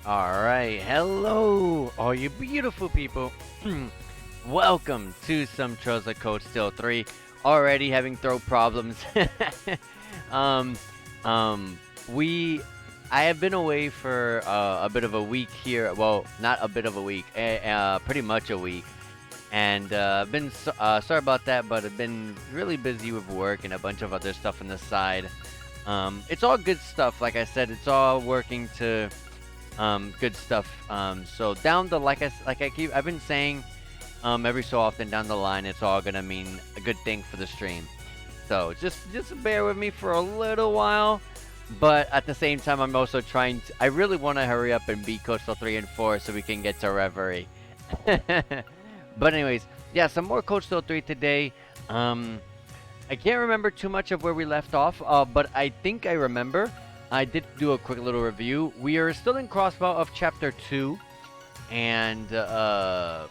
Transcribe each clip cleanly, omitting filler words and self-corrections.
Alright, hello, all you beautiful people. Welcome to some Trails of Code Still 3. Already having throw problems. um, um, we, I have been away for a bit of a week here. Well, not a bit of a week, pretty much a week. And sorry about that, but I've been really busy with work and a bunch of other stuff on the side. It's all good stuff. Like I said, it's all working to good stuff. So down the I've been saying every so often down the line, it's all gonna mean a good thing for the stream. So just bear with me for a little while. But at the same time, I'm also trying to. I really want to hurry up and beat Coastal 3 and 4 so we can get to Reverie. But anyways, yeah, some more Coastal 3 today. I can't remember too much of where we left off, but I think I remember. I did do a quick little review. We are still in Crossbow of Chapter 2, and a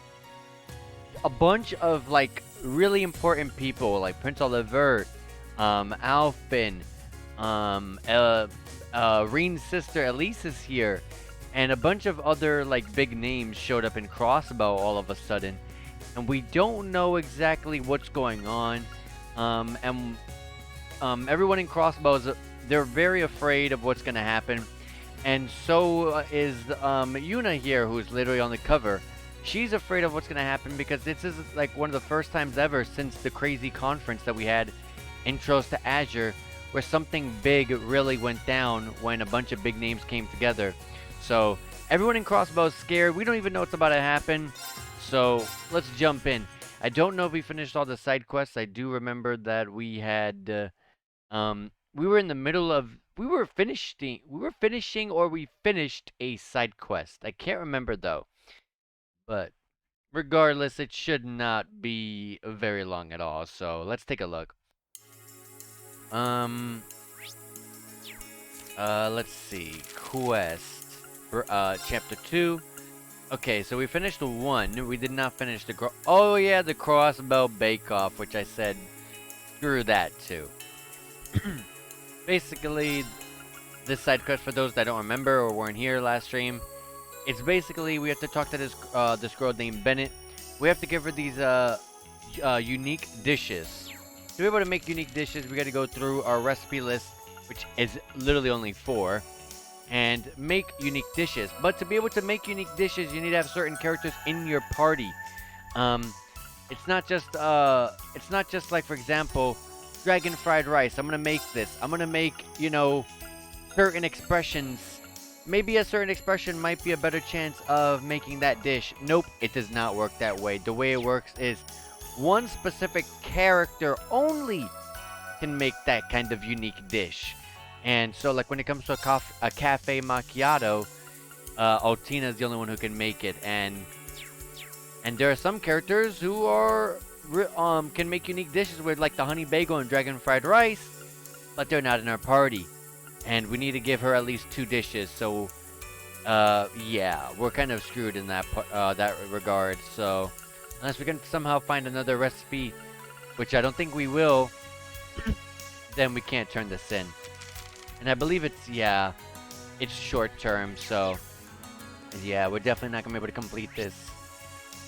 bunch of like really important people like Prince Olivert, Alfin, Reen's sister Elise is here, and a bunch of other like big names showed up in Crossbow all of a sudden, and we don't know exactly what's going on. And everyone in Crossbow they're very afraid of what's gonna happen, and so is Yuna here, who's literally on the cover. She's afraid of what's gonna happen because this is like one of the first times ever since the crazy conference that we had, Intros to Azure, where something big really went down when a bunch of big names came together. So everyone in Crossbow is scared. We don't even know what's about to happen. So let's jump in. I don't know if we finished all the side quests. I do remember that we had, we were in the middle of, we finishing or we finished a side quest. I can't remember though. But regardless, it should not be very long at all. So let's take a look. Um, let's see. Quest, chapter 2. Okay, so we finished the 1. We did not finish the oh yeah, the crossbow bake-off, which I said screw that too. Basically, this side quest, for those that don't remember or weren't here last stream, it's basically we have to talk to this girl named Bennett. We have to give her these unique dishes. To be able to make unique dishes, we got to go through our recipe list, which is literally only 4, and make unique dishes. But to be able to make unique dishes, you need to have certain characters in your party. It's not just like, for example, dragon fried rice. I'm gonna make this. I'm gonna make, certain expressions. Maybe a certain expression might be a better chance of making that dish. Nope, it does not work that way. The way it works is one specific character only can make that kind of unique dish. And so, like, when it comes to a cafe macchiato, Altina is the only one who can make it. And there are some characters who can make unique dishes with, like, the honey bagel and dragon fried rice, but they're not in our party. And we need to give her at least 2 dishes. So, yeah, we're kind of screwed in that regard. So, unless we can somehow find another recipe, which I don't think we will, then we can't turn this in. And I believe it's short term. So, yeah, we're definitely not gonna be able to complete this.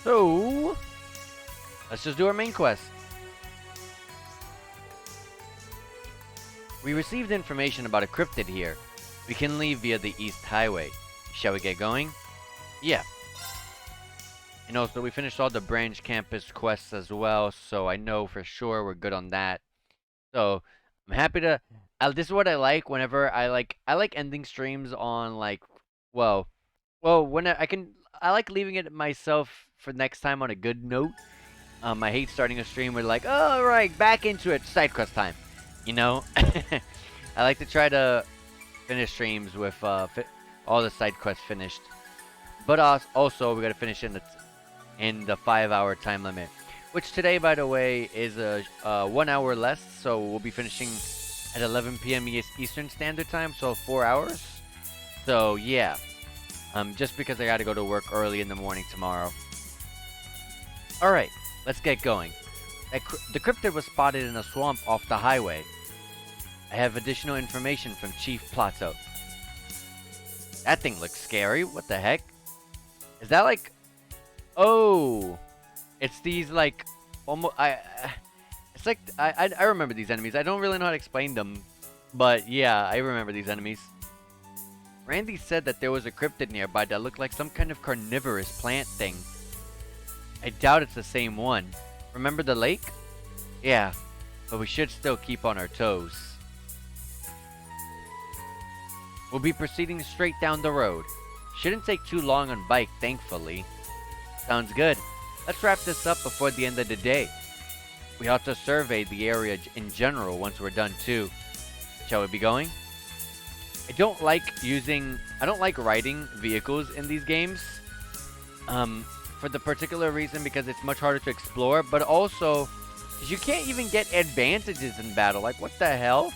So, let's just do our main quest. We received information about a cryptid here. We can leave via the East Highway. Shall we get going? Yeah. And also, we finished all the branch campus quests as well, so I know for sure we're good on that. So, I'm happy to... this is what I like whenever I like ending streams on, like... when I like leaving it myself for next time on a good note. I hate starting a stream with like, oh, alright, back into it, side quest time. I like to try to finish streams with all the side quests finished. But also, we gotta finish in the 5-hour time limit. Which today, by the way, is 1 hour less. So we'll be finishing at 11 p.m. Eastern Standard Time, so 4 hours. So yeah, just because I gotta go to work early in the morning tomorrow. Alright, let's get going. The cryptid was spotted in a swamp off the highway. I have additional information from Chief Plato. That thing looks scary. What the heck? Is that like... Oh! It's these like... Almost... It's like... I remember these enemies. I don't really know how to explain them. But yeah, I remember these enemies. Randy said that there was a cryptid nearby that looked like some kind of carnivorous plant thing. I doubt it's the same one. Remember the lake? Yeah, but we should still keep on our toes. We'll be proceeding straight down the road. Shouldn't take too long on bike, thankfully. Sounds good. Let's wrap this up before the end of the day. We ought to survey the area in general once we're done too. Shall we be going? I don't like riding vehicles in these games. For the particular reason because it's much harder to explore, but also you can't even get advantages in battle. Like, what the hell?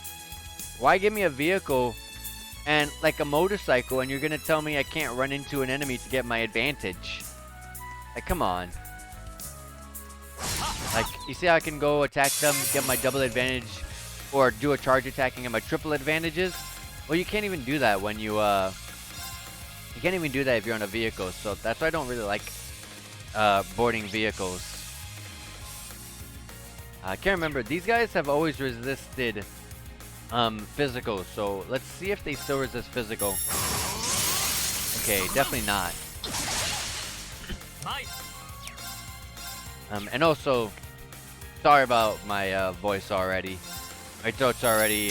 Why give me a vehicle and like a motorcycle and you're gonna tell me I can't run into an enemy to get my advantage? Like, come on. Like, you see how I can go attack them, get my double advantage, or do a charge attack and get my triple advantages? Well, you can't even do that when you can't even do that if you're on a vehicle, so that's why I don't really like boarding vehicles. I can't remember. These guys have always resisted physical, so let's see if they still resist physical. Okay, definitely not. And also, sorry about my voice already. My throat's already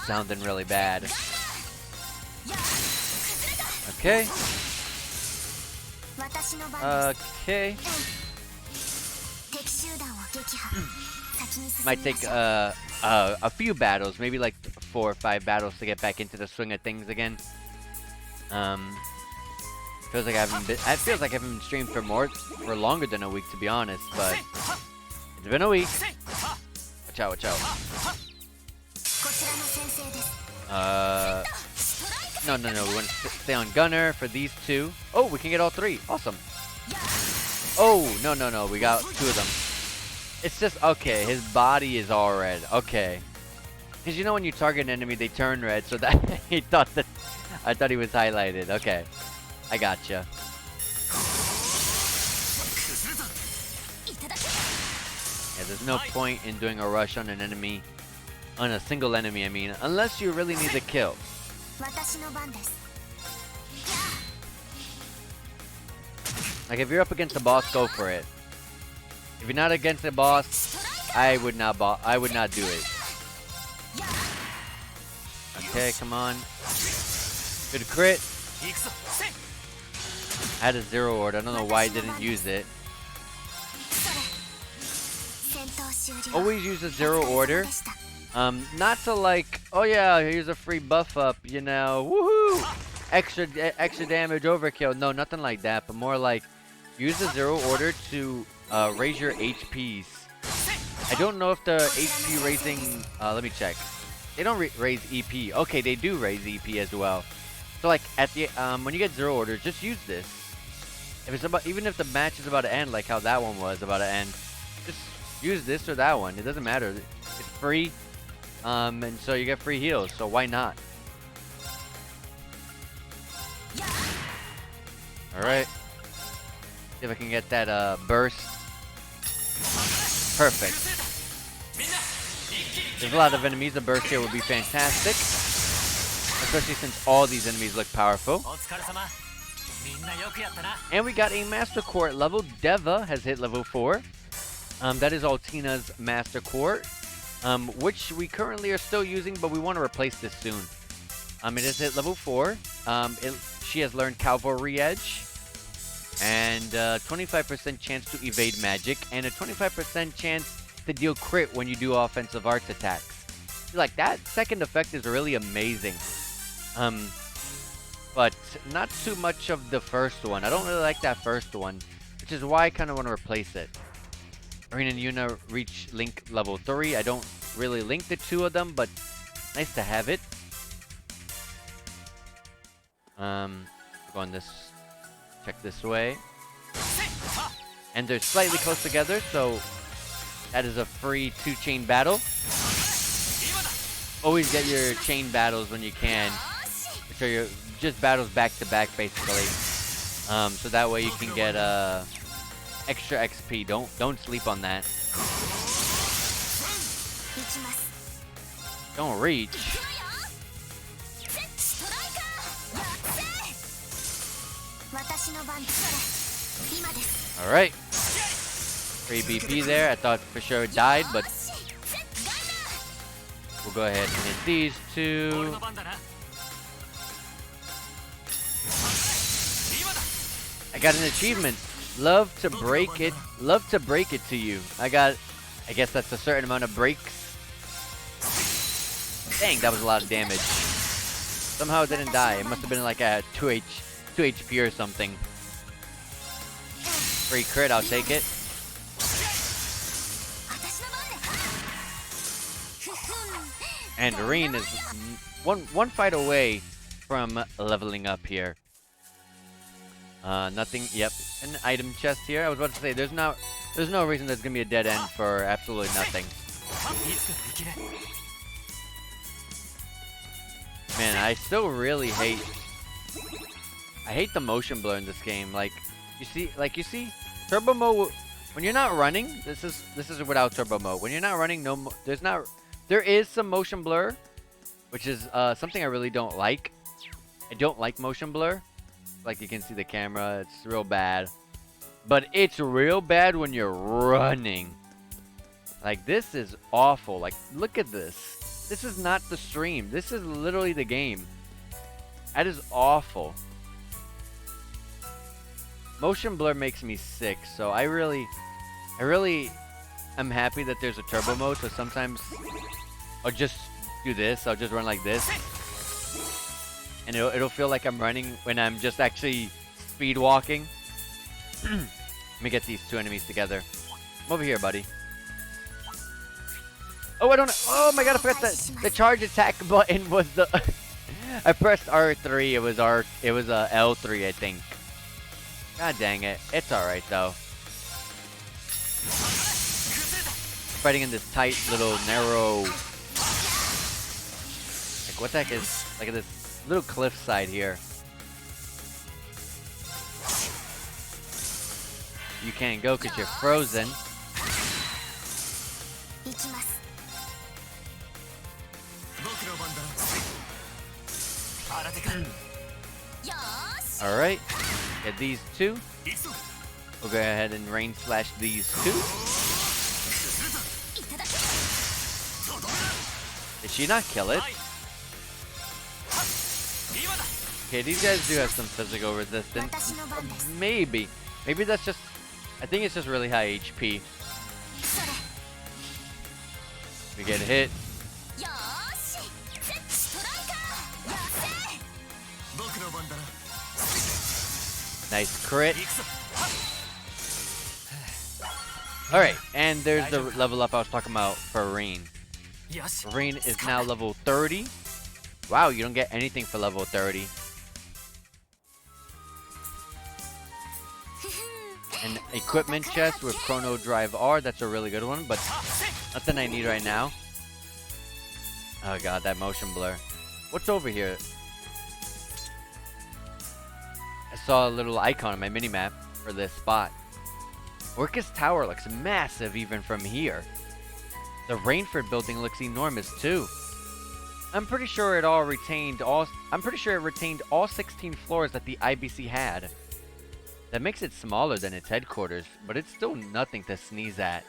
sounding really bad. Okay. Okay. Might take a few battles, maybe like 4 or 5 battles to get back into the swing of things again. Feels like I haven't streamed for longer than a week, to be honest, but it's been a week. Watch out, watch out. No, we want to stay on Gunner for these 2. Oh, we can get all 3. Awesome. Oh, no, we got 2 of them. It's just, okay, his body is all red. Okay. Because you know when you target an enemy, they turn red, so that I thought he was highlighted. Okay. I gotcha. Yeah, there's no point in doing a rush on an enemy. On a single enemy, I mean. Unless you really need a kill. Like, if you're up against the boss, go for it. If you're not against the boss, I would not do it. Okay, come on. Good crit. I had a 0 order. I don't know why I didn't use it. Always use a 0 order. Not to like, oh yeah, here's a free buff up, you know, woohoo! Extra damage overkill. No, nothing like that, but more like use the 0 order to raise your HPs. I don't know if the HP raising, let me check. They don't raise EP. Okay, they do raise EP as well. So like at the when you get 0 orders, just use this. If it's about, even if the match is about to end, like how that one was about to end, just use this or that one. It doesn't matter. It's free, and so you get free heals. So why not? All right. See if I can get that burst. Perfect. There's a lot of enemies. A burst here would be fantastic, especially since all these enemies look powerful. And we got a Master Court level. Deva has hit level 4. That is Altina's Master Court, which we currently are still using, but we want to replace this soon. It has hit level 4. She has learned Cavalry Edge, and 25% chance to evade magic, and a 25% chance to deal crit when you do offensive arts attacks. Like, that second effect is really amazing. But not too much of the first one. I don't really like that first one, which is why I kind of want to replace it. Marina and Yuna reach Link level 3. I don't really link the 2 of them, but nice to have it. Go on this, check this way. And they're slightly close together, so that is a free 2-chain battle. Always get your chain battles when you can. So you're just battles back to back basically. So that way you can get extra XP. Don't sleep on that. Don't reach. Alright. Free BP there. I thought for sure it died, but we'll go ahead and hit these two. I got an achievement. Love to break it to you. I guess that's a certain amount of breaks. Dang, that was a lot of damage. Somehow it didn't die. It must have been like a 2 HP or something. Free crit, I'll take it. And Rean is one fight away from leveling up here. Nothing. Yep, an item chest here. I was about to say there's no reason there's gonna be a dead end for absolutely nothing. Man, I still really hate. I hate the motion blur in this game. Like you see, turbo mode. When you're not running, this is without turbo mode. When you're not running, there is some motion blur, which is something I really don't like. I don't like motion blur. Like you can see the camera, it's real bad. But it's real bad when you're running. Like this is awful. Like look at this. This is not the stream. This is literally the game. That is awful. Motion blur makes me sick, so I really am happy that there's a turbo mode, so sometimes I'll just do this. I'll just run like this. And it'll feel like I'm running when I'm just actually speed walking. Let me get these two enemies together. Come over here, buddy. Oh, I don't know. Oh my god, I forgot that the charge attack button was the I pressed R3. It was L3, I think. God dang it. It's alright though. Fighting in this tight little narrow, like what the heck is like this little cliffside here. You can't go because you're frozen. Alright, get these two. We'll go ahead and rain slash these two. Did she not kill it? Okay, these guys do have some physical resistance. Maybe that's just, I think it's just really high HP. We get hit. Nice crit. Alright, and there's the level up I was talking about for Rean. Rean is now level 30. Wow, you don't get anything for level 30. An equipment chest with Chrono Drive R. That's a really good one, but nothing I need right now. Oh god, that motion blur. What's over here? I saw a little icon on my minimap for this spot. Orcus Tower looks massive even from here. The Rainford building looks enormous too. I'm pretty sure it retained all 16 floors that the IBC had. That makes it smaller than its headquarters, but it's still nothing to sneeze at.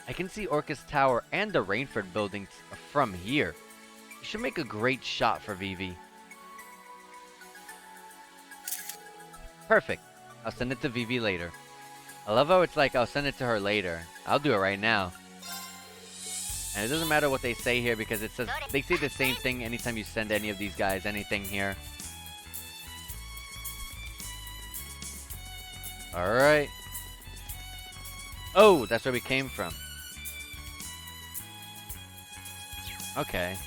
I can see Orcus Tower and the Rainford buildings from here. It should make a great shot for Vivi. Perfect. I'll send it to Vivi later. I love how it's like I'll send it to her later. I'll do it right now. And it doesn't matter what they say here because it says they say the same thing anytime you send any of these guys anything here. Alright. Oh, that's where we came from. Okay.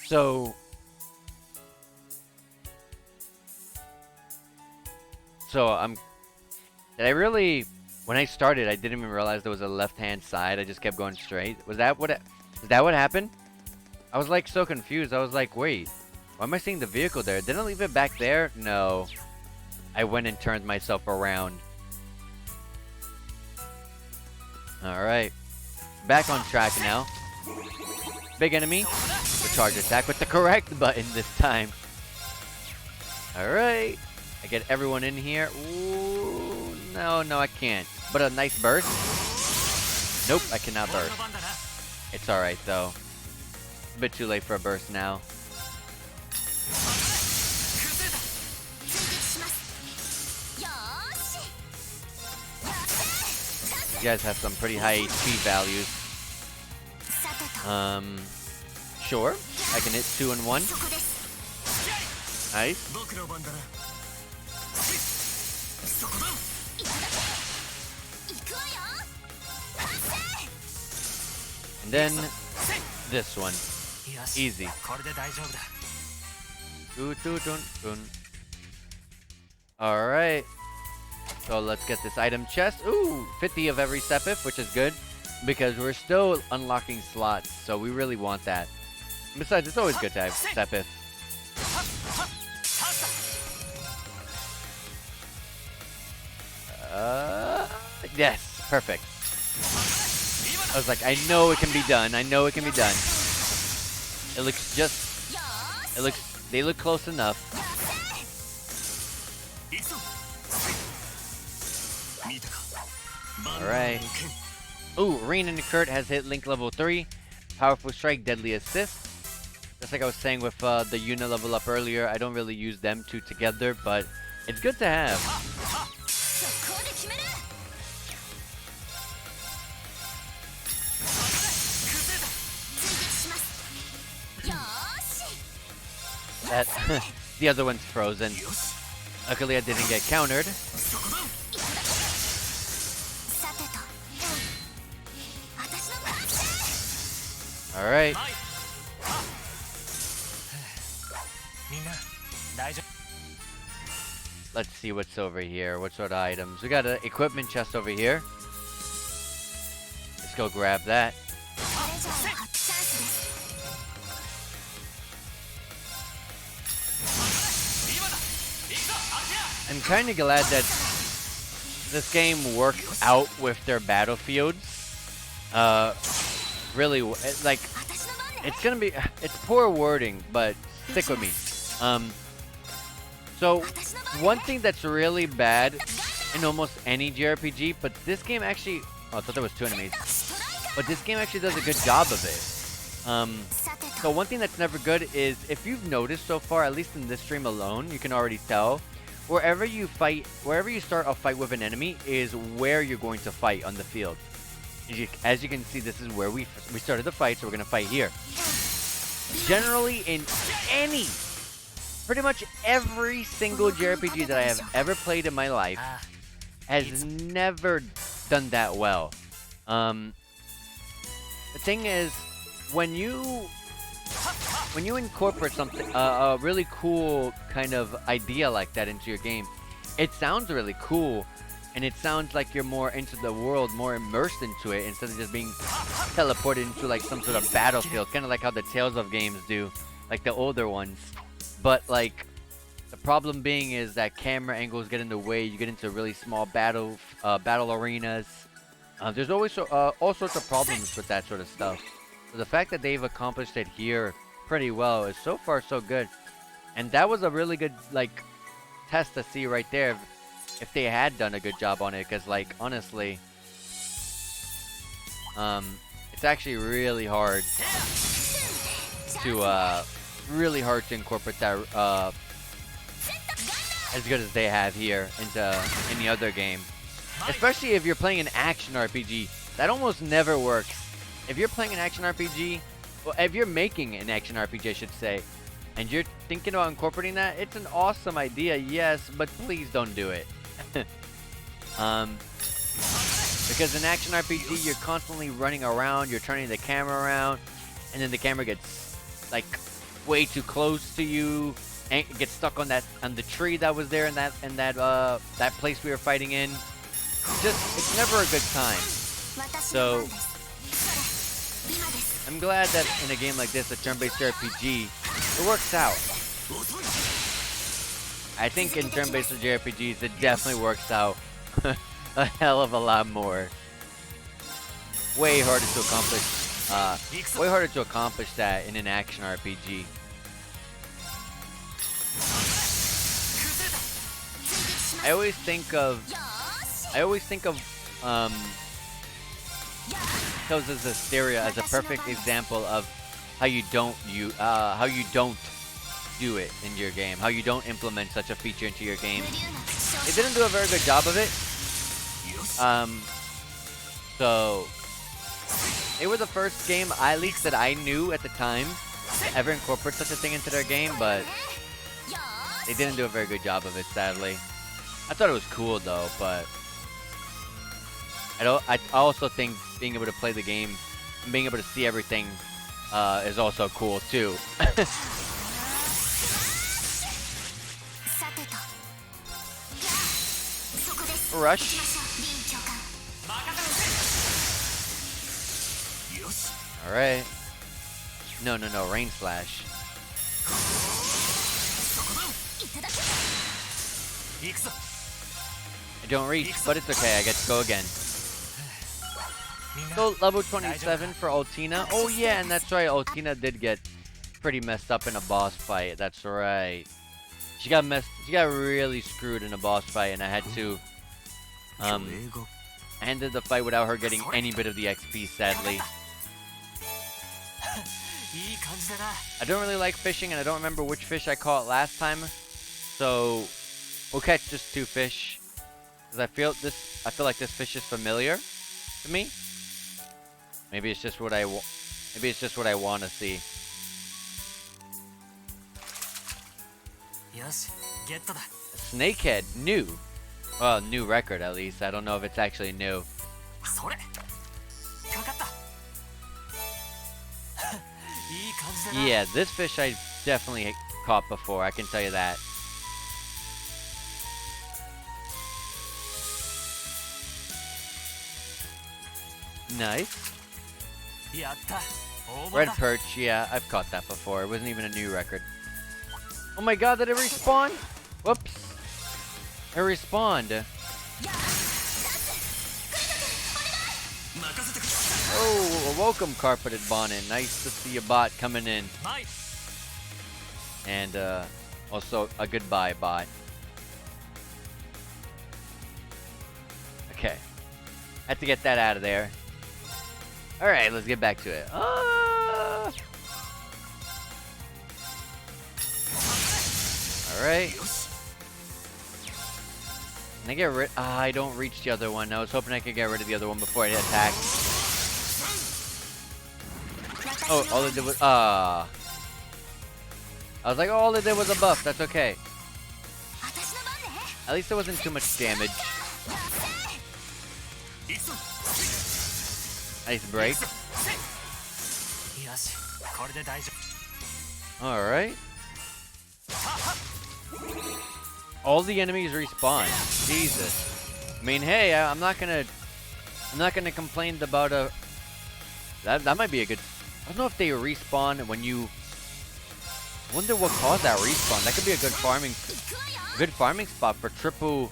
So did I really, when I started, I didn't even realize there was a left-hand side. I just kept going straight. Is that what happened? I was like so confused. I was like, wait, why am I seeing the vehicle there? Didn't I leave it back there? No. I went and turned myself around. Alright. Back on track now. Big enemy. The charge attack with the correct button this time. Alright. I get everyone in here. Ooh, no, I can't. But a nice burst. Nope, I cannot burst. It's alright though. A bit too late for a burst now. You guys have some pretty high HP values. Sure. I can hit 2 in 1. Nice. And then this one. Easy. Alright. So let's get this item chest. Ooh, 50 of every Sepith, which is good. Because we're still unlocking slots, so we really want that. Besides, it's always good to have Sepith. Yes, perfect. I was like, I know it can be done. I know it can be done. It looks just... They look close enough. Alright. Ooh, Rain and Kurt has hit Link level 3. Powerful Strike, Deadly Assist. Just like I was saying with the Yuna level up earlier, I don't really use them two together, but it's good to have. That the other one's frozen. Luckily I didn't get countered. Alright. Let's see what's over here. What sort of items? We got an equipment chest over here. Let's go grab that. I'm kind of glad that this game works out with their battlefields. Really, like, it's gonna be, it's poor wording, but stick with me. So, one thing that's really bad in almost any JRPG, but this game actually, oh, I thought there was 2 enemies, but this game actually does a good job of it. So one thing that's never good is, if you've noticed so far, at least in this stream alone, you can already tell, wherever you start a fight with an enemy is where you're going to fight on the field. As you can see, this is where we started the fight, so we're going to fight here. Generally, in pretty much every single JRPG that I have ever played in my life has never done that well. The thing is, when you incorporate something, a really cool kind of idea like that into your game, it sounds really cool. And it sounds like you're more into the world, more immersed into it, instead of just being teleported into like some sort of battlefield, kind of like how the Tales of games do, like the older ones. But like, the problem being is that camera angles get in the way. You get into really small battle arenas. There's always all sorts of problems with that sort of stuff. So the fact that they've accomplished it here pretty well is so far so good. And that was a really good like test to see right there. If they had done a good job on it, because like honestly, it's actually really hard to incorporate that as good as they have here into any other game. Especially if you're playing an action RPG, that almost never works. If you're playing an action RPG, well, if you're making an action RPG, I should say, and you're thinking about incorporating that, it's an awesome idea, yes, but please don't do it. Because in action RPG, you're constantly running around, you're turning the camera around, and then the camera gets like way too close to you, and it gets stuck on the tree that was there in that place we were fighting in. It's never a good time. So I'm glad that in a game like this, a turn-based RPG, it works out. I think in turn-based JRPGs, it definitely works out a hell of a lot more. Way harder to accomplish. Way harder to accomplish that in an action RPG. I always think of Tales of Asteria as a perfect example of how you don't do it in your game, how you don't implement such a feature into your game. It didn't do a very good job of it. So they were the first game, at least that I knew at the time, to ever incorporate such a thing into their game, but they didn't do a very good job of it, sadly. I thought it was cool though, but I also think being able to play the game and being able to see everything is also cool too. Rush. Alright. No, Rain Slash. I don't reach, but it's okay, I get to go again. So, level 27 for Altina. Oh yeah, and that's right, Altina did get pretty messed up in a boss fight. That's right. She got really screwed in a boss fight, and I had to I ended the fight without her getting any bit of the XP, sadly. I don't really like fishing, and I don't remember which fish I caught last time, so we'll catch just 2 fish. Cause I feel like this fish is familiar to me. Maybe it's just what I want to see. Snakehead, new. Well, new record at least. I don't know if it's actually new. Yeah, this fish I definitely caught before, I can tell you that. Nice. Red perch, yeah, I've caught that before. It wasn't even a new record. Oh my god, did it respawn? Whoops. It respawned. Oh, welcome, Carpeted Bonnet. Nice to see a bot coming in. And also a goodbye bot. Okay. Had to get that out of there. Alright, let's get back to it. Alright. Can I get rid? I don't reach the other one. I was hoping I could get rid of the other one before it attacked. Oh, all it did was I was like, oh, all it did was a buff. That's okay. At least there wasn't too much damage. Nice break. Alright. All the enemies respawn. Jesus. I mean, hey, I'm not gonna complain about a. That might be a good. I don't know if they respawn when you. I wonder what caused that respawn. That could be a good farming spot for triple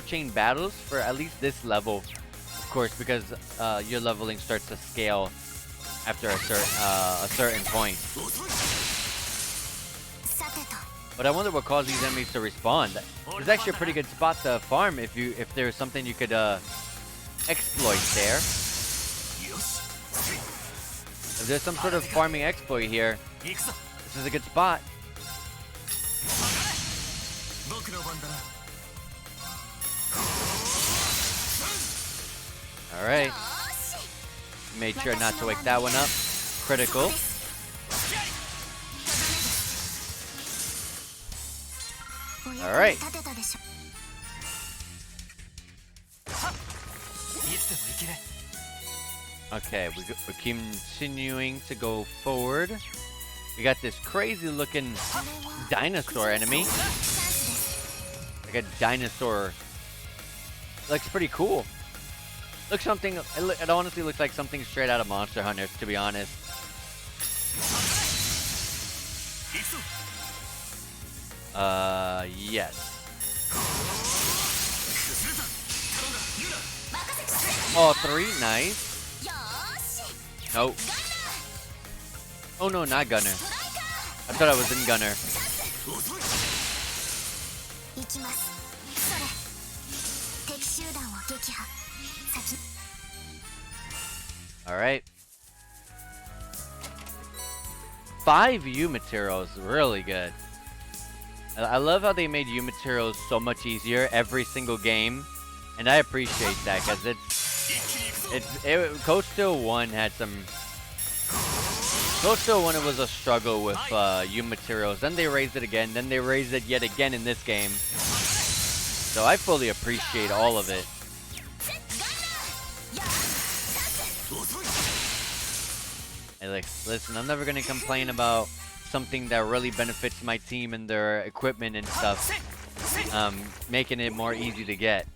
chain battles for at least this level. Of course, because your leveling starts to scale after a certain point. But I wonder what caused these enemies to respawn. It's actually a pretty good spot to farm if there's something you could exploit there. If there's some sort of farming exploit here, this is a good spot. Alright. Made sure not to wake that one up. Critical. Alright. Okay, we're continuing to go forward. We got this crazy looking dinosaur enemy. Like a dinosaur. Looks pretty cool. Looks something. It honestly looks like something straight out of Monster Hunter, to be honest. Yes. All three, nice. Nope. Oh no, not Gunner. I thought I was in Gunner. Alright. 5 U materials, really good. I love how they made U materials so much easier every single game. And I appreciate that, because Coach Steel 1 had some... Coach Steel 1, it was a struggle with U materials. Then they raised it again, then they raised it yet again in this game. So I fully appreciate all of it. Hey, listen, I'm never gonna complain about something that really benefits my team and their equipment and stuff. Making it more easy to get.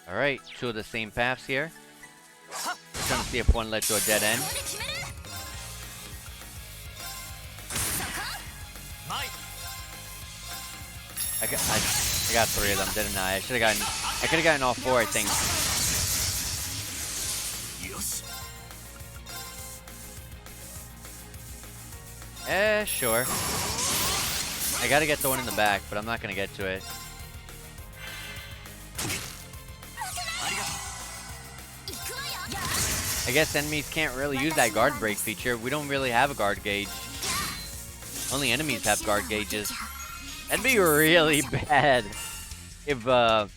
Alright, 2 of the same paths here. Trying to see if one led to a dead end. I got 3 of them, didn't I? I could have gotten all 4, I think. Sure. I gotta get the one in the back, but I'm not gonna get to it. I guess enemies can't really use that guard break feature. We don't really have a guard gauge. Only enemies have guard gauges. That'd be really bad if us,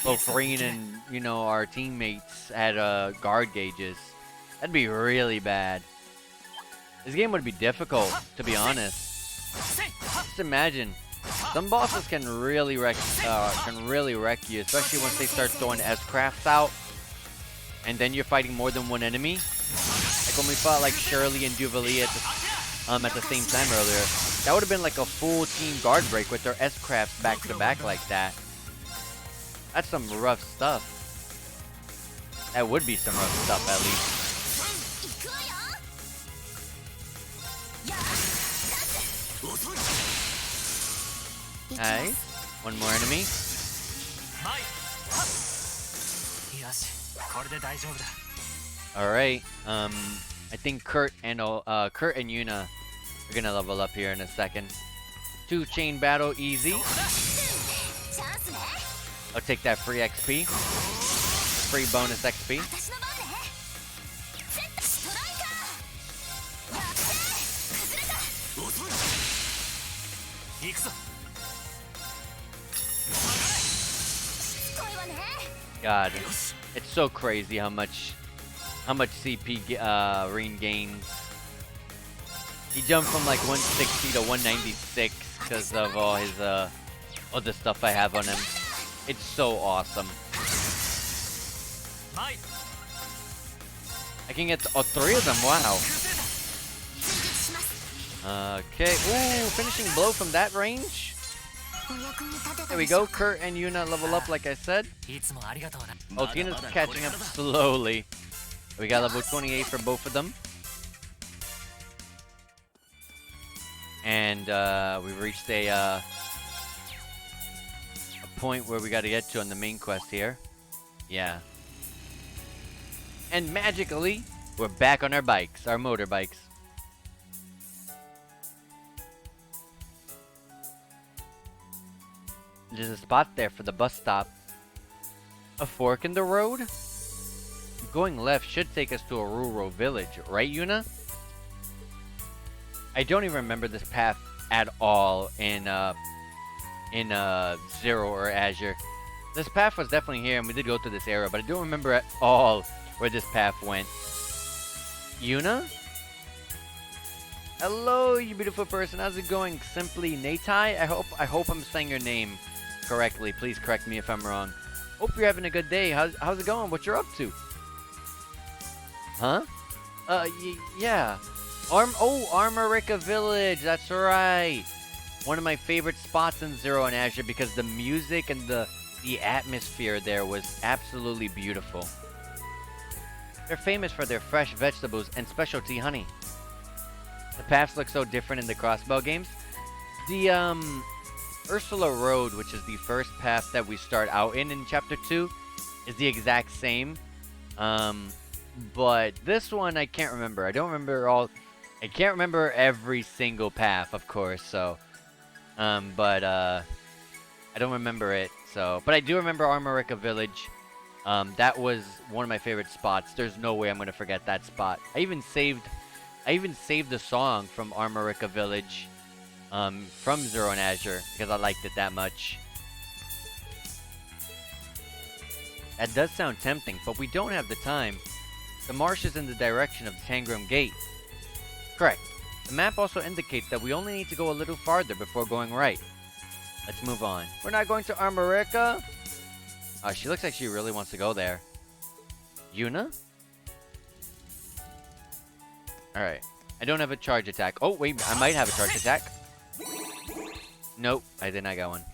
both Rain and, you know, our teammates had guard gauges. That'd be really bad. This game would be difficult, to be honest. Just imagine. Some bosses can really wreck you, especially once they start throwing S-crafts out, and then you're fighting more than one enemy. Like when we fought like Shirley and Jubilee at the same time earlier. That would have been like a full team guard break with their S-crafts back to back like that. That's some rough stuff. That would be some rough stuff at least. Nice. One more enemy. Alright. I think Kurt and Yuna are gonna level up here in a second. 2 chain battle, easy. I'll take that free XP. Free bonus XP. God, it's so crazy how much CP Rain gains. He jumped from like 160 to 196 because of all his all the stuff I have on him. It's so awesome. I can get 3 of them. Wow. Okay. Ooh, finishing blow from that range. There we go. Kurt and Yuna level up like I said. Oh, Tina's catching up slowly. We got level 28 for both of them. And we've reached a point where we got to get to on the main quest here. Yeah. And magically, we're back on our bikes, our motorbikes. There's a spot there for the bus stop. A fork in the road? Going left should take us to a rural village, right, Yuna? I don't even remember this path at all in Zero or Azure. This path was definitely here, and we did go through this area, but I don't remember at all where this path went. Yuna? Hello, you beautiful person. How's it going? Simply Natai? I hope I'm saying your name correctly. Please correct me if I'm wrong. Hope you're having a good day. How's it going? What you're up to? Huh? Yeah. Armorica Village. That's right. One of my favorite spots in Zero and Azure because the music and the atmosphere there was absolutely beautiful. They're famous for their fresh vegetables and specialty honey. The paths look so different in the Crossbow games. The Ursula Road, which is the first path that we start out in Chapter 2, is the exact same. But this one I can't remember. I don't remember all. I can't remember every single path, of course. So, but I don't remember it. So, but I do remember Armorica Village. That was one of my favorite spots. There's no way I'm gonna forget that spot. I even saved the song from Armorica Village, from Zero and Azure because I liked it that much. That does sound tempting, but we don't have the time. The marsh is in the direction of the Tangram Gate. Correct. The map also indicates that we only need to go a little farther before going right. Let's move on. We're not going to Armorica? Oh, she looks like she really wants to go there. Yuna? Alright. I don't have a charge attack. Oh, wait. I might have a charge attack. Nope. I did not get one.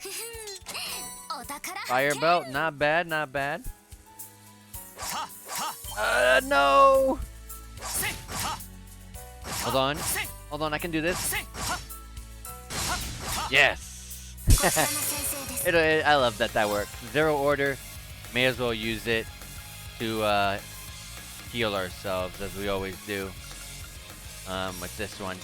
Fire belt. Not bad. Not bad. No! Hold on. Hold on. I can do this. Yes! I love that works. Zero order. May as well use it to heal ourselves as we always do. With this one.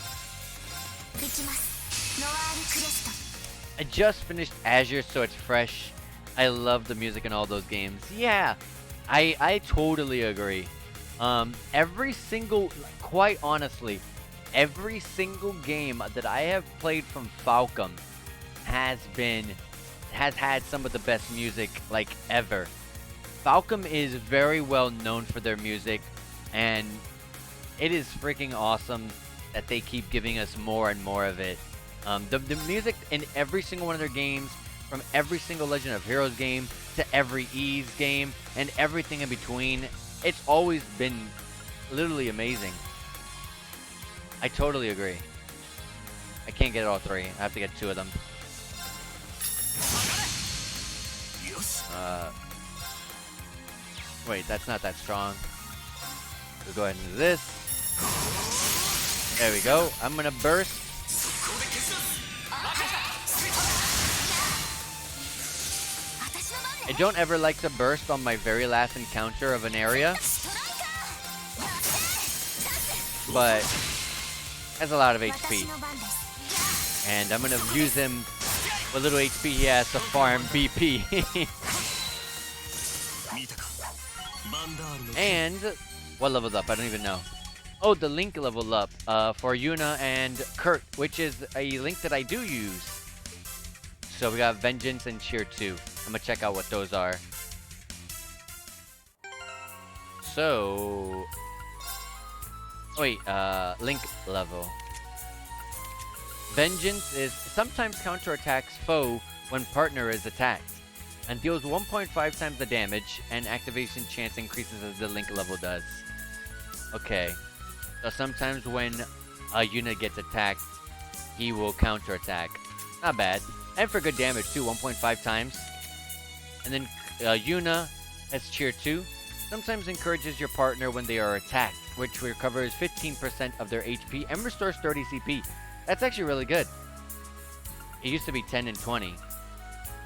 I just finished Azure, so it's fresh. I love the music in all those games. Yeah, I totally agree. Every single, quite honestly, every single game that I have played from Falcom has had some of the best music like ever. Falcom is very well known for their music, and it is freaking awesome that they keep giving us more and more of it. The music in every single one of their games, from every single Legend of Heroes game to every Ys game and everything in between, it's always been literally amazing. I totally agree. I can't get all three. I have to get two of them. Wait, that's not that strong. We'll go ahead and do this. There we go. I'm gonna burst. I don't ever like to burst on my very last encounter of an area, but has a lot of HP. And I'm gonna use him what little HP he has to farm BP. And what leveled up? I don't even know. Oh, the Link leveled up for Yuna and Kurt, which is a Link that I do use. So we got Vengeance and Cheer 2. I'm gonna check out what those are. So, wait, Link level. Vengeance is sometimes counterattacks foe when partner is attacked, and deals 1.5 times the damage, and activation chance increases as the Link level does. Okay, so sometimes when a unit gets attacked, he will counterattack. Not bad. And for good damage too, 1.5 times. And then Yuna has Cheer 2. Sometimes encourages your partner when they are attacked, which recovers 15% of their HP and restores 30 CP. That's actually really good. It used to be 10 and 20.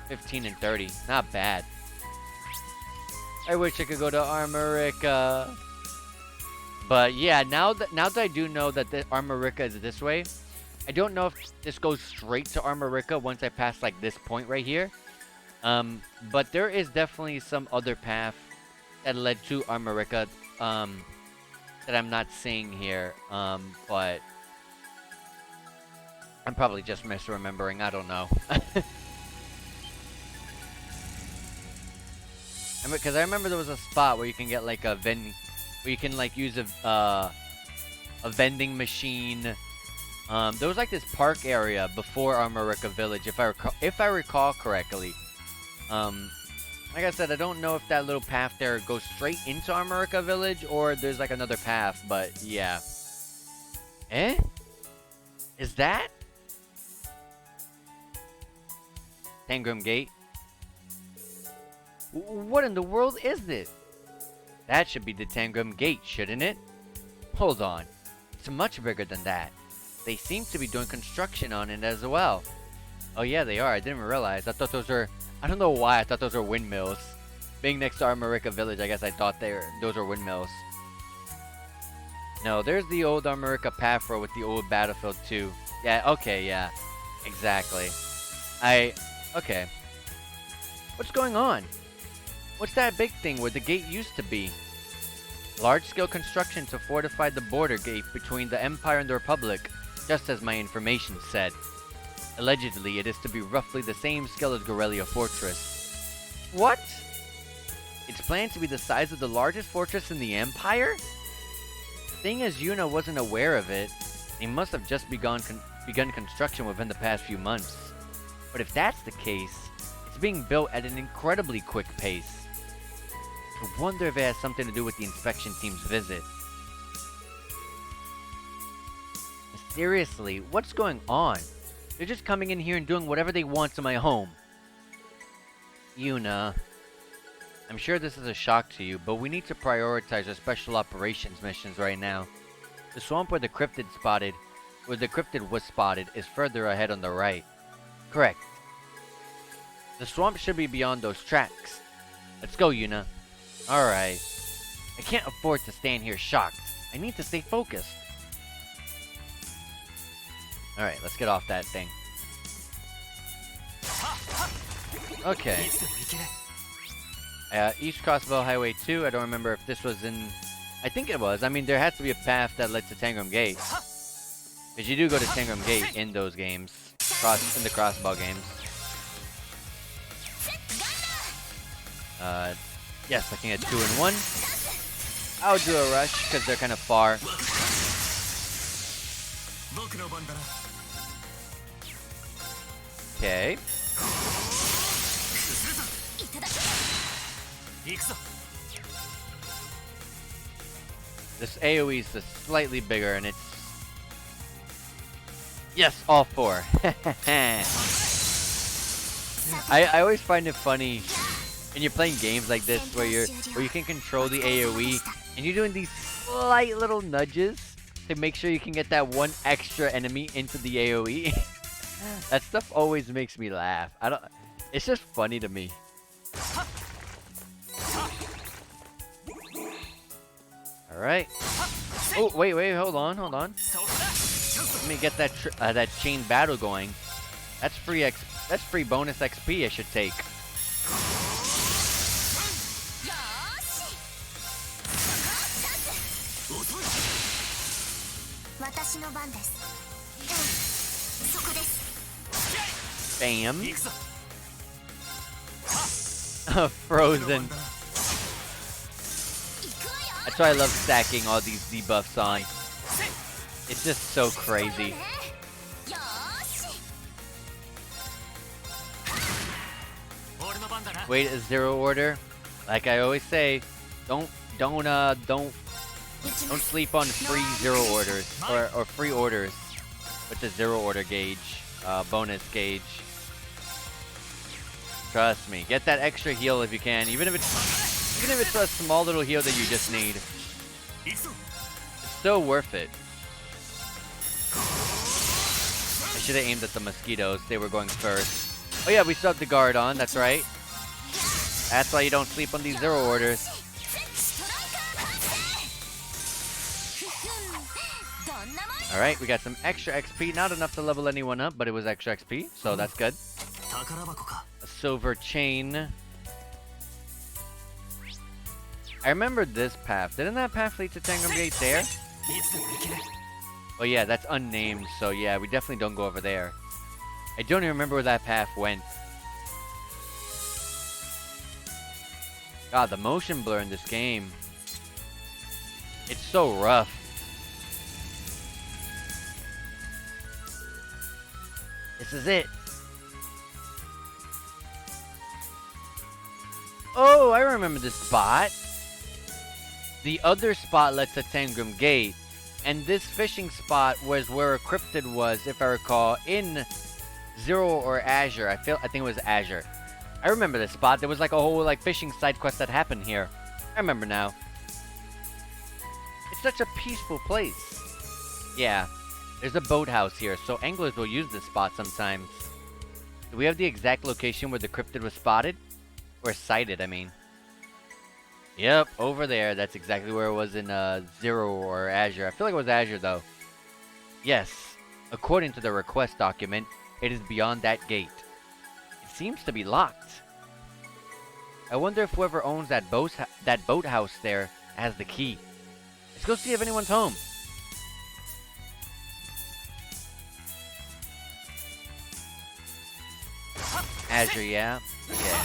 15 and 30. Not bad. I wish I could go to Armorica. But yeah, now that I do know that the Armorica is this way, I don't know if this goes straight to Armorica once I pass like this point right here. But there is definitely some other path that led to Armorica that I'm not seeing here. But I'm probably just misremembering. I don't know. Because I remember there was a spot where you can get like a where you can like use a vending machine. There was like this park area before Armorica Village, if I recall correctly. Like I said, I don't know if that little path there goes straight into Armorica Village or there's like another path, but yeah. Eh? Is that Tangram Gate? What in the world is this? That should be the Tangram Gate, shouldn't it? Hold on. It's much bigger than that. They seem to be doing construction on it as well. Oh yeah, they are. I didn't realize. I thought those were... I don't know why I thought those were windmills. Being next to Armorica Village, I guess I thought those were windmills. No, there's the old Armorica Path Road with the old Battlefield 2. Yeah, okay, yeah. Exactly. Okay. What's going on? What's that big thing where the gate used to be? Large-scale construction to fortify the border gate between the Empire and the Republic, just as my information said. Allegedly, it is to be roughly the same scale as Gorelia Fortress. What? It's planned to be the size of the largest fortress in the Empire? Seeing as Yuna wasn't aware of it, they must have just begun construction within the past few months. But if that's the case, it's being built at an incredibly quick pace. I wonder if it has something to do with the inspection team's visit. Seriously, what's going on? They're just coming in here and doing whatever they want to my home. Yuna, I'm sure this is a shock to you, but we need to prioritize our special operations missions right now. The swamp where the cryptid was spotted is further ahead on the right. Correct. The swamp should be beyond those tracks. Let's go, Yuna. Alright. I can't afford to stand here shocked. I need to stay focused. Alright, let's get off that thing. Okay. East Crossbell Highway 2. I don't remember if this was in... I think it was. I mean, there has to be a path that led to Tangram Gate. Because you do go to Tangram Gate in those games. In the Crossbell games. Yes, I can get 2 in 1. I'll do a rush, because they're kind of far. Okay. This AoE is just slightly bigger, and it's... Yes, all 4. I always find it funny when you're playing games like this where you can control the AoE and you're doing these slight little nudges to make sure you can get that one extra enemy into the AoE. That stuff always makes me laugh. It's just funny to me. Alright. Oh, wait, hold on. Let me get that chain battle going. That's free bonus XP I should take. Bam. Frozen. That's why I love stacking all these debuffs on. It's just so crazy. Wait, a zero order. Like I always say, don't sleep on free zero orders or free orders with the zero order gauge, bonus gauge. Trust me, get that extra heal if you can, even if it's a small little heal that you just need. It's still worth it. I should have aimed at the mosquitoes. They were going first. Oh yeah, we still have the guard on. That's right. That's why you don't sleep on these zero orders. Alright, we got some extra XP. Not enough to level anyone up, but it was extra XP, so that's good. A silver chain. I remember this path. Didn't that path lead to Tangram Gate there? Oh yeah, that's unnamed, so yeah, we definitely don't go over there. I don't even remember where that path went. God, the motion blur in this game. It's so rough. This is it. Oh, I remember this spot. The other spot led to Tangram Gate. And this fishing spot was where a cryptid was, if I recall, in Zero or Azure. I think it was Azure. I remember this spot. There was like a whole fishing side quest that happened here. I remember now. such a peaceful place. Yeah, there's a boathouse here, so anglers will use this spot sometimes. Do we have the exact location where the cryptid was spotted? Or sighted, I mean. Yep, over there. That's exactly where it was in Zero or Azure. I feel like it was Azure, though. Yes, according to the request document, it is beyond that gate. It seems to be locked. I wonder if whoever owns that boathouse there has the key. Let's go see if anyone's home. Azure, yeah. Yeah.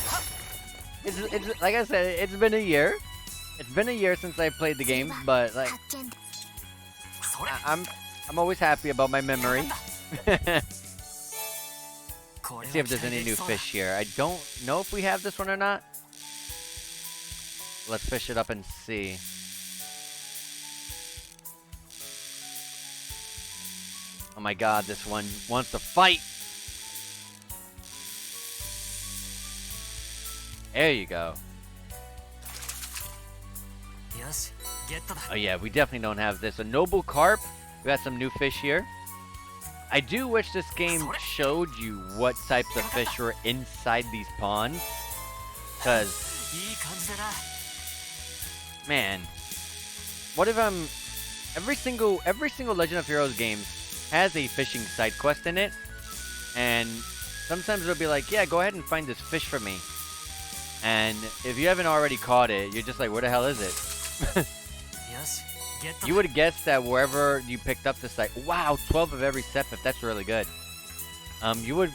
It's like I said, it's been a year. It's been a year since I played the game, but like I'm always happy about my memory. Let's see if there's any new fish here. I don't know if we have this one or not. Let's fish it up and see. Oh my god, this one wants to fight! There you go. Oh yeah, we definitely don't have this. A noble carp. We got some new fish here. I do wish this game showed you what types of fish were inside these ponds. Cause man, what if every single Legend of Heroes game has a fishing side quest in it, and sometimes it'll be like, yeah, go ahead and find this fish for me. And if you haven't already caught it, you're just like, where the hell is it? You would guess that wherever you picked up the site, wow, 12 of every Sepith, that's really good. You would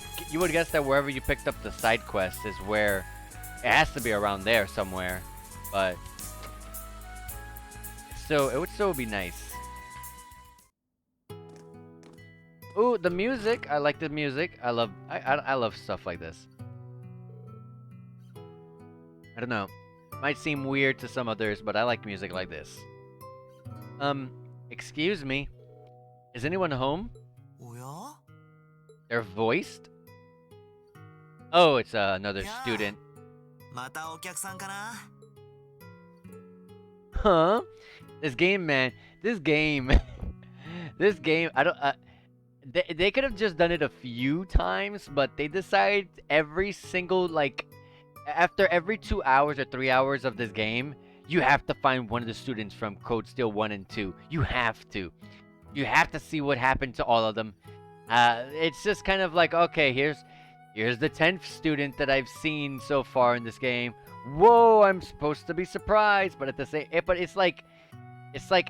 guess that wherever you picked up the side quest is where it has to be around there somewhere, but it would still be nice. Ooh, the music! I like the music. I love stuff like this. I don't know. Might seem weird to some others, but I like music like this. Excuse me. Is anyone home? They're voiced? Oh, it's another student. Huh? This game, man. This game. This game, I don't... They could have just done it a few times, but they decide every single, like... After every 2 hours or 3 hours of this game, you have to find one of the students from Code Steel 1 and 2. You have to. You have to see what happened to all of them. It's just kind of like, okay, here's the 10th student that I've seen so far in this game. Whoa, I'm supposed to be surprised, but at the same, but it's like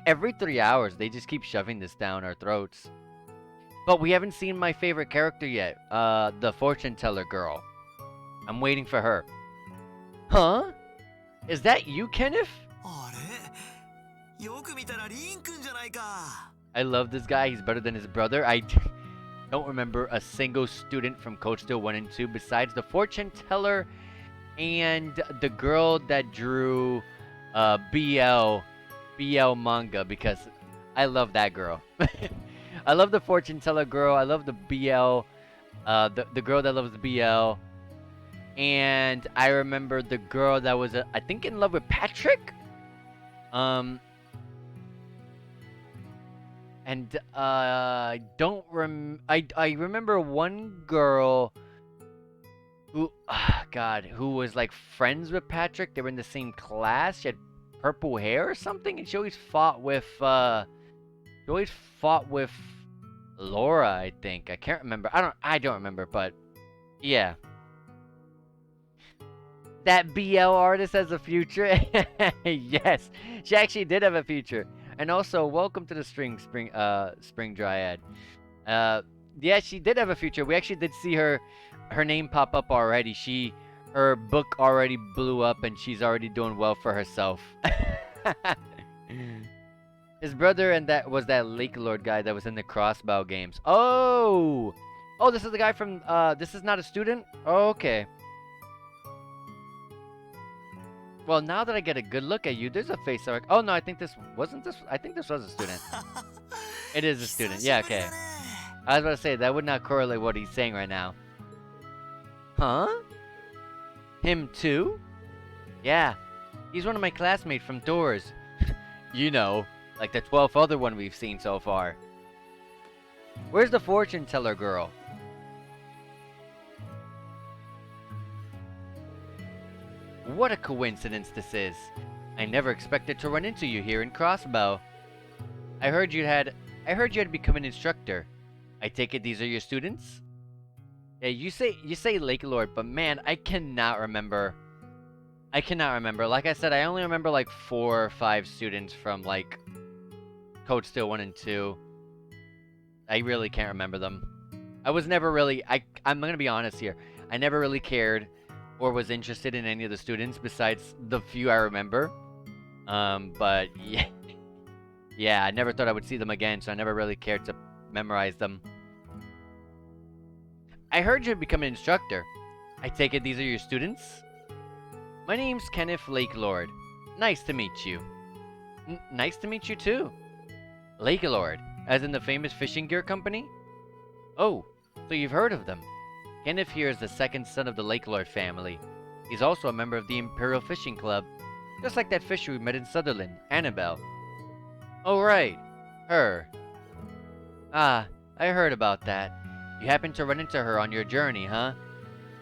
every 3 hours they just keep shoving this down our throats. But we haven't seen my favorite character yet, the fortune teller girl. I'm waiting for her. Huh? Is that you, Kenneth? I love this guy. He's better than his brother. I don't remember a single student from Code Steel 1 and 2 besides the fortune teller and the girl that drew BL manga, because I love that girl. I love the fortune teller girl. I love the BL, the girl that loves BL. And I remember the girl that was, I think, in love with Patrick. And I remember one girl who, who was like friends with Patrick. They were in the same class. She had purple hair or something, and she always fought with Laura, I think. I can't remember. I don't remember, but yeah. That BL artist has a future. Yes, she actually did have a future. And also, welcome to the Spring Dryad. Yeah, she did have a future. We actually did see her name pop up already. Her book already blew up, and she's already doing well for herself. His brother and that Lake Lord guy that was in the Crossbow games. Oh, this is the guy from. This is not a student. Oh, okay. Well, now that I get a good look at you, there's a face arc. Oh no, I think this was a student. It is a student. Yeah, okay. I was about to say that would not correlate what he's saying right now. Huh? Him too? Yeah. He's one of my classmates from Doors. You know, Like the 12th other one we've seen so far. Where's the fortune teller girl? What a coincidence this is. I never expected to run into you here in Crossbow. I heard you had become an instructor. I take it these are your students? Yeah, you say Lake Lord, but man, I cannot remember. Like I said, I only remember like 4 or 5 students from like Code Steel 1 and 2. I really can't remember them. I was never really I'm gonna be honest here. I never really cared or was interested in any of the students besides the few I remember. But yeah. Yeah, I never thought I would see them again, so I never really cared to memorize them. I heard you had become an instructor. I take it these are your students? My name's Kenneth Lake Lord. Nice to meet you. Nice to meet you too. Lake Lord, as in the famous fishing gear company? Oh, so you've heard of them. Kenneth here is the second son of the Lake Lord family. He's also a member of the Imperial Fishing Club, just like that fisher we met in Sutherland, Annabelle. Oh right, her. Ah, I heard about that. You happened to run into her on your journey, huh?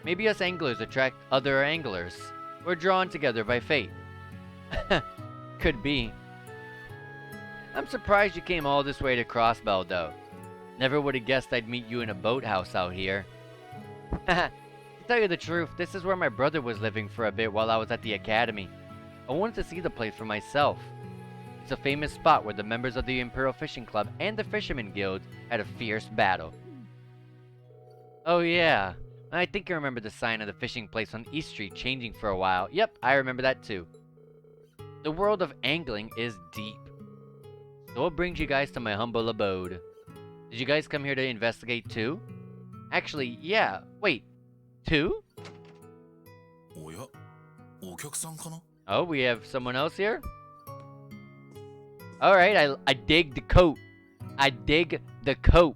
Maybe us anglers attract other anglers. We're drawn together by fate. Could be. I'm surprised you came all this way to Crossbow, though. Never would have guessed I'd meet you in a boathouse out here. To tell you the truth, this is where my brother was living for a bit while I was at the academy. I wanted to see the place for myself. It's a famous spot where the members of the Imperial Fishing Club and the Fisherman Guild had a fierce battle. Oh yeah, I think I remember the sign of the fishing place on East Street changing for a while. Yep, I remember that too. The world of angling is deep. So what brings you guys to my humble abode? Did you guys come here to investigate too? Actually, yeah. Wait, 2? Oh, we have someone else here? Alright, I dig the coat. I dig the coat.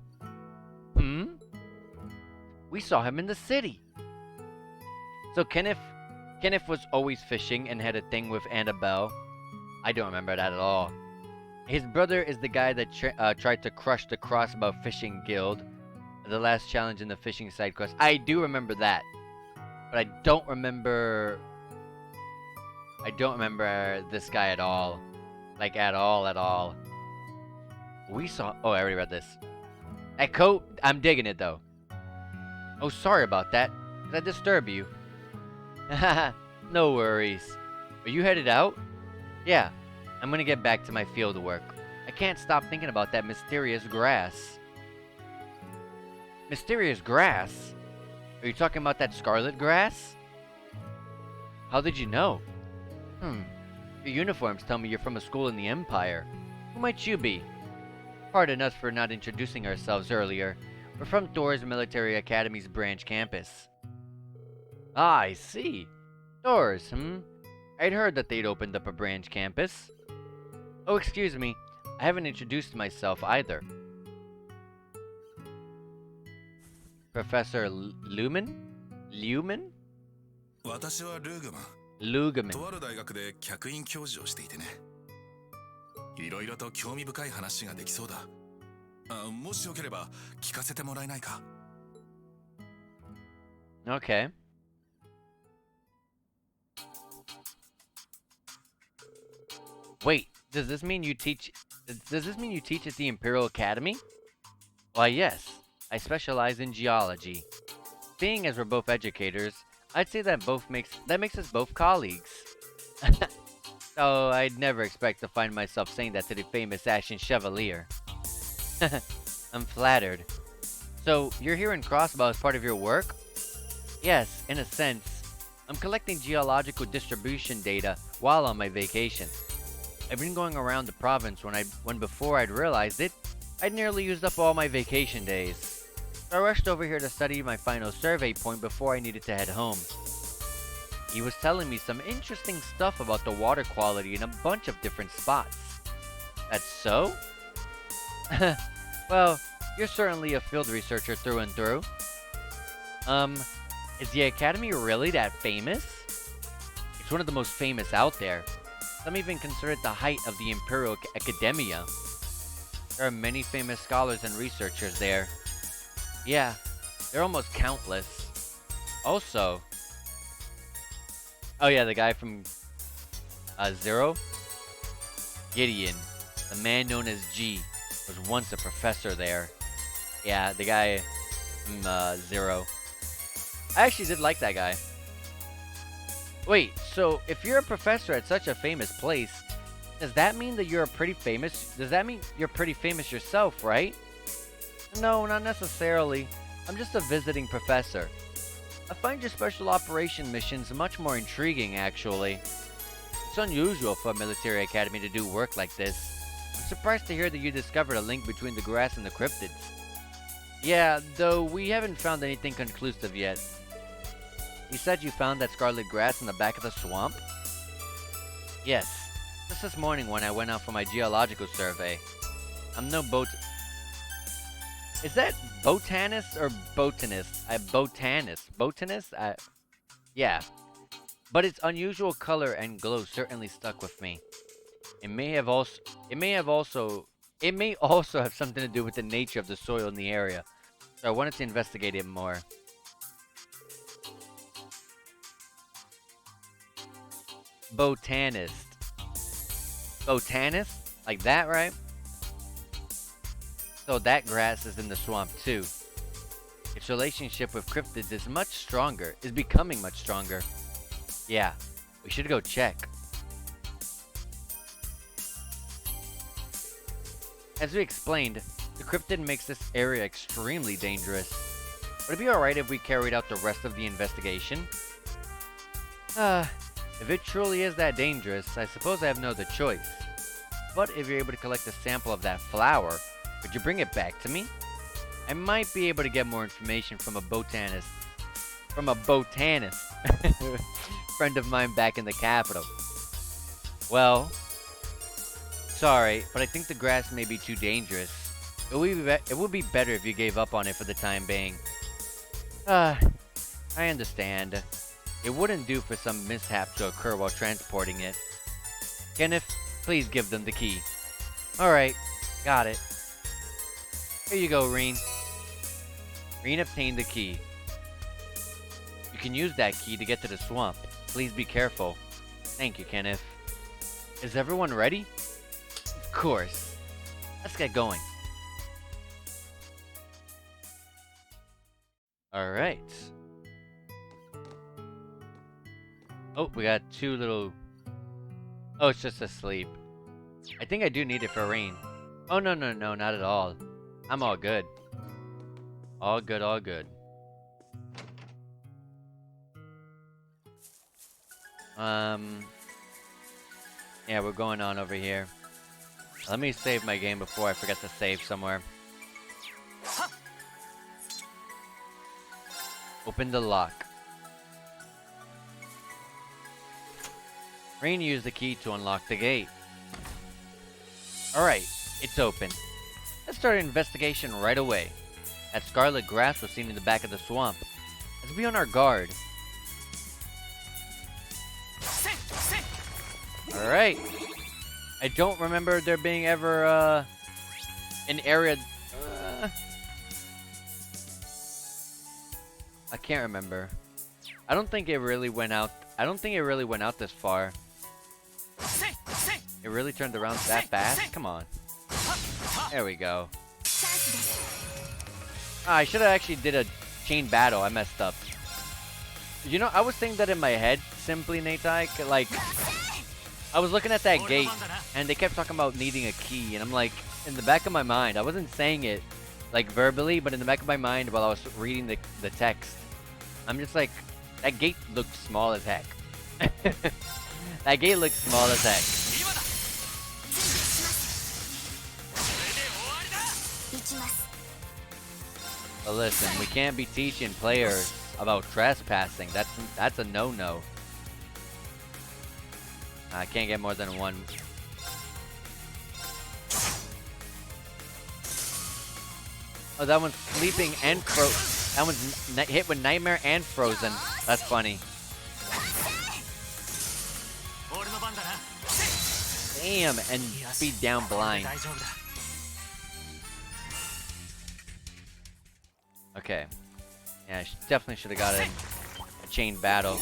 We saw him in the city. So Kenneth was always fishing and had a thing with Annabelle. I don't remember that at all. His brother is the guy that tried to crush the Crossbow Fishing Guild. The last challenge in the fishing side quest. I do remember that. But I don't remember this guy at all. Like at all. We saw I already read this. That coat, I'm digging it though. Oh, sorry about that. Did I disturb you? Haha, no worries. Are you headed out? Yeah, I'm gonna get back to my field work. I can't stop thinking about that mysterious grass. Mysterious grass? Are you talking about that scarlet grass? How did you know? Your uniforms tell me you're from a school in the Empire. Who might you be? Pardon us for not introducing ourselves earlier. We're from Thor's Military Academy's branch campus. Ah, I see. Thor's, I'd heard that they'd opened up a branch campus. Oh, excuse me. I haven't introduced myself either. Professor Lumen? Lumen? 私はルーグマン。Lugeman. とある大学で客員教授をしていてね。いろいろと興味深い話ができそうだ。もしよければ聞かせてもらえないか。Okay. Wait, does this mean you teach at the Imperial Academy? Why, yes. I specialize in geology. Being as we're both educators, I'd say that makes us both colleagues. So I'd never expect to find myself saying that to the famous Ashen Chevalier. I'm flattered. So, you're here in Crossbow as part of your work? Yes, in a sense. I'm collecting geological distribution data while on my vacation. I've been going around the province when before I'd realized it, I'd nearly used up all my vacation days. So I rushed over here to study my final survey point before I needed to head home. He was telling me some interesting stuff about the water quality in a bunch of different spots. That's so? Well, you're certainly a field researcher through and through. Is the Academy really that famous? It's one of the most famous out there. Some even consider it the height of the Imperial Academia. There are many famous scholars and researchers there. Yeah, they're almost countless. Also, oh yeah, the guy from Zero? Gideon, the man known as G, was once a professor there. Yeah, the guy from Zero. I actually did like that guy. Wait, so if you're a professor at such a famous place, does that mean that you're pretty famous? Does that mean you're pretty famous yourself, right? No, not necessarily. I'm just a visiting professor. I find your special operation missions much more intriguing, actually. It's unusual for a military academy to do work like this. I'm surprised to hear that you discovered a link between the grass and the cryptids. Yeah, though we haven't found anything conclusive yet. You said you found that scarlet grass in the back of the swamp? Yes. Just this morning when I went out for my geological survey. I'm no Is that botanist or botanist? Botanist? Yeah. But its unusual color and glow certainly stuck with me. It may also have something to do with the nature of the soil in the area. So I wanted to investigate it more. Botanist. Botanist? Like that, right? So that grass is in the swamp too. Its relationship with cryptids is becoming much stronger. Yeah, we should go check. As we explained, the cryptid makes this area extremely dangerous. Would it be alright if we carried out the rest of the investigation? If it truly is that dangerous, I suppose I have no other choice. But if you're able to collect a sample of that flower, could you bring it back to me? I might be able to get more information from a botanist. Friend of mine back in the capital. Well, sorry, but I think the grass may be too dangerous. It would be better if you gave up on it for the time being. I understand. It wouldn't do for some mishap to occur while transporting it. Kenneth, please give them the key. Alright, got it. Here you go, Reen. Reen obtained the key. You can use that key to get to the swamp. Please be careful. Thank you, Kenneth. Is everyone ready? Of course. Let's get going. Alright. Oh, we got two little... Oh, it's just asleep. I think I do need it for rain. Oh, no, not at all. I'm all good. All good, all good. Yeah, we're going on over here. Let me save my game before I forget to save somewhere. Open the lock. Rain used the key to unlock the gate. Alright, it's open. Let's start an investigation right away. That scarlet grass was seen in the back of the swamp. Let's be on our guard. Alright. I don't remember there being ever, an area... I can't remember. I don't think it really went out this far. It really turned around that fast? Come on. There we go. I should have actually did a chain battle. I messed up. You know, I was saying that in my head, simply, Natai. Like, I was looking at that gate, and they kept talking about needing a key, and I'm like, in the back of my mind, I wasn't saying it, like, verbally, but in the back of my mind, while I was reading the text, I'm just like, that gate looked small as heck. That gate looks small as heck. But listen, we can't be teaching players about trespassing. That's a no-no. I can't get more than one. Oh, that one's sleeping and that one's hit with nightmare and frozen. That's funny. Damn, and speed down blind. Okay. Yeah, definitely should have got a chain battle.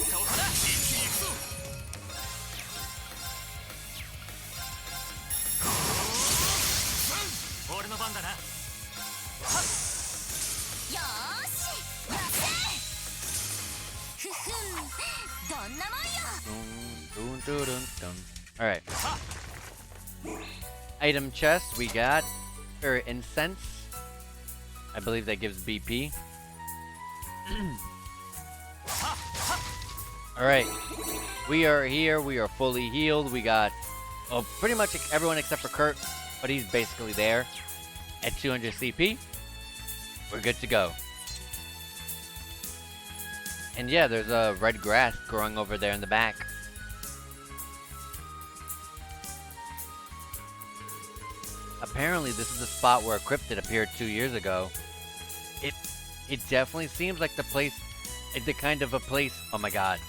Alright. Item chest, we got Spirit Incense. I believe that gives BP. Alright. We are here, we are fully healed. We got pretty much everyone except for Kurt, but he's basically there at 200 CP. We're good to go. And yeah, there's a red grass growing over there in the back. Apparently, this is the spot where a cryptid appeared 2 years ago. It definitely seems like the place, the kind of a place. Oh my god!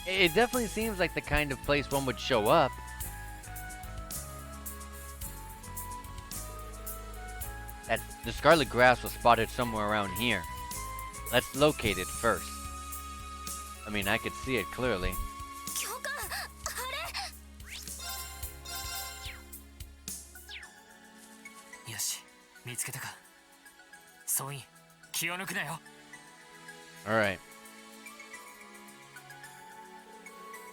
It definitely seems like the kind of place one would show up. That the scarlet grass was spotted somewhere around here. Let's locate it first. I mean, I could see it clearly. Alright.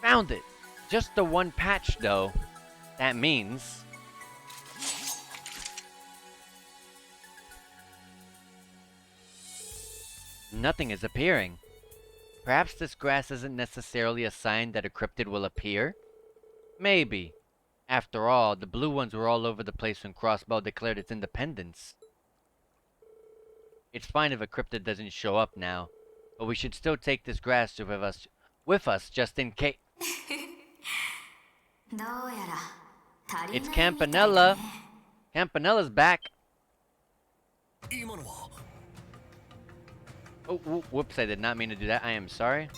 Found it! Just the one patch, though. That means... nothing is appearing. Perhaps this grass isn't necessarily a sign that a cryptid will appear? Maybe. After all, the blue ones were all over the place when Crossbow declared its independence. It's fine if a cryptid doesn't show up now, but we should still take this grass with us just in case. It's Campanella! Campanella's back! Oh, whoops, I did not mean to do that. I am sorry.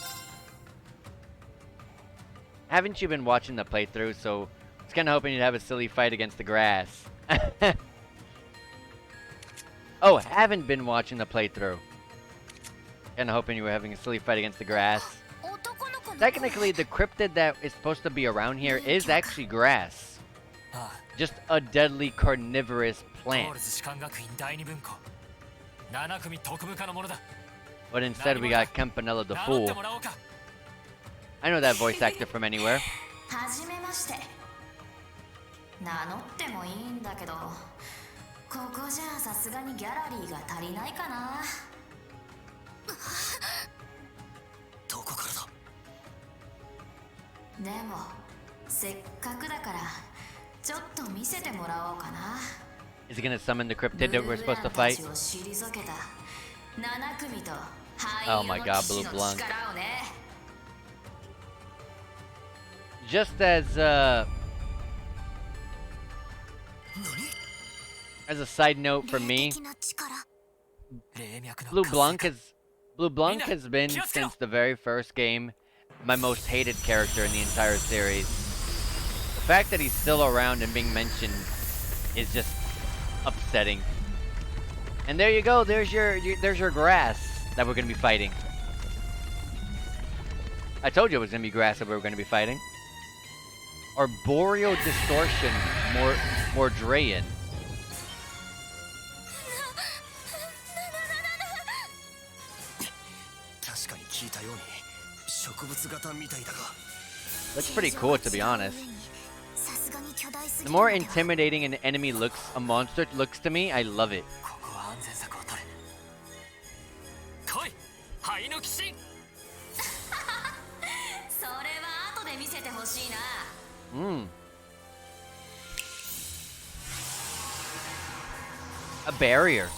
Haven't you been watching the playthrough, so I was kinda hoping you'd have a silly fight against the grass. Oh, haven't been watching the playthrough. Kinda hoping you were having a silly fight against the grass. Technically, the cryptid that is supposed to be around here is actually grass. Just a deadly carnivorous plant. But instead we got Campanella the Fool. I know that voice actor from anywhere. ここじゃさすがにギャラリーが足りないかな。どこからだ。でもせっかくだからちょっと見せてもらおうかな。Is he gonna summon the cryptid that we're supposed to fight? Oh my god, Blue Blanc. Just as a side note for me, Blue Blanc has been, since the very first game, my most hated character in the entire series. The fact that he's still around and being mentioned is just upsetting. And there you go, there's your grass that we're gonna be fighting. I told you it was gonna be grass that we were gonna be fighting. Arboreal Distortion, Mordrayan. Looks pretty cool, to be honest. The more intimidating an enemy a monster looks to me, I love it. A barrier.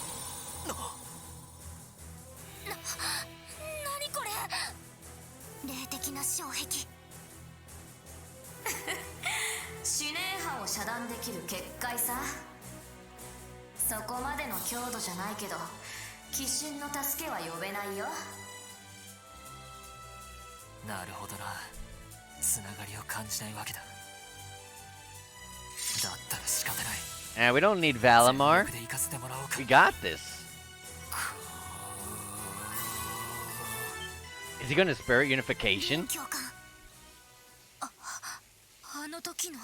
And we don't need Valimar. で行かせてもらおうか We got this. Is he gonna Spirit Unification? 教官あの時の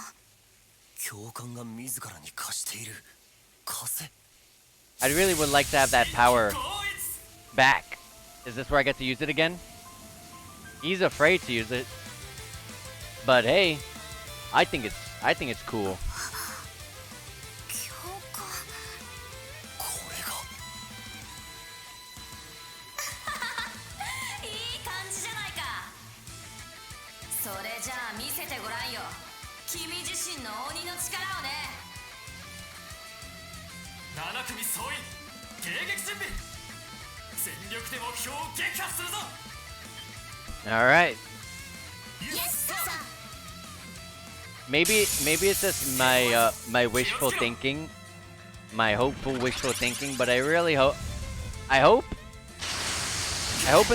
教官が自らに貸している貸せ I really would like to have that power back. Is this where I get to use it again? He's afraid to use it. But hey, I think it's cool. 教官これがいい感じじゃないかそれじゃあ見せてごらんよ君自身の鬼の力をね7組総員迎撃準備全力で目標を撃破するぞ Alright. イエスサー Maybe it's just my my wishful thinking, my hopeful wishful thinking. But I really hope in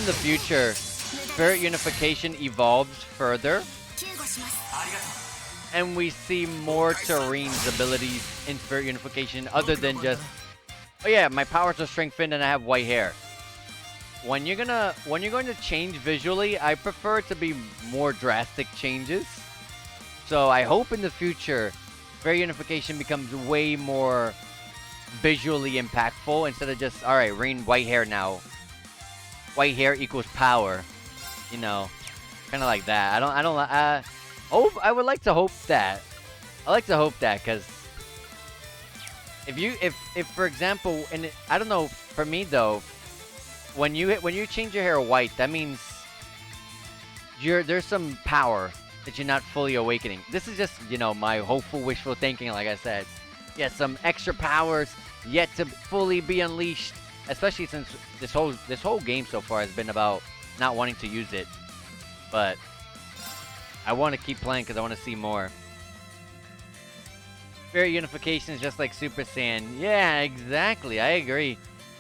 the future, Spirit Unification evolves further, 救護します ありがとう and we see more to Reen's abilities in Spirit Unification, other than just, oh yeah, my powers are strengthened and I have white hair. When you're going to change visually, I prefer it to be more drastic changes. So I hope in the future, Spirit Unification becomes way more visually impactful instead of just, all right, Reen, white hair now. White hair equals power, you know, kind of like that. I would like to hope that. I like to hope that, because if for example, and I don't know, for me though, when you change your hair white, that means there's some power that you're not fully awakening. This is just, you know, my hopeful wishful thinking, like I said. Yeah, some extra powers yet to fully be unleashed, especially since this whole game so far has been about not wanting to use it. But I want to keep playing because I want to see more. Spirit Unification is just like Super Saiyan. Yeah, exactly. I agree.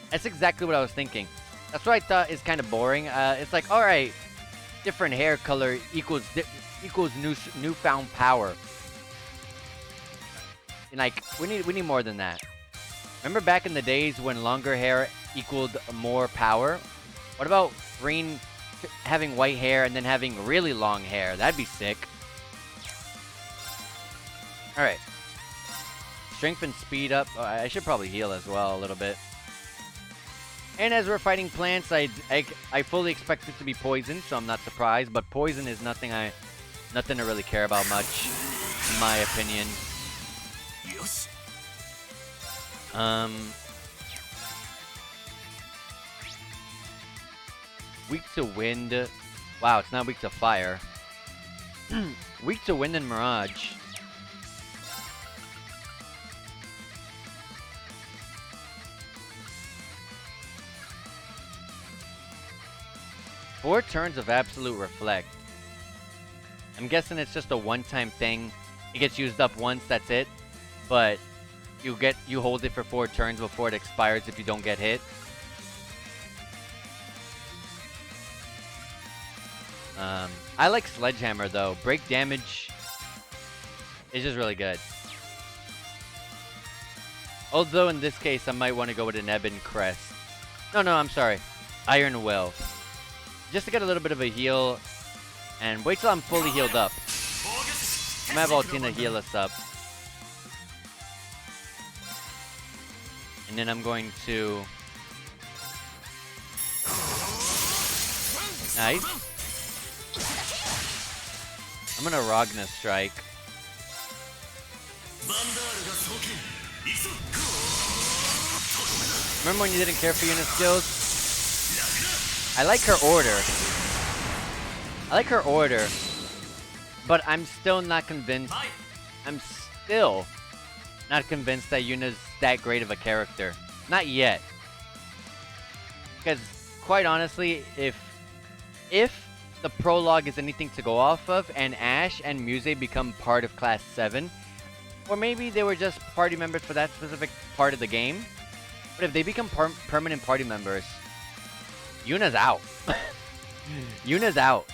That's exactly what I was thinking. That's what I thought is kind of boring. It's like, all right, different hair color equals newfound power. And like, we need more than that. Remember back in the days when longer hair equaled more power? What about Reen having white hair and then having really long hair? That'd be sick. Alright. Strength and speed up. I should probably heal as well a little bit. And as we're fighting plants, I fully expect it to be poison, so I'm not surprised. But poison is nothing to really care about much, in my opinion. Yes. Weak to wind. Wow, it's not weak to fire. Weak to wind and mirage. Four turns of absolute reflect. I'm guessing it's just a one-time thing. It gets used up once, that's it. But you hold it for 4 turns before it expires if you don't get hit. I like Sledgehammer though. Break damage is just really good. Although in this case I might want to go with an Ebon Crest. No, I'm sorry. Iron Will. Just to get a little bit of a heal. And wait till I'm fully healed up. I'm gonna have Altina heal us up. And then I'm going to... Nice. I'm gonna Ragna Strike. Remember when you didn't care for unit skills? I like her order. But I'm still not convinced. I'm still not convinced that Yuna's that great of a character. Not yet. Because, quite honestly, if the prologue is anything to go off of, and Ash and Muse become part of Class 7, or maybe they were just party members for that specific part of the game, but if they become permanent party members, Yuna's out. Yuna's out.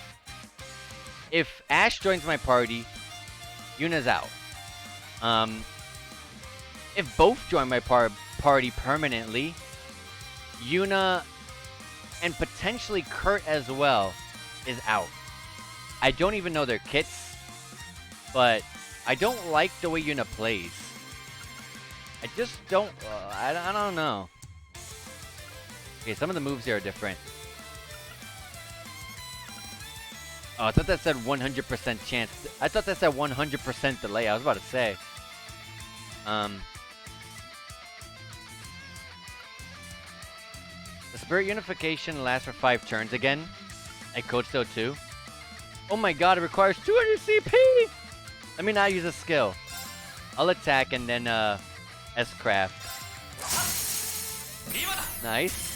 If Ash joins my party, Yuna's out. if both join my party permanently, Yuna and potentially Kurt as well is out. I don't even know their kits, but I don't like the way Yuna plays. I just don't, I don't know. Okay, some of the moves here are different. Oh, I thought that said 100% chance. I thought that said 100% delay. I was about to say. The Spirit Unification lasts for 5 turns again. At Code Stone 2. Oh my god, it requires 200 CP! Let me not use a skill. I'll attack and then, S-Craft. Nice.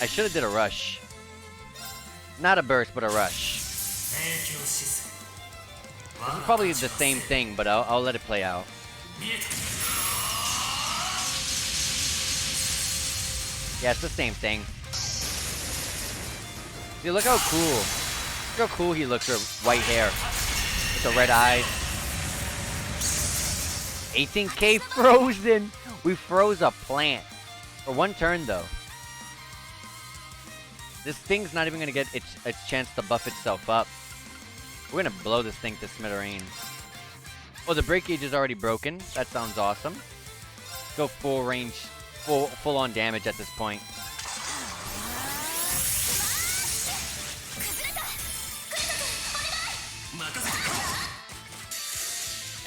I should have did a rush. Not a burst, but a rush. This is probably the same thing, but I'll let it play out. Yeah, it's the same thing. See, look how cool. Look how cool he looks with white hair. With the red eyes. 18k frozen! We froze a plant. For 1 turn, though. This thing's not even gonna get its chance to buff itself up. We're gonna blow this thing to smithereens. Oh, the break gauge is already broken. That sounds awesome. Go full range, full on damage at this point.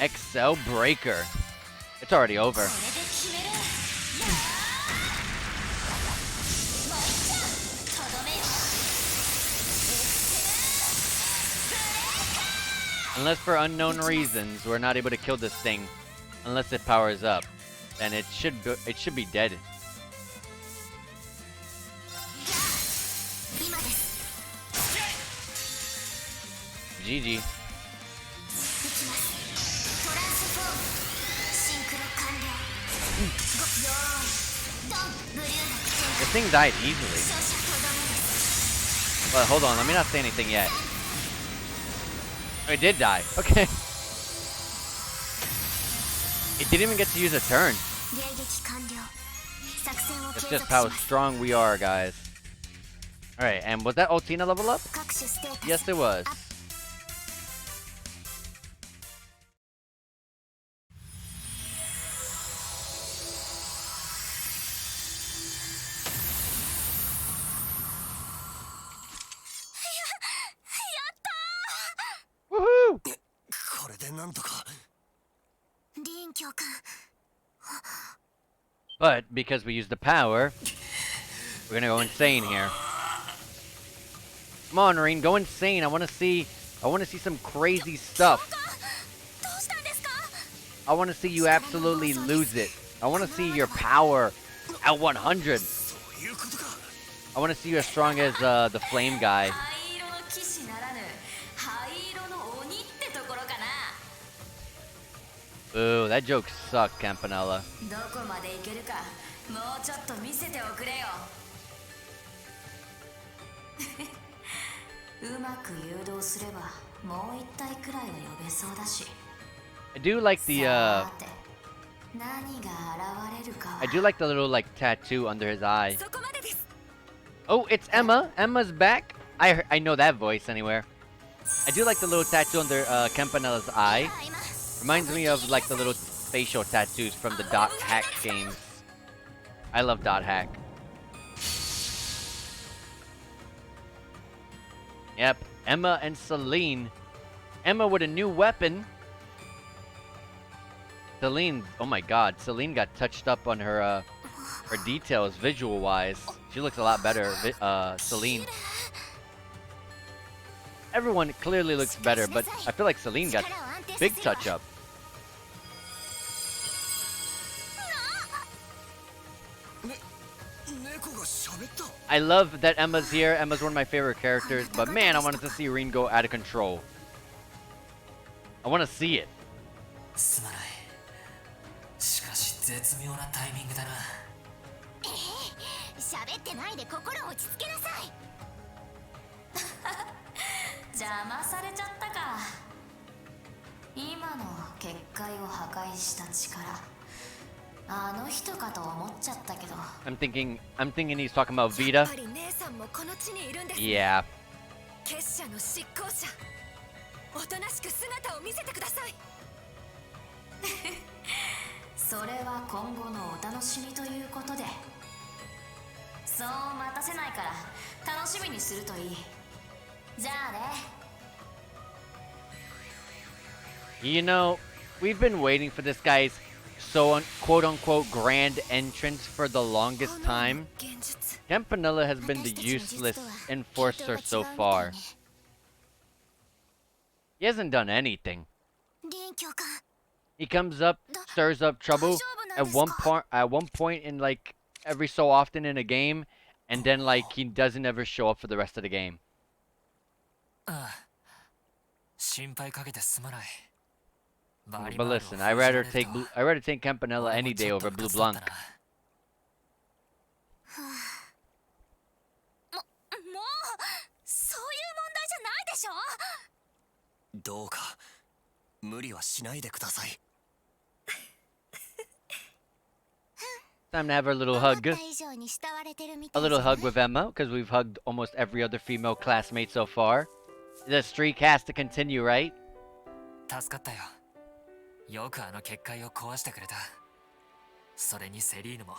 XL Breaker. It's already over. Unless for unknown reasons we're not able to kill this thing, unless it powers up, then it should be dead. GG. This thing died easily. But hold on, let me not say anything yet. Oh, it did die. Okay. It didn't even get to use a turn. That's just how strong we are, guys. Alright, and was that Ultina level up? Yes, it was. Woohoo! But because we used the power, we're gonna go insane here. Come on, Rean, go insane. I wanna see some crazy stuff. I wanna see you absolutely lose it. I wanna see your power at 100. I wanna see you as strong as the flame guy. Ooh, that joke sucked, Campanella. I do like the little like tattoo under his eye. Oh, it's Emma. Emma's back. I know that voice anywhere. I do like the little tattoo under Campanella's eye. Reminds me of like the little facial tattoos from the Dot Hack games. I love Dot Hack. Yep, Emma and Celine. Emma with a new weapon. Celine, oh my god, Celine got touched up on her details visual-wise. She looks a lot better, Celine. Everyone clearly looks better, but I feel like Celine got big touch-up. I love that Emma's here. Emma's one of my favorite characters, but man, I wanted to see Rean go out of control. I want to see it. 壊した力、あの人かと思っちゃったけど。 I'm thinking he's talking about やっ Vita. ぱり姉さんもこの地にいるんですね。 Yeah. 結社の執行者、おとなしく姿を見せてください。それは今後のお楽しみということで。そう待たせないから楽しみにするといい。じゃあね。 You know, we've been waiting for this guy's quote unquote grand entrance for the longest time. 現実。 Campanella has been the 私たちの useless 術とは enforcer 系統 so が違う far. みたいね。 He hasn't done anything. 林教官、 He comes up, stirs up trouble at one point in like every so often in a game, and then like he doesn't ever show up for the rest of the game. ああ、心配かけてすまない。バリ But バールを listen, 封 I'd じられ rather る take と I'd rather take Campanella 俺も any ち day ょっと over Blue 助かった Blanc. な。もうそういう問題じゃないでしょ。どうか無理はしないでください。 Time to have a little 思っ hug. た以上に慕われてるみた A いじゃ little ない hug with Emma, because we've hugged almost every other female classmate so far. The streak has to continue, right? 助かったよ。よくあの結界を壊してくれた。それにセリーヌも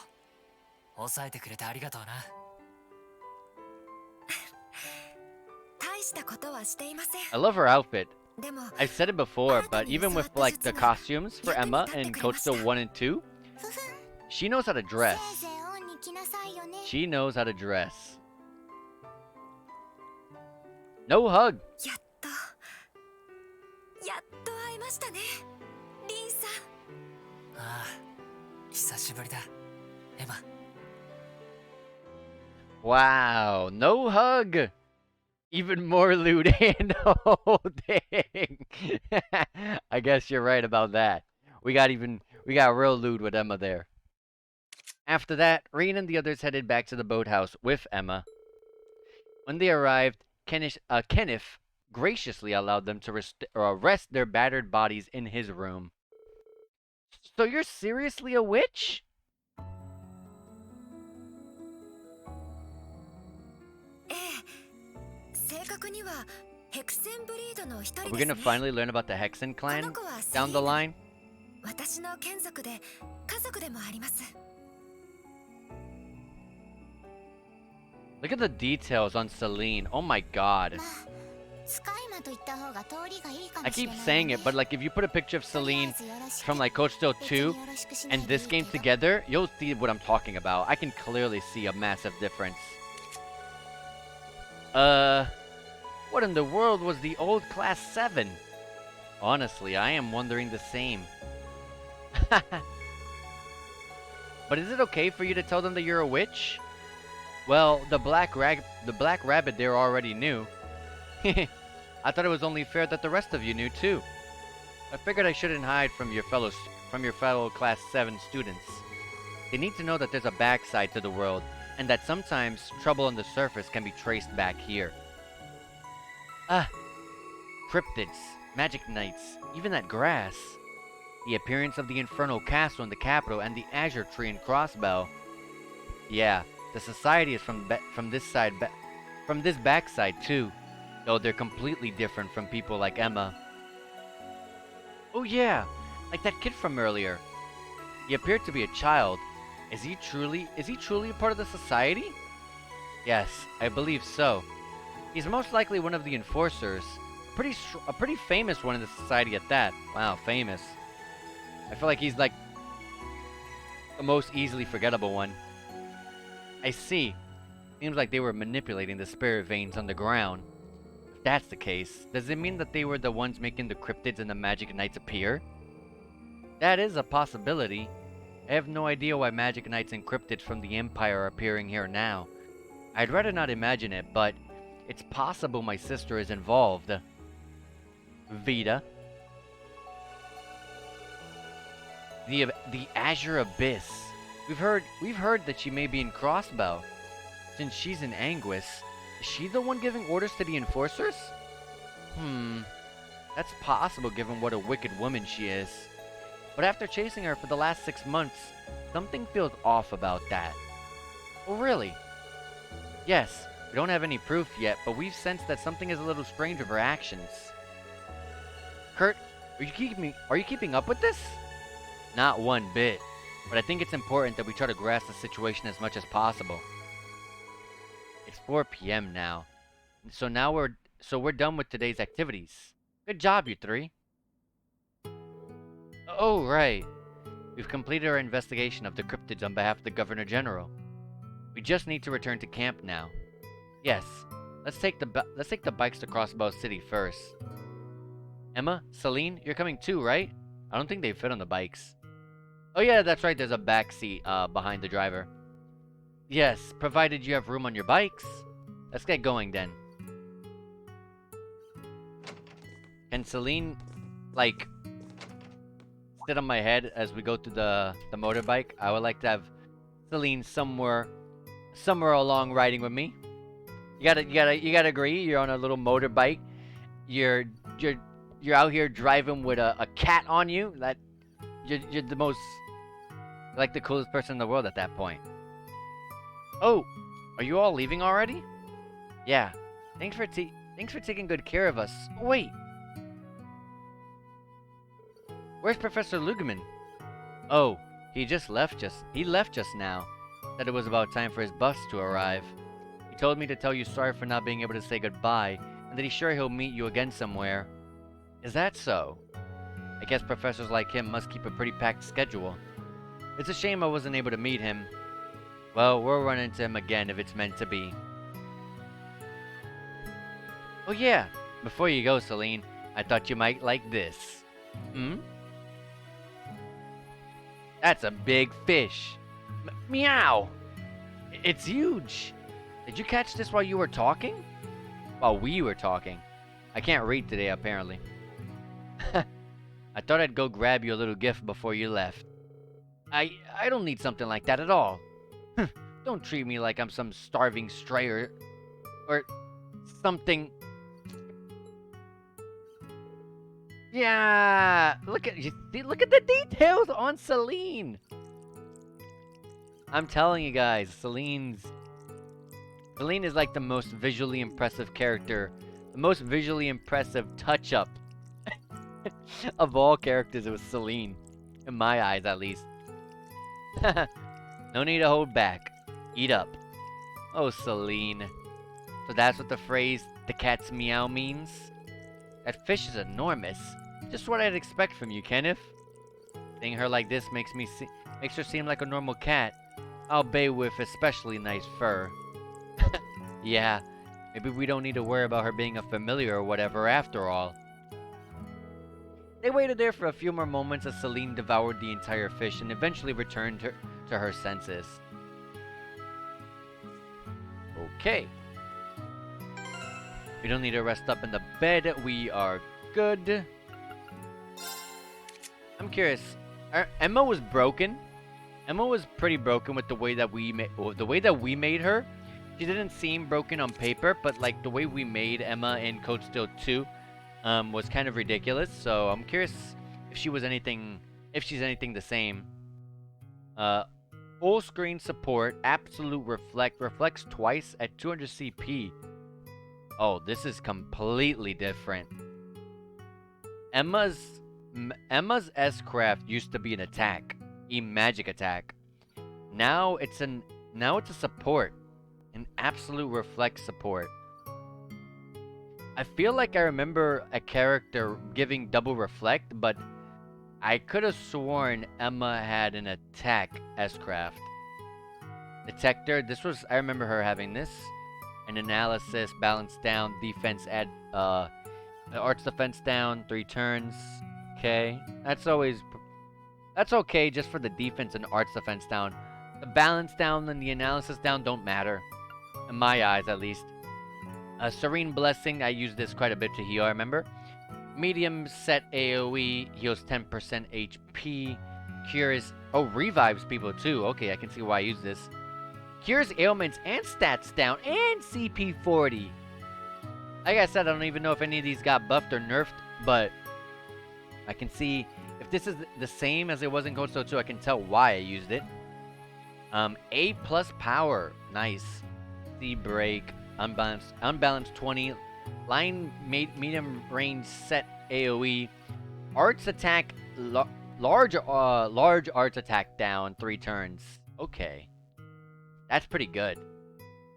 抑えてくれてありがとうな。大したことはしていません。 I love her outfit. でも I've said it before, but even with like the costumes for Emma in Coach Still 1 and 2, ふふん、 she knows how to せ dress. いぜいオンに来なさいよね。 She knows how to dress. No hug. やっと会いましたね、リンさん。ああ、久しぶりだ。エマ。 Wow, no hug. Even more loot and holding. I guess you're right about that. We got real lewd with Emma there. After that, Rain and the others headed back to the boathouse with Emma. When they arrived, Kenneth graciously allowed them to rest their battered bodies in his room. So you're seriously a witch? ええ、正確にはヘクセンブリードの一 Are 人 we です gonna ね。 finally learn about the Hexen この clan 子はセ down リ the ーヌ、 line? 私の眷属で家族でもあります。 Look at the details on Celine. Oh my god. まあ、使い魔と言った方が通りがいいか I もしれ keep ないわ saying ね。 it, but like if you put a picture of とりあえ Celine ずよろしく from like Coach Still 別に 2よろしくしない and でい this い game けど。 together, you'll see what I'm talking about. I can clearly see a massive difference. What in the world was the old Class 7? Honestly, I am wondering the same. But is it okay for you to tell them that you're a witch? Well, the black rabbit there already knew. I thought it was only fair that the rest of you knew too. I figured I shouldn't hide from your fellow Class 7 students. They need to know that there's a backside to the world, and that sometimes trouble on the surface can be traced back here. Cryptids, magic knights, even that grass. The appearance of the Infernal Castle in the capital and the Azure Tree and Crossbow. Yeah, the society is from this backside too, though they're completely different from people like Emma. Oh yeah, like that kid from earlier. He appeared to be a child. Is he truly a part of the society? Yes, I believe so. He's most likely one of the enforcers. A pretty famous one in the society at that. Wow, famous. I feel like he's like the most easily forgettable one. I see. Seems like they were manipulating the spirit veins on the ground. If that's the case, does it mean that they were the ones making the cryptids and the magic knights appear? That is a possibility. I have no idea why magic knights and cryptids from the Empire are appearing here now. I'd rather not imagine it, but it's possible my sister is involved. Vita. The Azure Abyss. We've heard that she may be in Crossbow. Since she's in Anguis, is she the one giving orders to the enforcers? That's possible given what a wicked woman she is. But after chasing her for the last 6 months, something feels off about that. Oh, really? Yes, we don't have any proof yet, but we've sensed that something is a little strange with her actions. Kurt, are you keeping up with this? Not one bit, but I think it's important that we try to grasp the situation as much as possible. It's 4 p.m. now, so we're done with today's activities. Good job, you three. Oh, right. We've completed our investigation of the cryptids on behalf of the Governor General. We just need to return to camp now. Yes, let's take the bikes to Crossbow City first. Emma, Celine, you're coming too, right? I don't think they fit on the bikes. Oh yeah, that's right, there's a back seat behind the driver. Yes, provided you have room on your bikes. Let's get going then. Can Celine, like, sit on my head as we go to the motorbike? I would like to have Celine somewhere along riding with me. You gotta agree. You're on a little motorbike. You're out here driving with a cat on you. That you're the most, like, the coolest person in the world at that point. Oh, are you all leaving already? Yeah. Thanks for taking good care of us. Wait. Where's Professor Lugeman? Oh, he left just now. Said it was about time for his bus to arrive. He told me to tell you sorry for not being able to say goodbye, and that he's sure he'll meet you again somewhere. Is that so? I guess professors like him must keep a pretty packed schedule. It's a shame I wasn't able to meet him. Well, we'll run into him again if it's meant to be. Oh yeah, before you go, Celine, I thought you might like this. Hmm? That's a big fish. Meow! It's huge! Did you catch this while you were talking? While we were talking. I can't read today, apparently. I thought I'd go grab you a little gift before you left. I don't need something like that at all. Don't treat me like I'm some starving stray or something. Yeah, look at the details on Celine. I'm telling you guys, Celine is like the most visually impressive character, the most visually impressive touch-up of all characters. It was Celine, in my eyes at least. No need to hold back. Eat up. Oh, Celine. So that's what the phrase "the cat's meow" means? That fish is enormous. Just what I'd expect from you, Kenneth. Seeing her like this makes her seem like a normal cat, albeit with especially nice fur. Yeah, maybe we don't need to worry about her being a familiar or whatever after all. They waited there for a few more moments as Celine devoured the entire fish and eventually returned to her senses. Okay. We don't need to rest up in the bed. We are good. I'm curious. Emma was broken. Emma was pretty broken with the way that we made her. She didn't seem broken on paper, but like the way we made Emma in Code Steel 2 was kind of ridiculous. So I'm curious if she's anything the same. Full screen support, absolute reflects twice at 200 CP. Oh, this is completely different. Emma's S-Craft used to be an attack, a magic attack. Now it's a support, an absolute reflex support. I feel like I remember a character giving double reflect, but I could have sworn Emma had an attack S-Craft. Detector, I remember her having this. An analysis, balance down, defense add, arts defense down, 3 turns. Okay, that's okay just for the defense and arts defense down. The balance down and the analysis down don't matter. In my eyes, at least. Serene Blessing, I use this quite a bit to heal, I remember. Medium set AoE, heals 10% HP. Cures, revives people too. Okay, I can see why I use this. Cures ailments and stats down, and CP 40. Like I said, I don't even know if any of these got buffed or nerfed, but I can see if if this is the same as it was in Code Steel 2, I can tell why I used it. A plus power. Nice. C break. Unbalanced 20. Line medium range set AoE. Arts attack. Large arts attack down 3 turns. Okay. That's pretty good.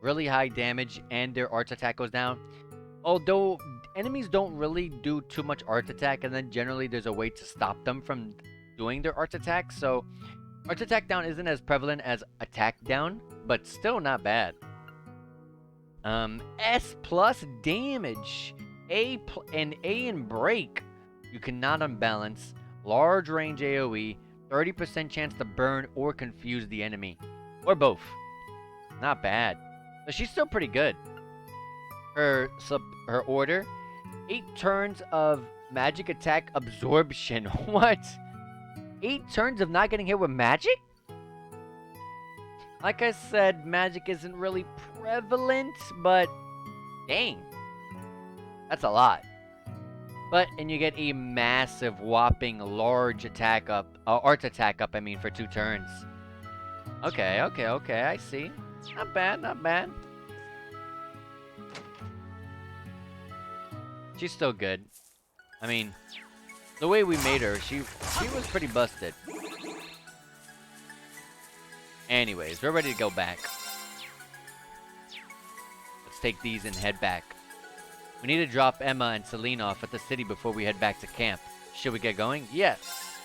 Really high damage and their arts attack goes down. Although enemies don't really do too much arts attack, and then generally there's a way to stop them from doing their arts attack. So arts attack down isn't as prevalent as attack down, but still not bad. S plus damage. A in break. You cannot unbalance. Large range AoE. 30% chance to burn or confuse the enemy. Or both. Not bad. But she's still pretty good. Her order. 8 turns of magic attack absorption. What? 8 turns of not getting hit with magic? Like I said, magic isn't really prevalent, but dang. That's a lot. But, and you get a massive, whopping, large attack up, arts attack up, I mean, for 2 turns. Okay, I see. Not bad, not bad. She's still good. I mean, the way we made her, she was pretty busted. Anyways, we're ready to go back. Let's take these and head back. We need to drop Emma and Celine off at the city before we head back to camp. Should we get going? Yes.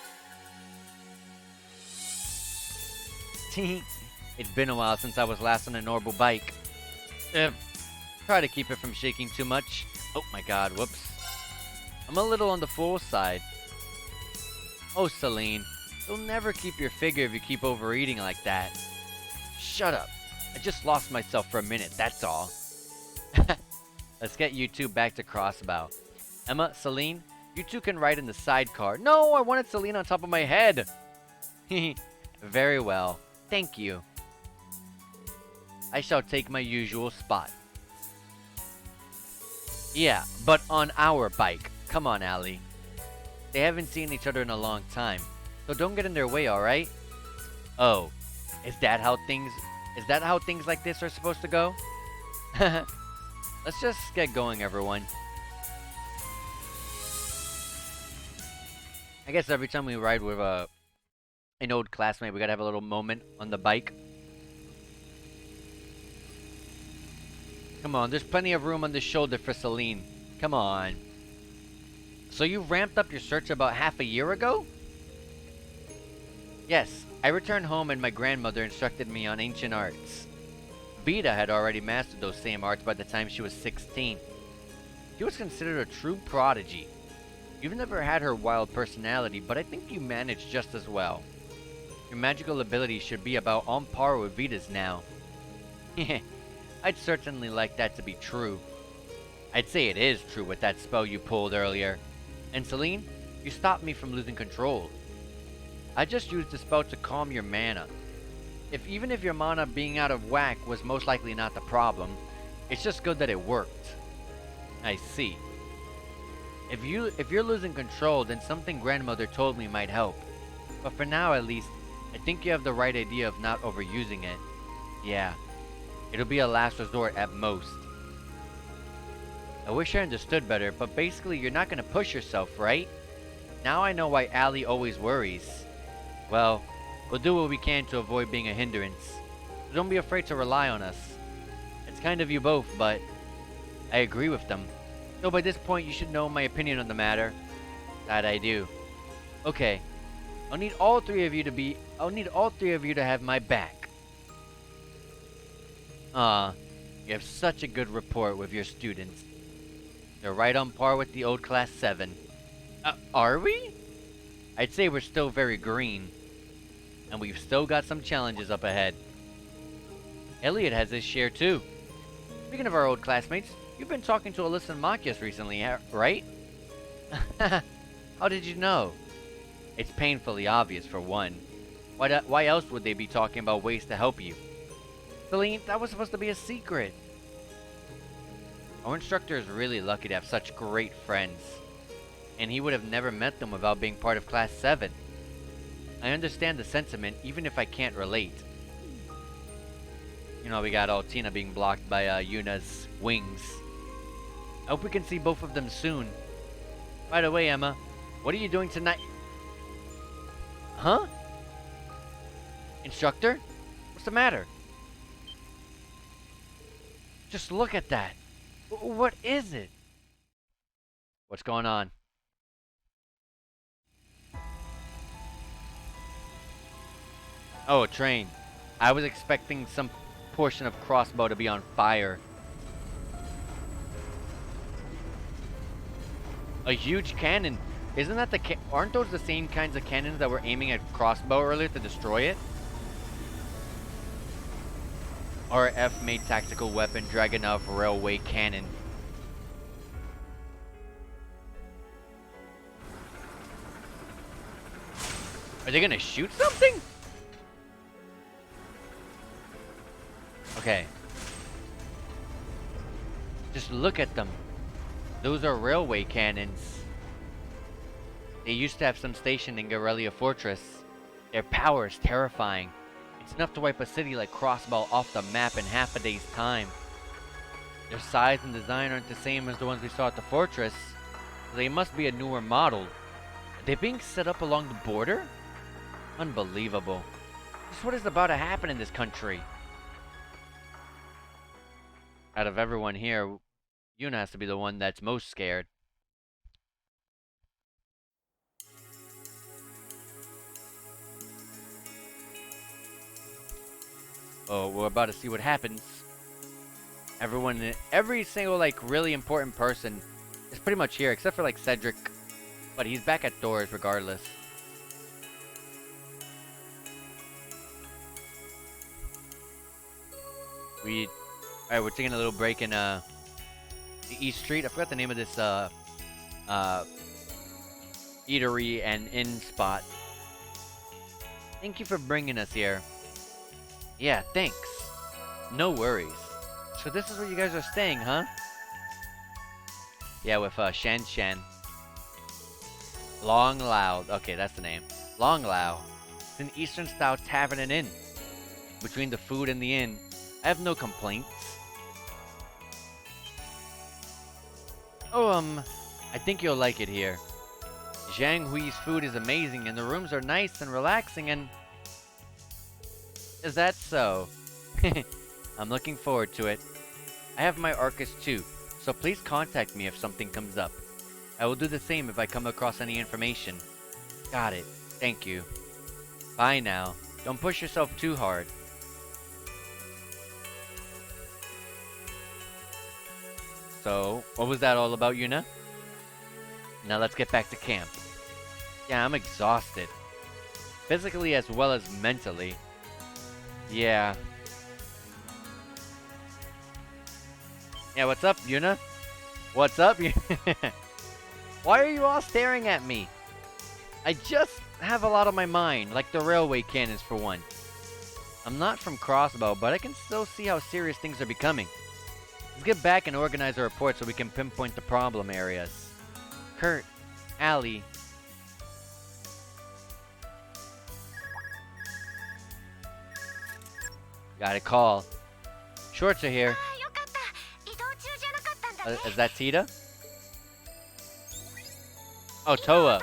It's been a while since I was last on a normal bike. Try to keep it from shaking too much. Oh my god, whoops. I'm a little on the full side. Oh, Celine, you'll never keep your figure if you keep overeating like that. Shut up. I just lost myself for a minute, that's all. Let's get you two back to Crossbow. Emma, Celine, you two can ride in the sidecar. No, I wanted Celine on top of my head. Very well. Thank you. I shall take my usual spot. Yeah, but on our bike. Come on, Allie. They haven't seen each other in a long time, so don't get in their way, alright? Oh, is that how things like this are supposed to go? Let's just get going, everyone. I guess every time we ride with an old classmate, we gotta have a little moment on the bike. Come on, there's plenty of room on the shoulder for Celine. Come on. So you ramped up your search about half a year ago? Yes, I returned home and my grandmother instructed me on ancient arts. Vita had already mastered those same arts by the time she was 16. She was considered a true prodigy. You've never had her wild personality, but I think you managed just as well. Your magical abilities should be about on par with Vita's now. I'd certainly like that to be true. I'd say it is true with that spell you pulled earlier. And Celine, you stopped me from losing control. I just used the spell to calm your mana. Even if your mana being out of whack was most likely not the problem, it's just good that it worked. I see. If you're losing control, then something grandmother told me might help. But for now at least, I think you have the right idea of not overusing it. Yeah. It'll be a last resort at most. I wish I understood better, but basically you're not gonna push yourself, right? Now I know why Allie always worries. Well, we'll do what we can to avoid being a hindrance. So don't be afraid to rely on us. It's kind of you both, but I agree with them. So by this point you should know my opinion on the matter. That I do. Okay. I'll need all three of you to have my back. You have such a good rapport with your students. They're right on par with the old class 7. Are we? I'd say we're still very green. And we've still got some challenges up ahead. Elliot has his share too. Speaking of our old classmates, you've been talking to Alyssa and Machias recently, right? How did you know? It's painfully obvious for one. Why else would they be talking about ways to help you? Celine, that was supposed to be a secret. Our instructor is really lucky to have such great friends. and he would have never met them without being part of Class 7. I understand the sentiment, even if I can't relate. You know, we got Altina being blocked by Yuna's wings. I hope we can see both of them soon. By the way, Emma, what are you doing tonight? Huh? Instructor? What's the matter? Just look at that. What is it? What's going on? Oh, a train. I was expecting some portion of Crossbow to be on fire. A huge cannon. Isn't that the aren't those the same kinds of cannons that were aiming at Crossbow earlier to destroy it? RF made tactical weapon Dragunov railway cannon. Are they gonna shoot something? Okay. Just look at them. Those are railway cannons. They used to have some station in Garrelia Fortress. Their power is terrifying. It's enough to wipe a city like Crossbow off the map in half a day's time. Their size and design aren't the same as the ones we saw at the fortress, so they must be a newer model. Are they being set up along the border? Unbelievable. Just what is about to happen in this country? Out of everyone here, Yuna has to be the one that's most scared. Oh, we're about to see what happens. Everyone, every single, like, really important person is pretty much here, except for, like, Cedric. But he's back at doors regardless. Alright, we're taking a little break in, the East Street. I forgot the name of this, eatery and inn spot. Thank you for bringing us here. Yeah, thanks. No worries. So this is where you guys are staying, huh? Yeah, with Shan Shan. Long Lao. Okay, that's the name. Long Lao. It's an Eastern-style tavern and inn. Between the food and the inn, I have no complaints. Oh, I think you'll like it here. Zhang Hui's food is amazing, and the rooms are nice and relaxing, and... Is that so? I'm looking forward to it. I have my Arcus too, so please contact me if something comes up. I will do the same if I come across any information. Got it. Thank you. Bye now. Don't push yourself too hard. So, what was that all about, Yuna? Now let's get back to camp. Yeah, I'm exhausted. Physically as well as mentally. Yeah. Yeah, what's up, Yuna? What's up? Why are you all staring at me? I just have a lot on my mind, like the railway cannons for one. I'm not from Crossbow, but I can still see how serious things are becoming. Let's get back and organize a report so we can pinpoint the problem areas. Kurt, Allie. Got a call. Shorts are here. Is that Tita? Oh, Toa.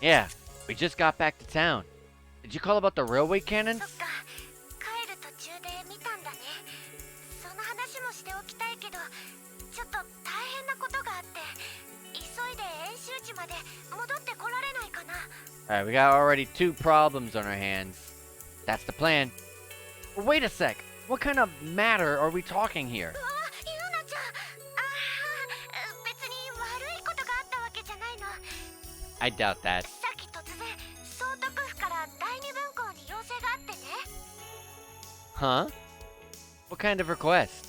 Yeah, we just got back to town. Did you call about the railway cannons? Alright, we got already 2 problems on our hands. That's the plan. Wait a sec. What kind of matter are we talking here? I doubt that. Huh? What kind of request?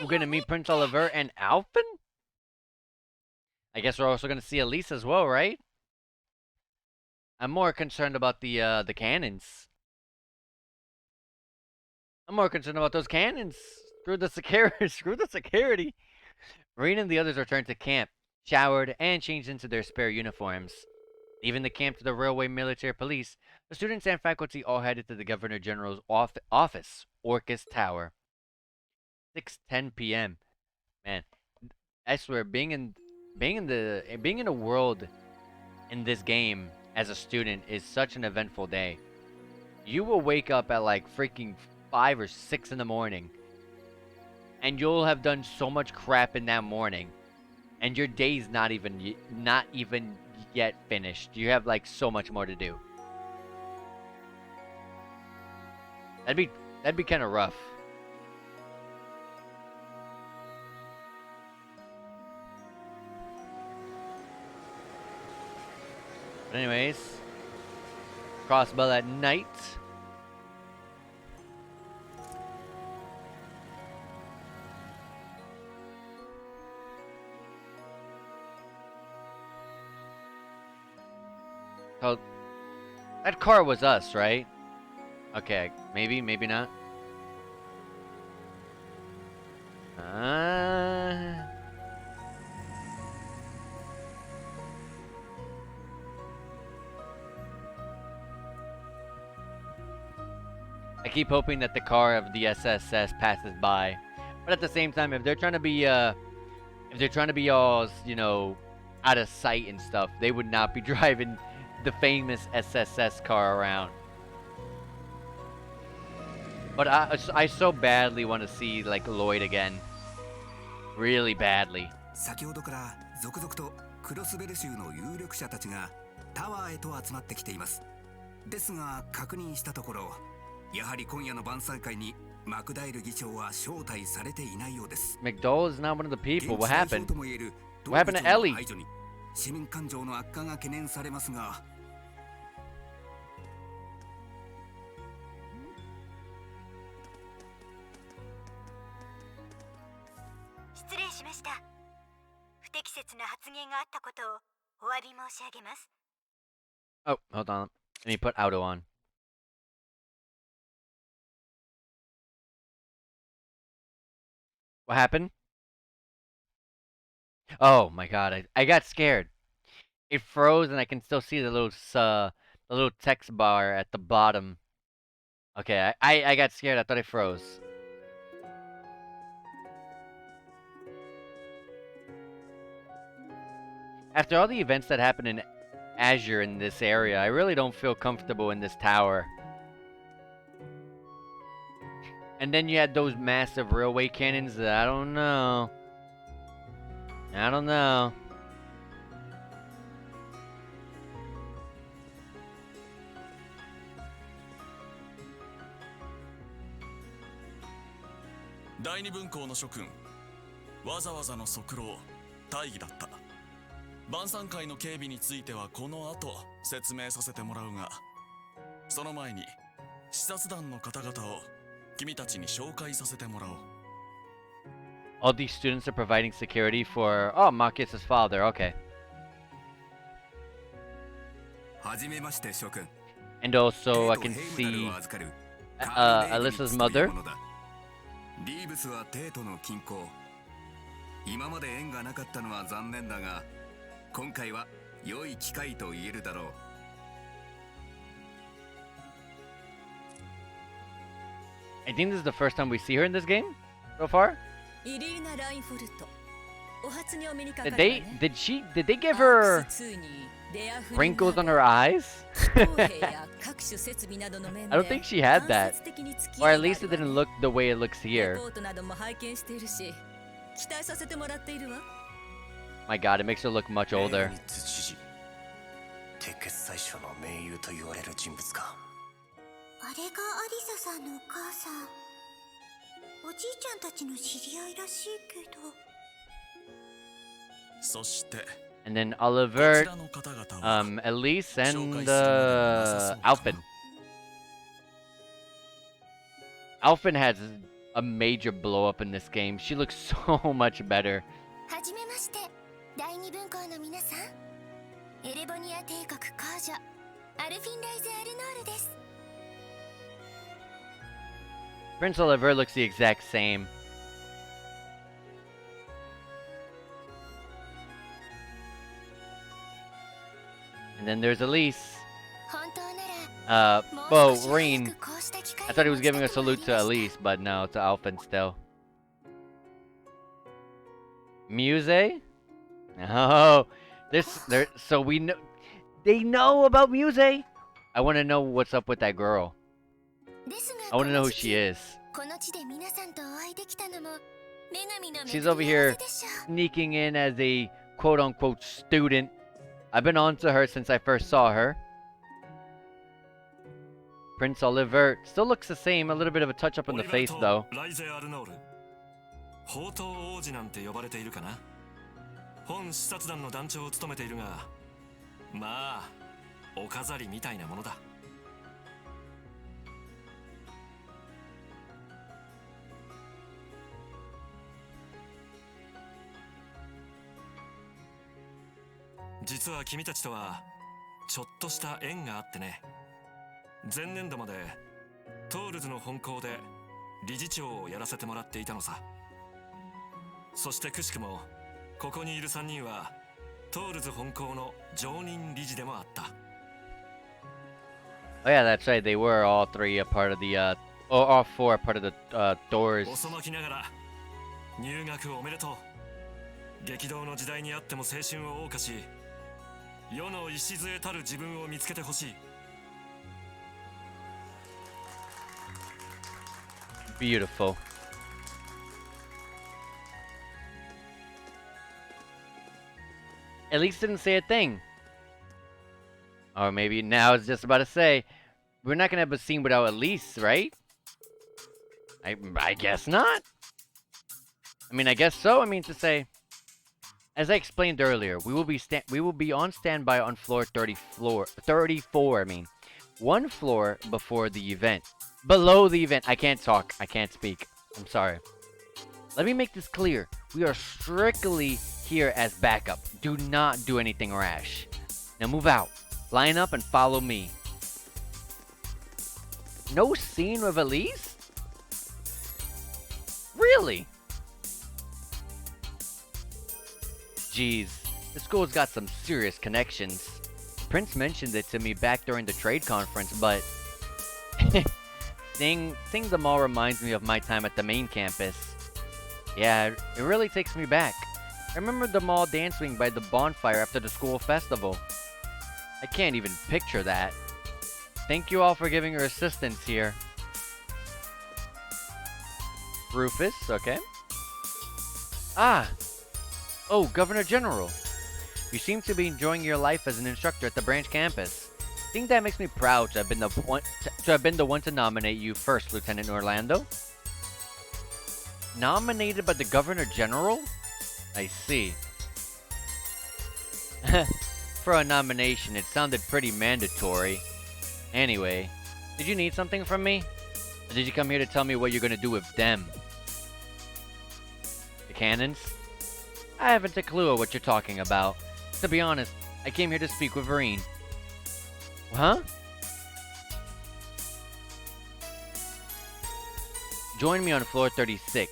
We're gonna meet Prince Oliver and Alphen? I guess we're also gonna see Elise as well, right? I'm more concerned about the cannons. I'm more concerned about those cannons. Screw the security. Screw the security. Marina and the others returned to camp, showered, and changed into their spare uniforms. Leaving the camp to the railway military police, the students and faculty all headed to the Governor General's office, Orcus Tower. 6:10 p.m. Man, I swear, being in a world in this game as a student is such an eventful day. You will wake up at like freaking 5 or 6 in the morning, and you'll have done so much crap in that morning, and your day's not even yet finished. You have like so much more to do. That'd be kind of rough. But anyways, crossbell at night. So that car was us, right? Okay, maybe not. I keep hoping that the car of the SSS passes by, but at the same time, if they're trying to be all, you know, out of sight and stuff, they would not be driving the famous SSS car around. But I so badly want to see like Lloyd again, really badly. 先ほどから続々とクロスベル州の有力者たちがタワーへと集まってきています。ですが確認したところ、やはり今夜の晩餐会にマクダイル議長は招待されていないようです。McDowell is not one of the people. What happened? とも言える What happened to Ellie? 排除に市民感情の悪化が懸念されますが。失礼しました。不適切な発言があったことをお詫び申し上げます。 Oh, hold on. Let me put auto on. What happened? Oh my god, I got scared. It froze and I can still see the little text bar at the bottom. Okay, I got scared. I thought it froze. After all the events that happened in Azure in this area, I really don't feel comfortable in this tower. And then you had those massive railway cannons that I don't know. I don't know.第二分校の諸君、わざわざの足労大義だった。晩餐会の警備についてはこの後説明させてもらうが、その前に視察団の方々を君たちに紹介させてもらおう。All these students are providing security for Marcus's father. Okay. はじめまして諸君。 And also I can see Alyssa's mother. リーブスはテートの近郊。今まで縁がなかったのは残念だが、今回は良い機会と言えるだろう。I think this is the first time we see her in this game so far. イリーナ・ラインフォルト。お初にお目にかか Did るわ they ね。 did they give her アークス2にレアフリン wrinkles on her eyes? 飛行兵や各種設備などの面で I don't think she had 間 that. 接的に付き Or 合 at いがあ least る it わ didn't look the way it looks レ here. ポートなども拝見しているし、期待させてもらっているわ。My god, it makes her look much older. 知事鉄血最初の盟友と言われる人物か。あれがアリサさんのお母さん。おじいちゃんたちの知り合いらしいけど。そして And then こ Oliver, ちらの方々は Elise, and 紹介するまでもなさそうか。 Alfin. Alfin has a major blow up in this game. She looks so much better. はじめまして、第二分校の皆さん。エレボニア帝国皇女、アルフィン・ライズ・アルノールです。 Prince Oliver looks the exact same. And then there's Elise. 本当なら Well, Reen. I thought he was giving a salute to Elise, but no, it's Alphen still. Muse? Oh, so we know, they know about Muse? I want to know what's up with that girl. I want to know who she is. She's over here sneaking in as a quote-unquote student. I've been on to her since I first saw her. Prince Oliver still looks the same, a little bit of a touch-up on the face, though. 宝刀王子なんて呼ばれているかな。本視察団の団長を務めているが、まあお飾りみたいなものだ。実は君たちとはちょっとした縁があってね。前年度までトールズの本校で理事長をやらせてもらっていたのさ。そしてくしくもここにいる3人はトールズ本校の常任理事でもあった。 Oh yeah, that's right. They were all three a part of the all four a part of the doors. 遅まきながら入学おめでとう。激動の時代にあっても青春を謳歌し、世の礎たる自分を見つけてほしい。 Beautiful. At least didn't say a thing. Or maybe now it's just about to say, we're not gonna have a scene without Elise, right? I guess not. I mean, I guess so. I mean to say, as I explained earlier, we will be on standby on floor 34. I mean, one floor before the event. Below the event. I can't talk. I can't speak. I'm sorry. Let me make this clear. We are strictly here as backup. Do not do anything rash. Now move out. Line up and follow me. No scene with Elise? Really? Jeez. This school's got some serious connections. Prince mentioned it to me back during the trade conference, but... Seeing them all reminds me of my time at the main campus. Yeah, it really takes me back. I remember them all dancing by the bonfire after the school festival. I can't even picture that. Thank you all for giving your assistance here. Rufus, okay. Ah! Oh, Governor General. You seem to be enjoying your life as an instructor at the branch campus. I think that makes me proud to have been the one to nominate you first, Lieutenant Orlando. Nominated by the Governor General? I see. For a nomination, it sounded pretty mandatory. Anyway, did you need something from me? Or did you come here to tell me what you're gonna do with them? The cannons? I haven't a clue what you're talking about. To be honest, I came here to speak with Vereen. Huh? Join me on floor 36.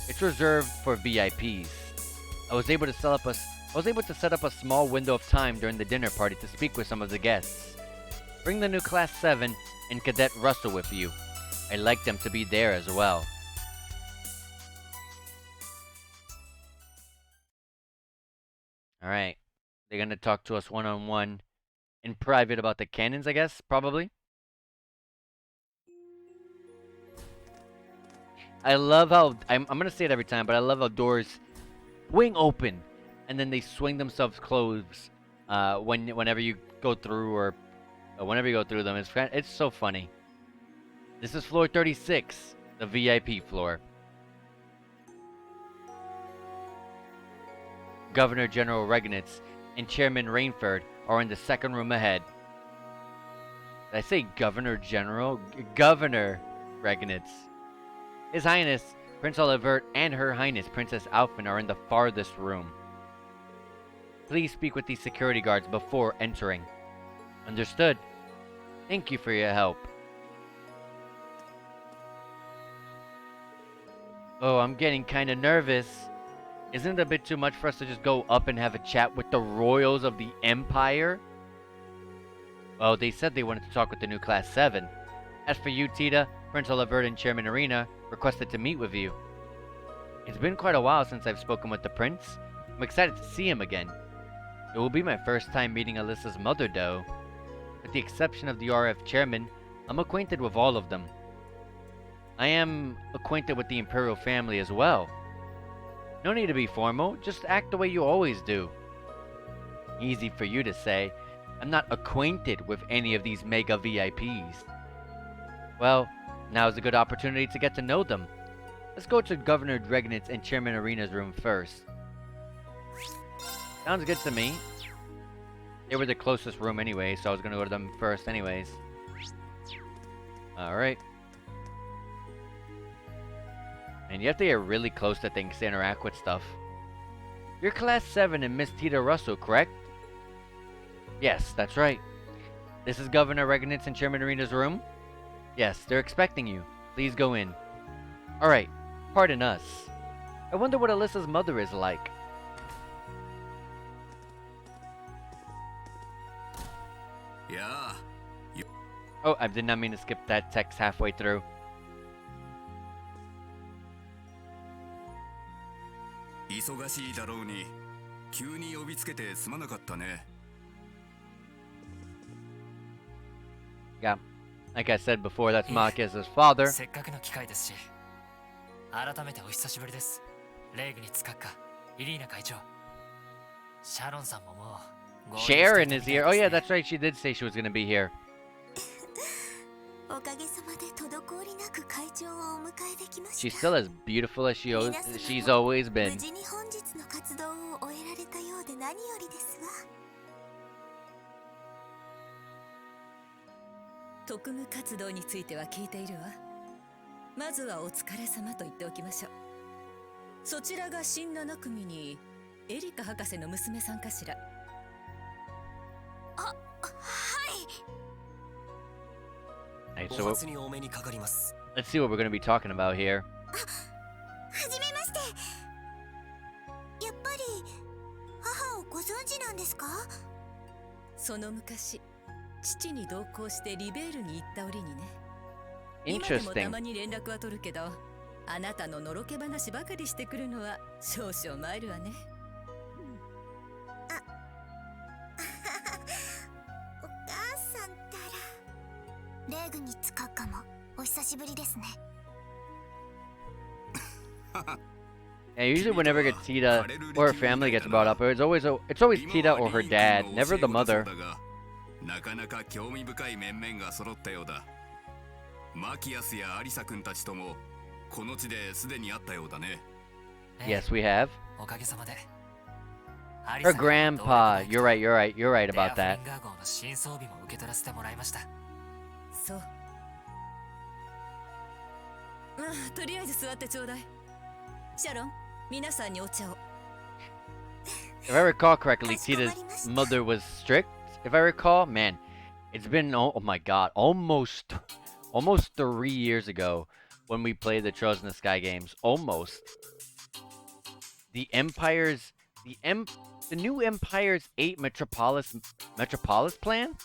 It's reserved for VIPs. I was able to set up a small window of time during the dinner party to speak with some of the guests. Bring the new Class 7 and Cadet Russell with you. I'd like them to be there as well. Alright. They're gonna talk to us one-on-one in private about the cannons, I guess, probably. I love how, I'm gonna say it every time, but I love how doors swing open and then they swing themselves closed whenever you go through or whenever you go through them. It's so funny. This is floor 36, the VIP floor. Governor General Regnitz and Chairman Rainford are in the second room ahead. Did I say Governor General? Governor Regnitz. His Highness Prince Olivert and Her Highness Princess Alphen are in the farthest room. Please speak with these security guards before entering. Understood. Thank you for your help. Oh, I'm getting kind of nervous. Isn't it a bit too much for us to just go up and have a chat with the royals of the Empire? Well, they said they wanted to talk with the new Class 7. As for you, Tita, Prince Olivert and Chairman Arena requested to meet with you. It's been quite a while since I've spoken with the Prince. I'm excited to see him again. It will be my first time meeting Alyssa's mother, though. With the exception of the RF Chairman, I'm acquainted with all of them. I am acquainted with the Imperial family as well. No need to be formal, just act the way you always do. Easy for you to say. I'm not acquainted with any of these mega VIPs. Well, now's a good opportunity to get to know them. Let's go to Governor Dregnitz and Chairman Arena's room first. Sounds good to me. They were the closest room anyway, so I was gonna go to them first anyways. Alright. And you have to get really close to things to interact with stuff. You're Class 7 and Miss Tita Russell, correct? Yes, that's right. This is Governor Dregnitz and Chairman Arena's room? Yes, they're expecting you. Please go in. Alright, pardon us. I wonder what Alyssa's mother is like. Yeah. Oh, I did not mean to skip that text halfway through. Yeah, like I said before, that's Machias' father. せっかくの機会ですし、改めてお久しぶりです。レイグニッツ閣下、イリーナ会長。シャロンさんももう。Sharon is here. Oh yeah, that's right. She did say she was gonna be here. おかげさまで滞りなく会長をお迎えできました。 She's still as beautiful as she's always been. 無事に本日の活動を終えられたようで何よりですわ。特務活動については聞いているわ。まずはお疲れ様と言っておきましょう。そちらが新7組にエリカ博士の娘さんかしら。はい。Alright, so お初にお目にかかります。 let's see what we're gonna be talking about here. はじめまして。やっぱり母をご存知なんですか？その昔、父に同行してリベールに行った折にね。今でもた Interesting. まに連絡は取るけど、あなたののろけ話ばかりしてくるのは少々参るわね。お母さんったら。レーグニッツ閣下もお久しぶりですね。Yeah, usually whenever Tita or her family gets brought up, it's always Tita or her dad, never the mother. なかなか興味深い面々が揃ったようだ。マキアスやアリサ君たちともこの地ですでに会ったようだね。Yes, we have. おかげさまで。 Her grandpa. You're right about that. レアフリンガー号の新装備も受け取らせてもらいました。そう。とりあえず座ってちょうだい。シャロン、皆さんにお茶を。 If I recall correctly, Tita's mother was strict. If I recall, man, it's been oh my god, almost 3 years ago when we played the Trails in the Sky games. Almost. The new Empire's 8 Metropolis plan?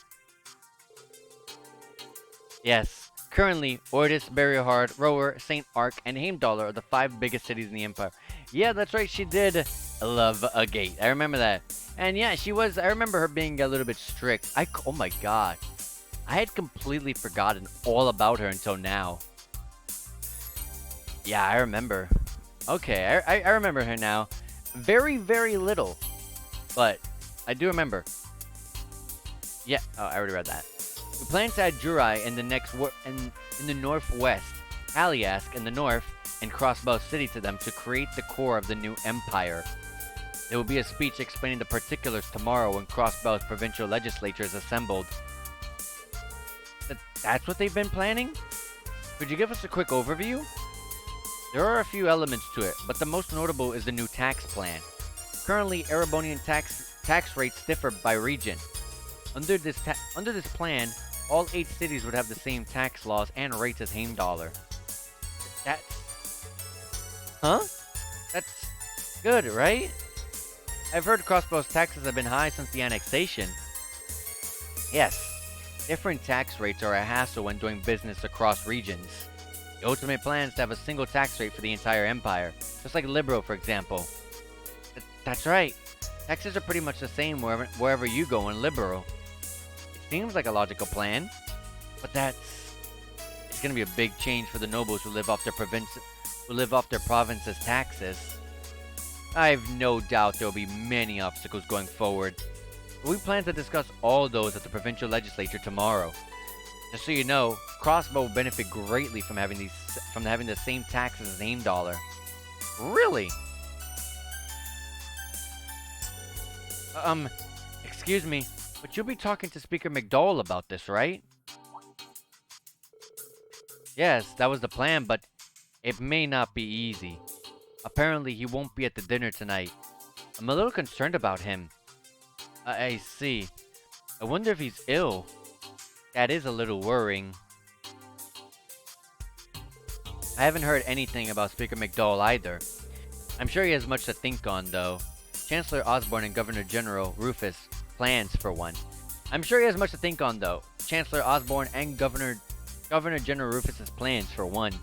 Yes. Currently, Ordis, Berryhard, Rower, St. Ark, and Heimdallr are the 5 biggest cities in the Empire. Yeah, that's right, she did love a gate. I remember that. And yeah, I remember her being a little bit strict. Oh my god. I had completely forgotten all about her until now. Yeah, I remember. Okay, I remember her now. Very, very little. But I do remember. Yeah, oh, I already read that. We plan to add Jurai in the northwest, Haliask in the north, and Crossbow City to them to create the core of the new empire. There will be a speech explaining the particulars tomorrow when Crossbow's provincial legislature is assembled. That's what they've been planning? Could you give us a quick overview? There are a few elements to it, but the most notable is the new tax plan. Currently, Erebonian tax rates differ by region. Under this plan, all 8 cities would have the same tax laws and rates as Heimdallr. That's... Huh? That's good, right? I've heard Crossbow's taxes have been high since the annexation. Yes, different tax rates are a hassle when doing business across regions. The ultimate plan is to have a single tax rate for the entire empire, just like Libero, for example. That's right. Taxes are pretty much the same wherever you go in Libero. It seems like a logical plan, but it's gonna be a big change for the nobles who live off their province's taxes. I have no doubt there will be many obstacles going forward. We plan to discuss all those at the provincial legislature tomorrow. Just so you know, Crossbow will benefit greatly from having the same taxes as Heimdallr. Really? Excuse me, but you'll be talking to Speaker McDowell about this, right? Yes, that was the plan, but it may not be easy. Apparently, he won't be at the dinner tonight. I'm a little concerned about him. I see. I wonder if he's ill. That is a little worrying. I haven't heard anything about Speaker McDowell either. I'm sure he has much to think on, though. Chancellor Osborne and Governor General Rufus plans for one. I'm sure he has much to think on, though. Chancellor Osborne and Governor General Rufus's plans for one.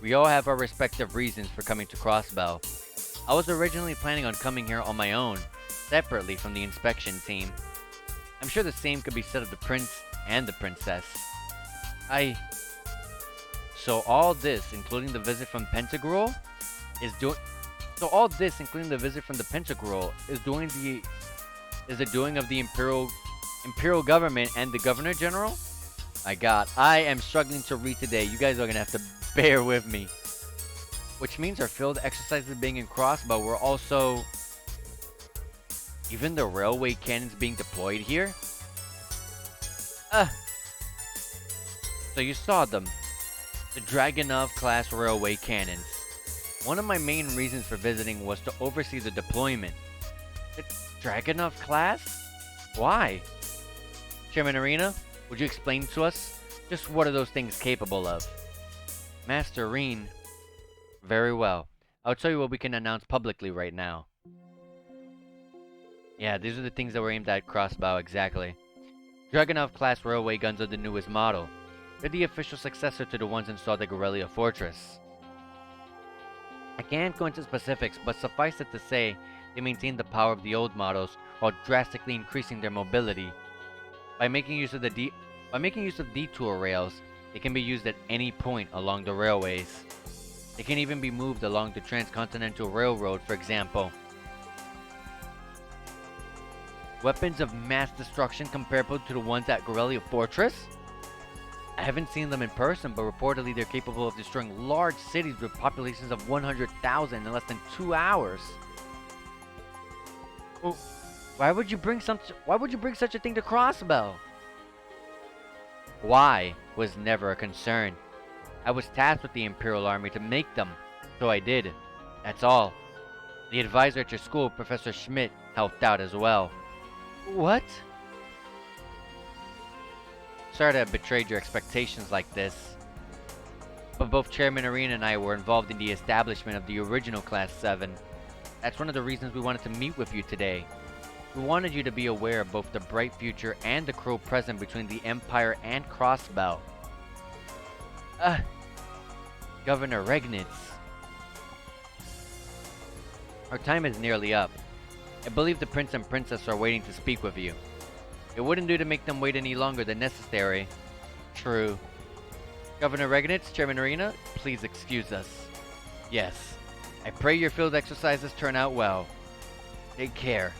We all have our respective reasons for coming to Crossbell. I was originally planning on coming here on my own, separately from the inspection team. I'm sure the same could be said of the prince and the princess. So all this, including the visit from Pentagrol, is the doing of the Imperial government and the Governor General? My god, I am struggling to read today. You guys are gonna have to bear with me. Which means our field exercises being in Crossbow were also... Even the railway cannons being deployed here? So you saw them. The Dragunov class railway cannons. One of my main reasons for visiting was to oversee the deployment. The Dragunov class? Why? Chairman Arena, would you explain to us just what are those things capable of? Master Reen. Very well. I'll tell you what we can announce publicly right now. Yeah, these are the things that were aimed at Crossbow, exactly. Dragunov class railway guns are the newest model. They're the official successor to the ones installed at Gorelia Fortress. I can't go into specifics, but suffice it to say, they maintain the power of the old models while drastically increasing their mobility. By making use of detour rails, they can be used at any point along the railways. They can even be moved along the Transcontinental Railroad, for example. Weapons of mass destruction comparable to the ones at Gorelia Fortress? I haven't seen them in person, but reportedly they're capable of destroying large cities with populations of 100,000 in less than 2 hours. Well, why would you bring such a thing to Crossbell? Why was never a concern. I was tasked with the Imperial Army to make them, so I did. That's all. The advisor at your school, Professor Schmidt, helped out as well. What? Sorry to have betrayed your expectations like this. But both Chairman Arena and I were involved in the establishment of the original Class 7. That's one of the reasons we wanted to meet with you today. We wanted you to be aware of both the bright future and the cruel present between the Empire and Crossbell. Governor Regnitz. Our time is nearly up. I believe the Prince and Princess are waiting to speak with you. It wouldn't do to make them wait any longer than necessary. True. Governor Regnitz, Chairman Arena, please excuse us. Yes. I pray your field exercises turn out well. Take care.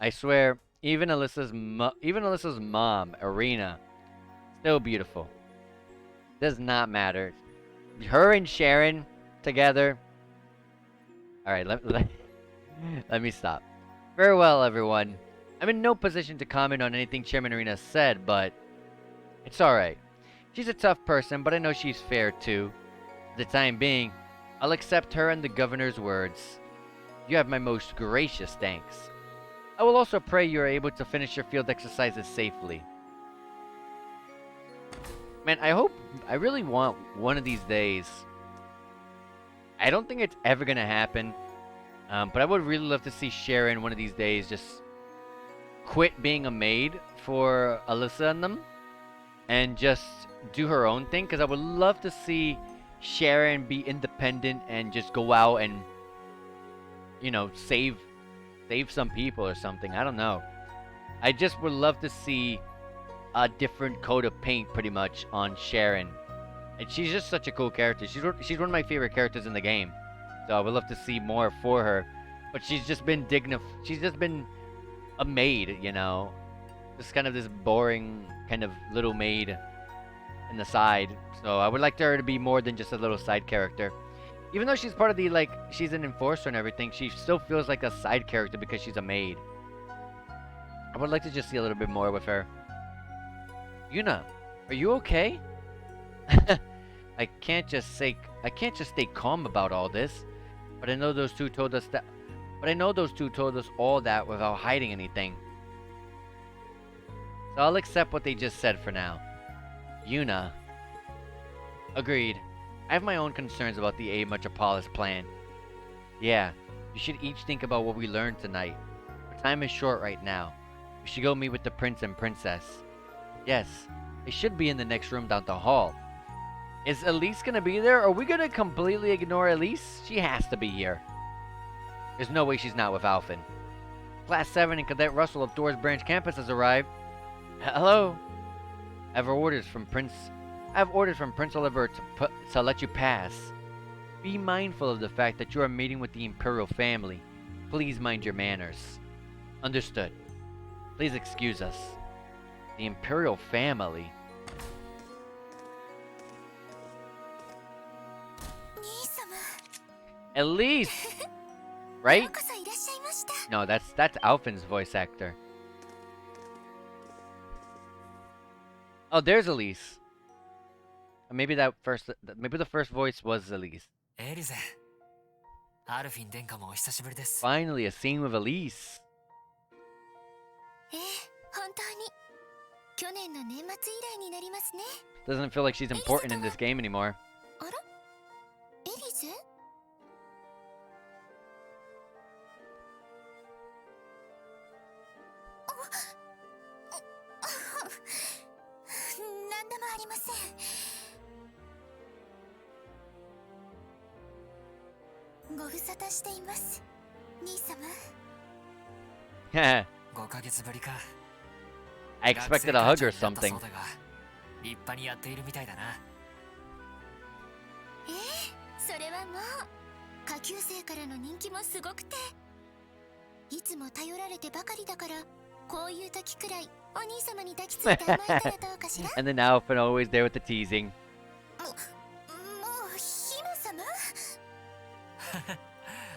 I swear, even Alyssa's mom, Arena, still beautiful. Does not matter. Her and Sharon together. Alright, let me stop. Very well, everyone. I'm in no position to comment on anything Chairman Arena said, but it's alright. She's a tough person, but I know she's fair too. For the time being, I'll accept her and the governor's words. You have my most gracious thanks. I will also pray you are able to finish your field exercises safely. Man, I really want one of these days. I don't think it's ever gonna happen, but I would really love to see Sharon one of these days just quit being a maid for Alyssa and them, and just do her own thing. Because I would love to see Sharon be independent and just go out and, you know, save some people or something. I don't know. I just would love to see a different coat of paint, pretty much, on Sharon. And she's just such a cool character. She's one of my favorite characters in the game. So I would love to see more for her. But she's just been she's just been a maid, you know. Just kind of this boring kind of little maid in the side. So I would like her to be more than just a little side character. Even though she's part of the, like, she's an enforcer and everything, she still feels like a side character because she's a maid. I would like to just see a little bit more with her. Yuna, are you okay? I can't just stay calm about all this. But I know those two told us all that without hiding anything. So I'll accept what they just said for now. Yuna. Agreed. I have my own concerns about the A Metropolis plan. Yeah, you should each think about what we learned tonight. Our time is short right now. We should go meet with the prince and princess. Yes, they should be in the next room down the hall. Is Elise gonna be there? Are we gonna completely ignore Elise? She has to be here. There's no way she's not with Alphen. Class 7 and Cadet Russell of Doors Branch Campus has arrived. Hello? I have orders from Prince Oliver to let you pass. Be mindful of the fact that you are meeting with the Imperial family. Please mind your manners. Understood. Please excuse us. The Imperial family? Elise! Right? No, that's Alphen's voice actor. Oh, there's Elise. Maybe the first voice was Elise. エリゼ、アルフィン殿下もお久しぶりです。 Finally, a scene with Elise. 本当に去年の年末以来になりますね。 Doesn't feel like she's important in this game anymore. あら？エリゼ？なんでもありません。ご無沙汰しています、兄様。5ヶ月ぶりか。 I expected a hug or something. 立派にやっているみたいだな。それはもう下級生からの人気もすごくて、いつも頼られてばかりだから、こういう時くらいお兄様に抱きついて甘えたらどうかしら。 And then Alphen always there with the teasing. もう姫様。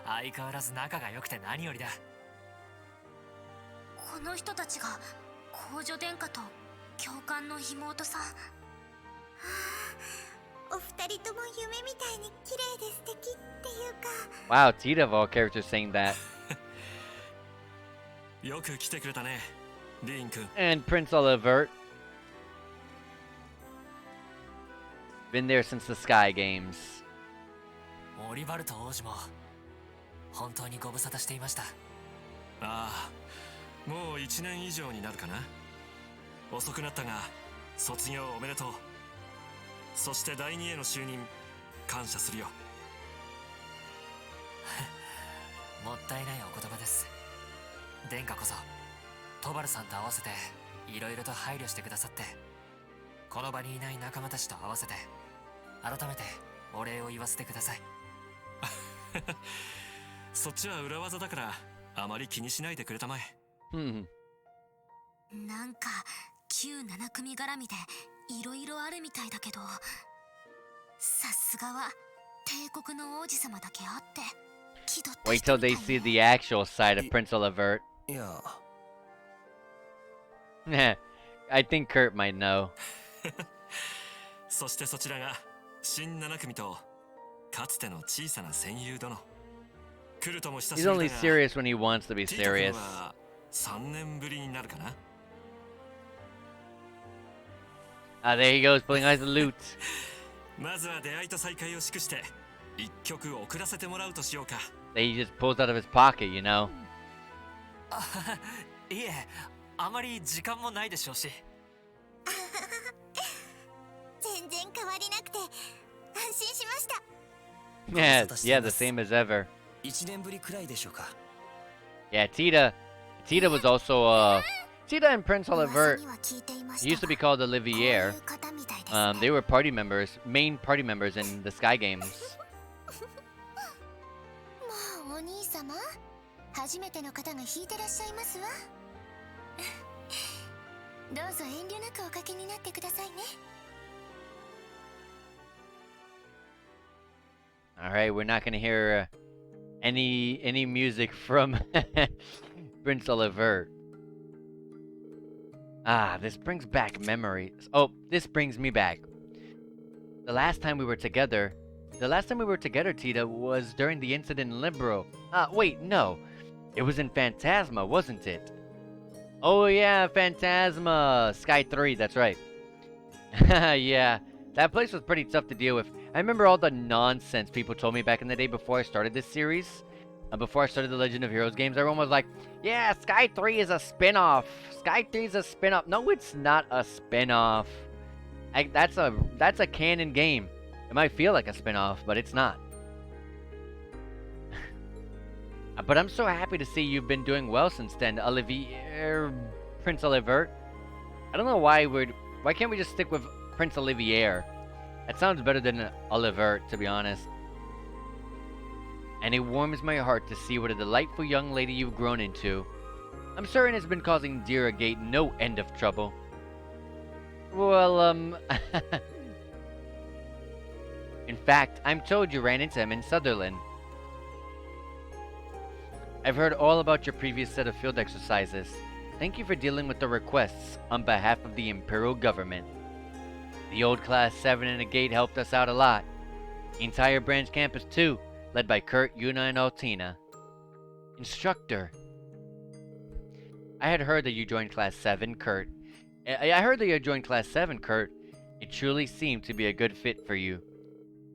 相変わらず仲が良くて何よりだ。この人たちが皇女殿下と教官の妹さん。お二人とも夢みたいに綺麗で素敵っていうか。 Wow, Tita of all characters saying that. よく来てくれたね、リーン君。 And Prince Olivert. Been there since the Sky Games. オリバルト王子も本当にご無沙汰していました。ああ、もう1年以上になるかな。遅くなったが卒業おめでとう。そして第2への就任感謝するよ。もったいないお言葉です。殿下こそトバルさんと合わせていろいろと配慮してくださって、この場にいない仲間たちと合わせて改めてお礼を言わせてください。そっちは裏技だからあまり気にしないでくれたまえ。なんか旧7組絡みでいろいろあるみたいだけど、さすがは帝国の王子様だけあって気取った Wait 人 till み they たい see the actual side of Prince Olivert. いや I think Kurt might know. そしてそちらが新7組とかつての小さな戦友殿。来るとも久 He's しぶ only りだが serious when he wants to be ティート君 serious. は3年ぶりになるかな。 Ah, there he goes, pulling out the loot. まずは出会いと再会を祝して一曲送らせてもらうとしようか。 That he just pulls out of his pocket, you know. いえ、あまり時間もないでしょうし。全然変わりなくて安心しました。 Yeah, yeah, the same as ever. 1年ぶりくらいでしょうか。 Yeah, Tita was also Tita and Prince Olivert. 噂には聞いていまし He た used to be が called Olivier. こういう方みたいですね。 They were party members, main party members in the Sky Games. もうお兄様、初めての方が弾いてらっしゃいますわ。どうぞ遠慮なくおかけになってくださいね。 All right, we're not gonna hear any music from Prince Olivert. Ah, this brings back memories. Oh, this brings me back. The last time we were together, Tita, was during the incident in Libero. Wait, no. It was in Phantasma, wasn't it? Oh yeah, Phantasma! Sky 3, that's right. Yeah, that place was pretty tough to deal with. I remember all the nonsense people told me back in the day before I started this series. Before I started the Legend of Heroes games, everyone was like, yeah, Sky 3 is a spin-off. Sky 3 is a spin-off. No, it's not a spin-off. That's a canon game. It might feel like a spin-off, but it's not. But I'm so happy to see you've been doing well since then, Prince Olivert. I don't know why can't we just stick with Prince Olivier? That sounds better than Olivert, to be honest. And it warms my heart to see what a delightful young lady you've grown into. I'm certain it's been causing Dira Gate no end of trouble. Well, in fact, I'm told you ran into him in Sutherland. I've heard all about your previous set of field exercises. Thank you for dealing with the requests on behalf of the Imperial Government. The old Class 7 in the gate helped us out a lot. The entire branch campus too, led by Kurt, Yuna, and Altina. Instructor. I had heard that you joined Class 7, Kurt. I heard that you joined Class 7, Kurt. It truly seemed to be a good fit for you.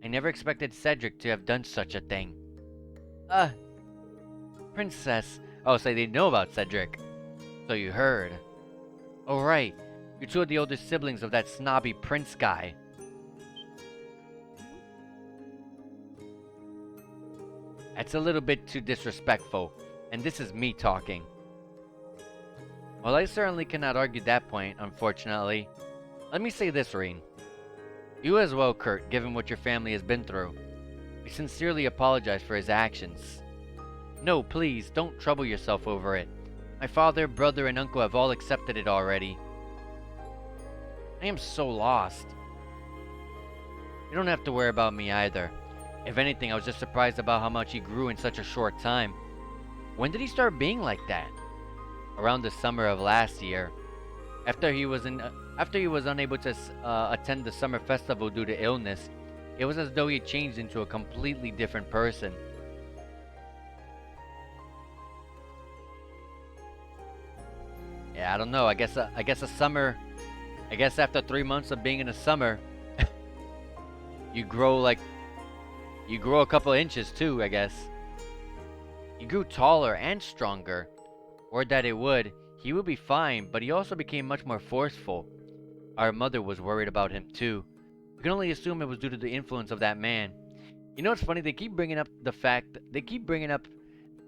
I never expected Cedric to have done such a thing. Princess. Oh, so they know about Cedric. So you heard. Oh, right. You're two of the older siblings of that snobby prince guy. That's a little bit too disrespectful, and this is me talking. Well, I certainly cannot argue that point, unfortunately. Let me say this, Reen. You as well, Kurt, given what your family has been through. We sincerely apologize for his actions. No, please, don't trouble yourself over it. My father, brother, and uncle have all accepted it already. I am so lost. You don't have to worry about me either. If anything, I was just surprised about how much he grew in such a short time. When did he start being like that? Around the summer of last year. After he was unable to attend the summer festival due to illness, it was as though he changed into a completely different person. Yeah, I don't know. I guess a summer. I guess after 3 months of being in the summer, you grow a couple inches too, I guess. He grew taller and stronger. Word that he would be fine, but he also became much more forceful. Our mother was worried about him too. We can only assume it was due to the influence of that man. You know what's funny? They keep bringing up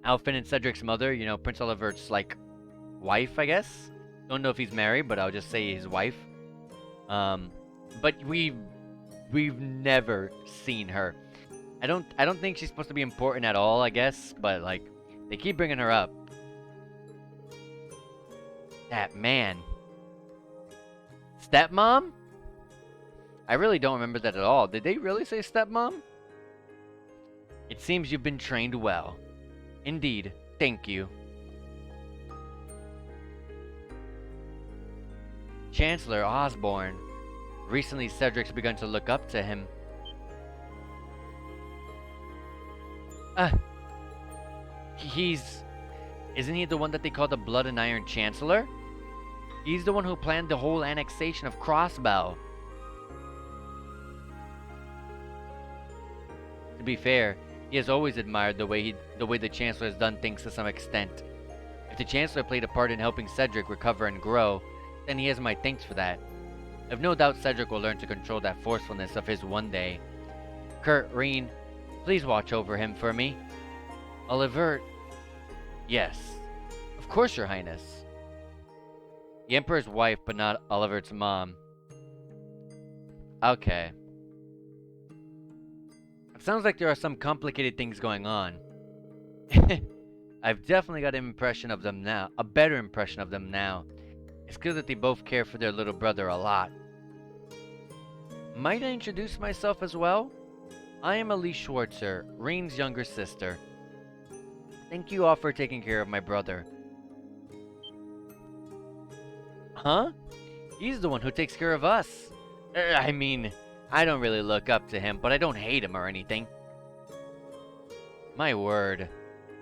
Alphen and Cedric's mother, you know, Prince Olivert's, wife, I guess. Don't know if he's married, but I'll just say his wife. But we've never seen her. I don't think she's supposed to be important at all, I guess, but they keep bringing her up. That man. Stepmom? I really don't remember that at all. Did they really say stepmom? It seems you've been trained well. Indeed. Thank you. Chancellor Osborne. Recently, Cedric's begun to look up to him. Isn't he the one that they call the Blood and Iron Chancellor? He's the one who planned the whole annexation of Crossbow. To be fair, he has always admired the way the Chancellor has done things to some extent. If the Chancellor played a part in helping Cedric recover and grow, then he has my thanks for that. I've no doubt Cedric will learn to control that forcefulness of his one day. Kurt, Rean, please watch over him for me. Oliver... Yes. Of course, Your Highness. The Emperor's wife, but not Oliver's mom. Okay. It sounds like there are some complicated things going on. I've definitely got an impression of them now. A better impression of them now. It's clear that they both care for their little brother a lot. Might I introduce myself as well? I am Elise Schwartzer, Rean's younger sister. Thank you all for taking care of my brother. Huh? He's the one who takes care of us. I mean, I don't really look up to him, but I don't hate him or anything. My word.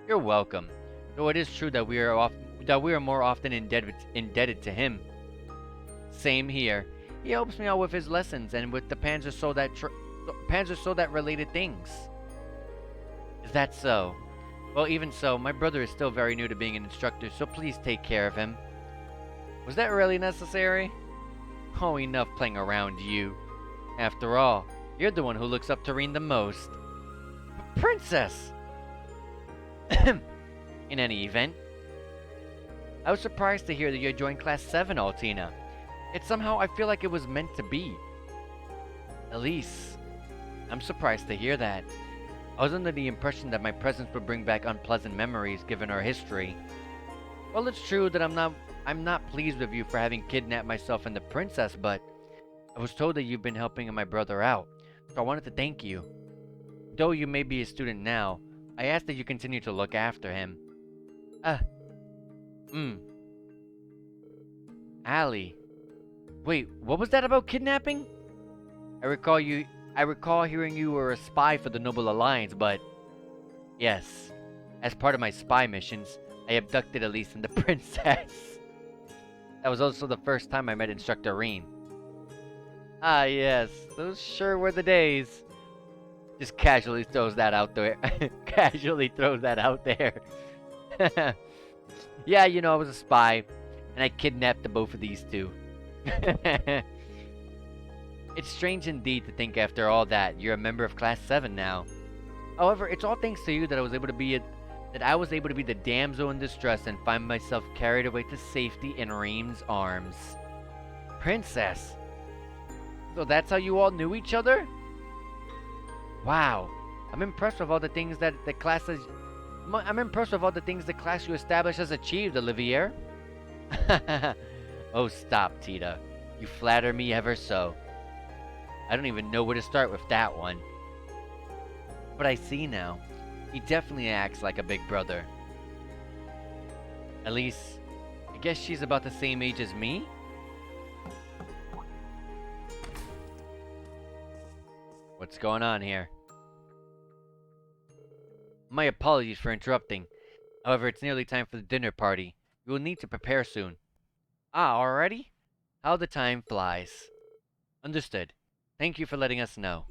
You're welcome. Though it is true that we are more often indebted to him. Same here. He helps me out with his lessons and with the Panzer Soldat related things. Is that so? Well, even so, my brother is still very new to being an instructor, so please take care of him. Was that really necessary? Oh, enough playing around, you. After all, you're the one who looks up to Rean the most. Princess! In any event, I was surprised to hear that you joined Class 7, Altina. I feel like it was meant to be. Elise, I'm surprised to hear that. I was under the impression that my presence would bring back unpleasant memories given our history. Well, it's true that I'm not pleased with you for having kidnapped myself and the princess, but I was told that you've been helping my brother out, so I wanted to thank you. Though you may be a student now, I ask that you continue to look after him. Allie. Wait, what was that about kidnapping? I recall hearing you were a spy for the Noble Alliance, but... Yes. As part of my spy missions, I abducted Elise and the princess. That was also the first time I met Instructor Rean. Ah, yes. Those sure were the days. Just casually throws that out there. Casually throws that out there. Yeah, you know, I was a spy, and I kidnapped the both of these two. It's strange indeed to think after all that you're a member of Class 7 now. However, it's all thanks to you that I was able to be the damsel in distress and find myself carried away to safety in Rean's arms. Princess! So that's how you all knew each other? Wow. I'm impressed with all the things that the class you established has achieved, Olivier. Oh, stop, Tita. You flatter me ever so. I don't even know where to start with that one. But I see now. He definitely acts like a big brother. Elise, I guess she's about the same age as me? What's going on here? My apologies for interrupting. However, it's nearly time for the dinner party. You will need to prepare soon. Ah, already? How the time flies. Understood. Thank you for letting us know.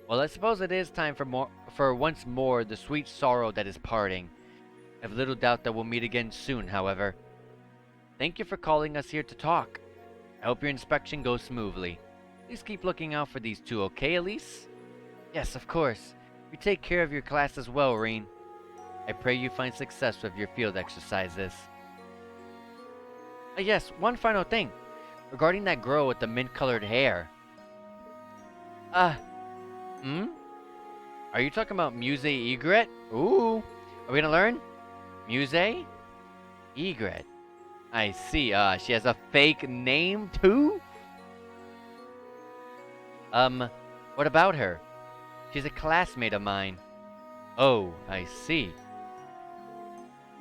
Well, I suppose it is time for once more the sweet sorrow that is parting. I have little doubt that we'll meet again soon, however. Thank you for calling us here to talk. I hope your inspection goes smoothly. Please keep looking out for these two, okay, Elise? Yes, of course. You take care of your class as well, Rean. I pray you find success with your field exercises. Yes, one final thing. Regarding that girl with the mint-colored hair. Are you talking about Muse Egret? Ooh, are we gonna learn? Muse Egret. I see, she has a fake name too? What about her? She's a classmate of mine. Oh, I see.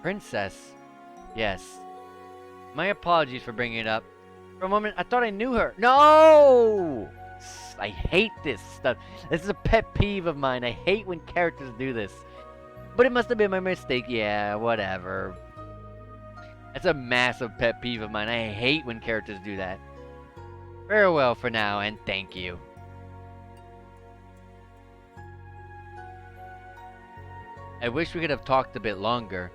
Princess. Yes. My apologies for bringing it up. For a moment, I thought I knew her. No! I hate this stuff. This is a pet peeve of mine. I hate when characters do this. But it must have been my mistake. Yeah, whatever. That's a massive pet peeve of mine. I hate when characters do that. Farewell for now, and thank you. I wish we could have talked a bit longer.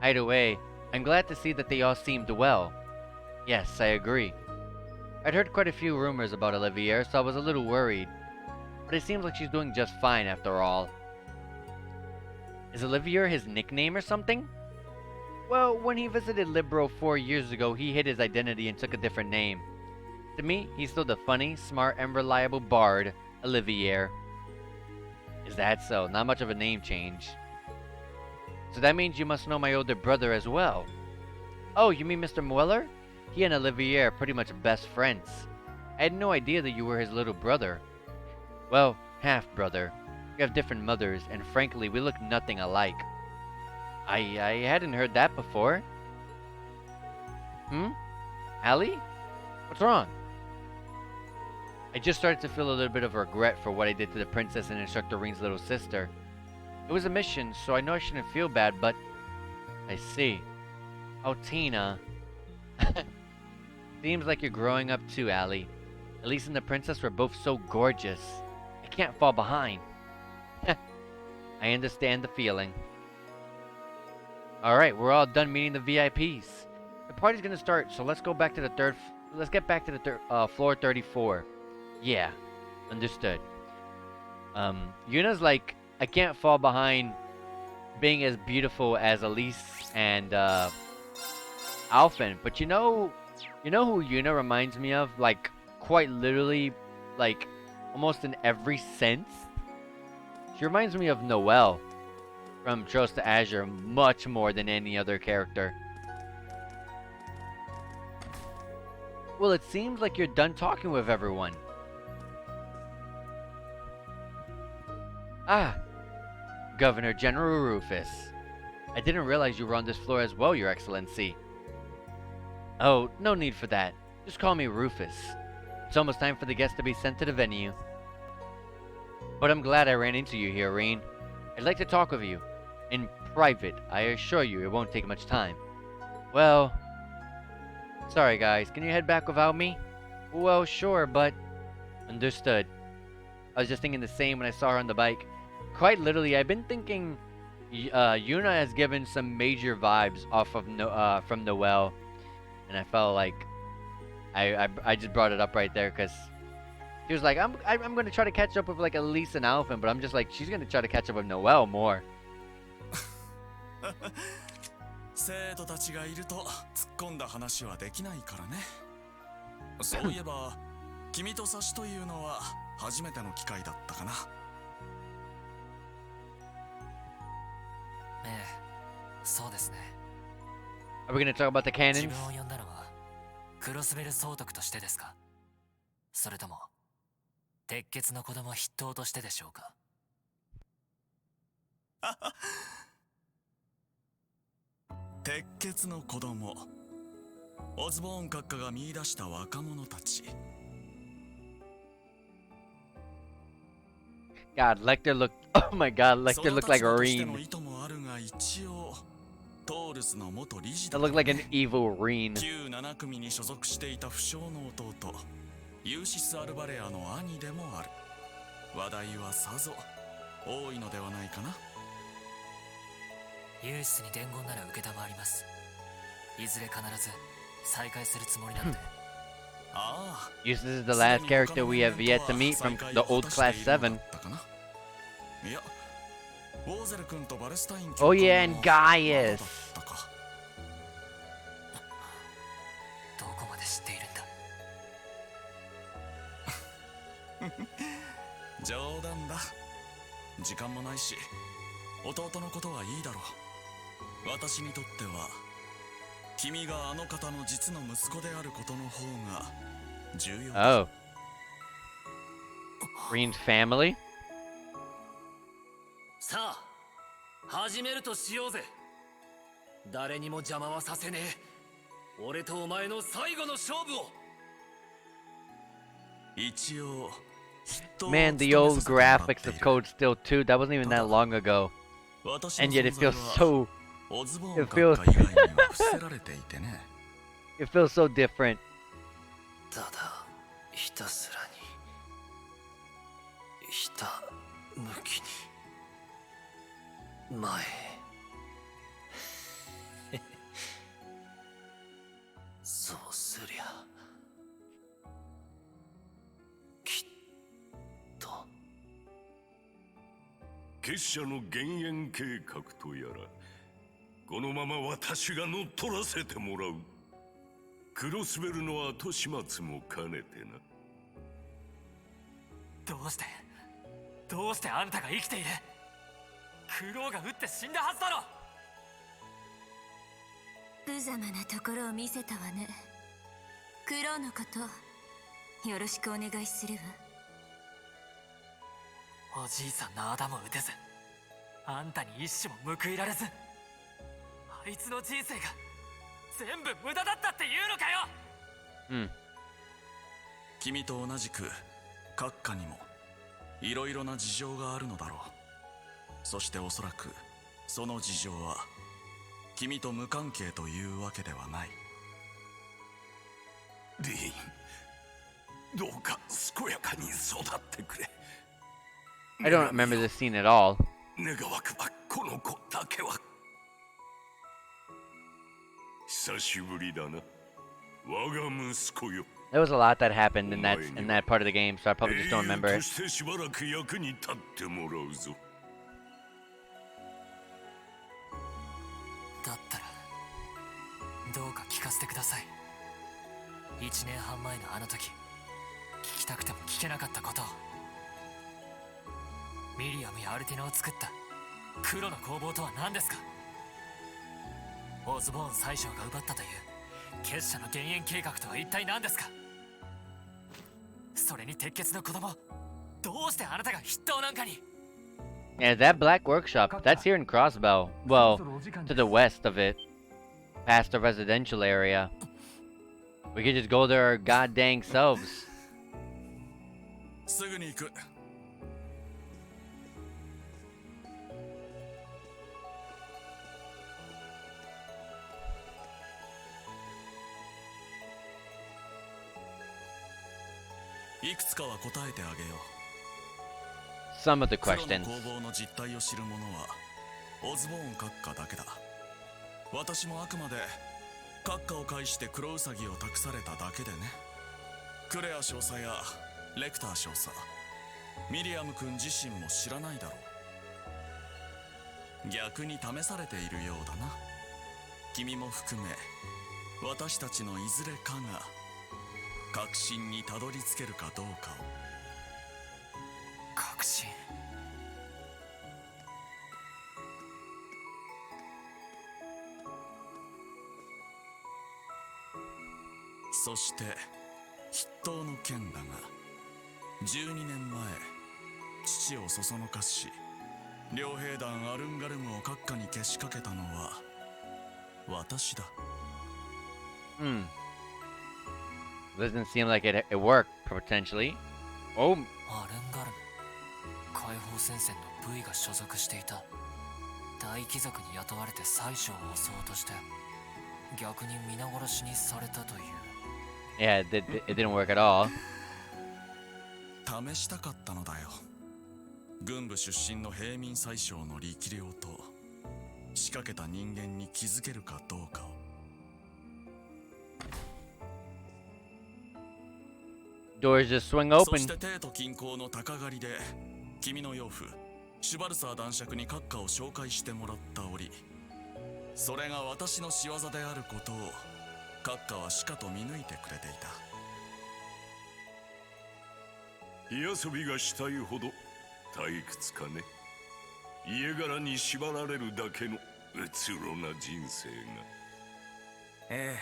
Either way, I'm glad to see that they all seemed well. Yes, I agree. I'd heard quite a few rumors about Olivier, so I was a little worried. But it seems like she's doing just fine after all. Is Olivier his nickname or something? Well, when he visited Libro 4 years ago, he hid his identity and took a different name. To me, he's still the funny, smart, and reliable bard, Olivier. Is that so? Not much of a name change. So that means you must know my older brother as well. Oh, you mean Mr. Mueller? He and Olivier are pretty much best friends. I had no idea that you were his little brother. Well, half-brother. We have different mothers, and frankly, we look nothing alike. I hadn't heard that before. Allie? What's wrong? I just started to feel a little bit of regret for what I did to the princess and Instructor Reen's little sister. It was a mission, so I know I shouldn't feel bad, but... I see. Oh, Tina. Seems like you're growing up too, Allie. Elise and the princess were both so gorgeous. I can't fall behind. I understand the feeling. Alright, we're all done meeting the VIPs. The party's gonna start, so let's go back to the let's get back to the floor 34. Yeah, understood. Yuna's like, I can't fall behind being as beautiful as Elise and Alphen, but you know who Yuna reminds me of? Like, quite literally, like, almost in every sense? She reminds me of Noelle from Trails to Azure much more than any other character. Well, it seems like you're done talking with everyone. Ah, Governor General Rufus. I didn't realize you were on this floor as well, Your Excellency. Oh, no need for that. Just call me Rufus. It's almost time for the guests to be sent to the venue. But I'm glad I ran into you here, Reen. I'd like to talk with you. In private, I assure you it won't take much time. Well... Sorry guys, can you head back without me? Well, sure, but... Understood. I was just thinking the same when I saw her on the bike. Quite literally, I've been thinking... Yuna has given some major vibes off of from Noelle. And I felt like... I just brought it up right there, because... She was like, I'm gonna try to catch up with like Elise and Alphen, but I'm just like, she's gonna try to catch up with Noelle more. 生徒たちがいると突っ込んだ話はできないからね。そういえば、君と差しというのは初めての機会だったかな。ええ、そうですね。Are we gonna talk about the cannons? 自分を呼んだのはクロスベル総督としてですか？それとも鉄血の子供筆頭としてでしょうか？鉄血の子供、オズボーン閣下が見出した若者たち。God, Lecter looked. Oh my God, Lecter looked like Reen. That looked like an evil Reen. 旧7組に所属していた不肖の弟、ユーシス・アルバレアの兄でもある。話題はさぞ多いのではないかな。ユーシスに伝言なら受けたまわります。いずれ必ず再会するつもりなので。This is the last character we have yet to meet from the old class 7. Oh yeah, and Gaius. どこまで知っているんだ。冗談だ。時間もないし、弟のことはいいだろう。私にとっては、君があの方の実の息子であることの方が重要だ。Oh. Reen's family? さあ、始めるとしようぜ。誰にも邪魔はさせねえ。俺とお前の最後の勝負を。一応。Man, the old graphics of Code Steel 2, that wasn't even that long ago. 私の And yet 存 it 在 feels は so オズボー it ン feels 閣下以外には伏せられていてね。it feels so different. ただひたすらにひたむきに前へそうすりゃきっと結社の減塩計画とやらこのまま私が乗っ取らせてもらう。クロスベルの後始末も兼ねてな。どうしてあんたが生きている？クロウが撃って死んだはずだろ。無様なところを見せたわね。クロウのことよろしくお願いするわ。おじいさんの頭も撃てず、あんたに一矢も報いられず、あいつの人生が全部無駄だったって言うのかよ。君と同じく閣下にもいろいろな事情があるのだろう。そしておそらくその事情は君と無関係というわけではない。リーン、どうか健やかに育ってくれ。 I don't remember this scene at all. 願わくばこの子だけは。久しぶりだな、我が息子よ。 There was a lot that happened in that part of the game, so I probably just don't remember 英雄 it. としてしばらく役に立ってもらうぞ。だったらどうか聞かせてください。1年半前のあの時、聞きたくても聞けなかったことを。ミリアムやアルティナを作った黒の攻防とは何ですか？オズボーン宰相が奪ったという結社の減塩計画とは一体何ですか？それに鉄血の子供、どうしてあなたが筆頭なんかに？ Yeah, that black workshop, that's here in Crossbow. Well, to the west of it. Past the residential area. We could just go there our goddamn selves. すぐに行く。いくつかは答えてあげよう。 Some of the 黒の questions. 攻防の実態を知る者はオズボーン閣下だけだ。私もあくまで閣下を介して黒ウサギを託されただけでね。クレア少佐やレクター少佐、ミリアム君自身も知らないだろう。逆に試されているようだな。君も含め私たちのいずれかが確信にたどり着けるかどうかを。確信。そして筆頭の件だが、12年前父をそそのかし両兵団アルンガルムを閣下にけしかけたのは私だ。Doesn't seem like it worked, potentially. Oh, アルンガルム、解放戦線の V が所属していた大貴族に雇われて宰相を襲おうとして逆に皆殺しにされたという。 yeah, it didn't work at all. 試したかったのだよ。軍部出身の平民宰相の力量と仕掛けた人間に気づけるかどうかを。Doors just swing そ open. して帝都近郊の鷹狩りで君の養父シュバルサー男爵に閣下を紹介してもらった折、それが私の仕業であることを閣下はしかと見抜いてくれていた。火遊びがしたいほど退屈かね。家柄に縛られるだけのうつろな人生が。ええ、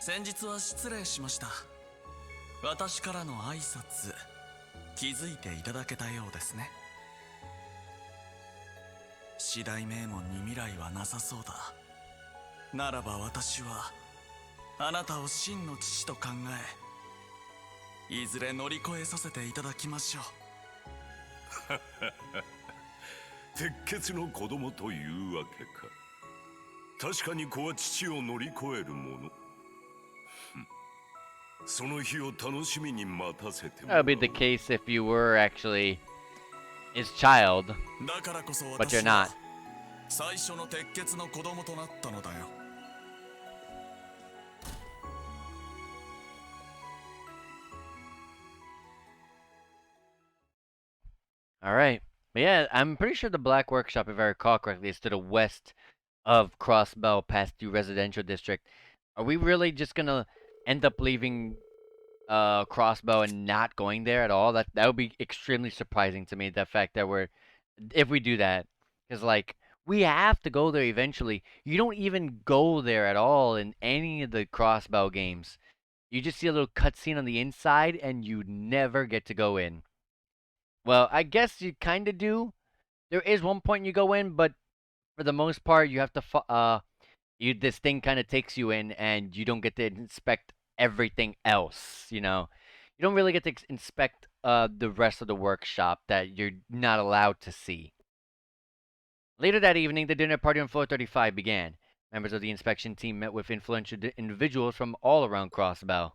先日は失礼しました。私からの挨拶気づいていただけたようですね。四大名門に未来はなさそうだ。ならば私はあなたを真の父と考え、いずれ乗り越えさせていただきましょう。鉄血の子供というわけか。確かに子は父を乗り越えるもの。その日を楽しみに待たせてもら That う。 would be the case if you were actually his child, だからこそ but you're 私 not. は最初の鉄血の子供となったのだよ。Alright. But yeah, I'm pretty sure the Black Workshop, if I recall correctly, is to the west of Crossbell past the residential district. Are we really just gonna end up leaving Crossbow and not going there at all? That would be extremely surprising to me, the fact that if we do that. Because, like, we have to go there eventually. You don't even go there at all in any of the Crossbow games. You just see a little cutscene on the inside, and you never get to go in. Well, I guess you kind of do. There is one point you go in, but for the most part, you have to this thing kind of takes you in, and you don't get to inspect everything else. You know, you don't really get to inspect the rest of the workshop that you're not allowed to see. Later that evening, the dinner party on floor 35 began. Members of the inspection team met with influential individuals from all around Crossbell.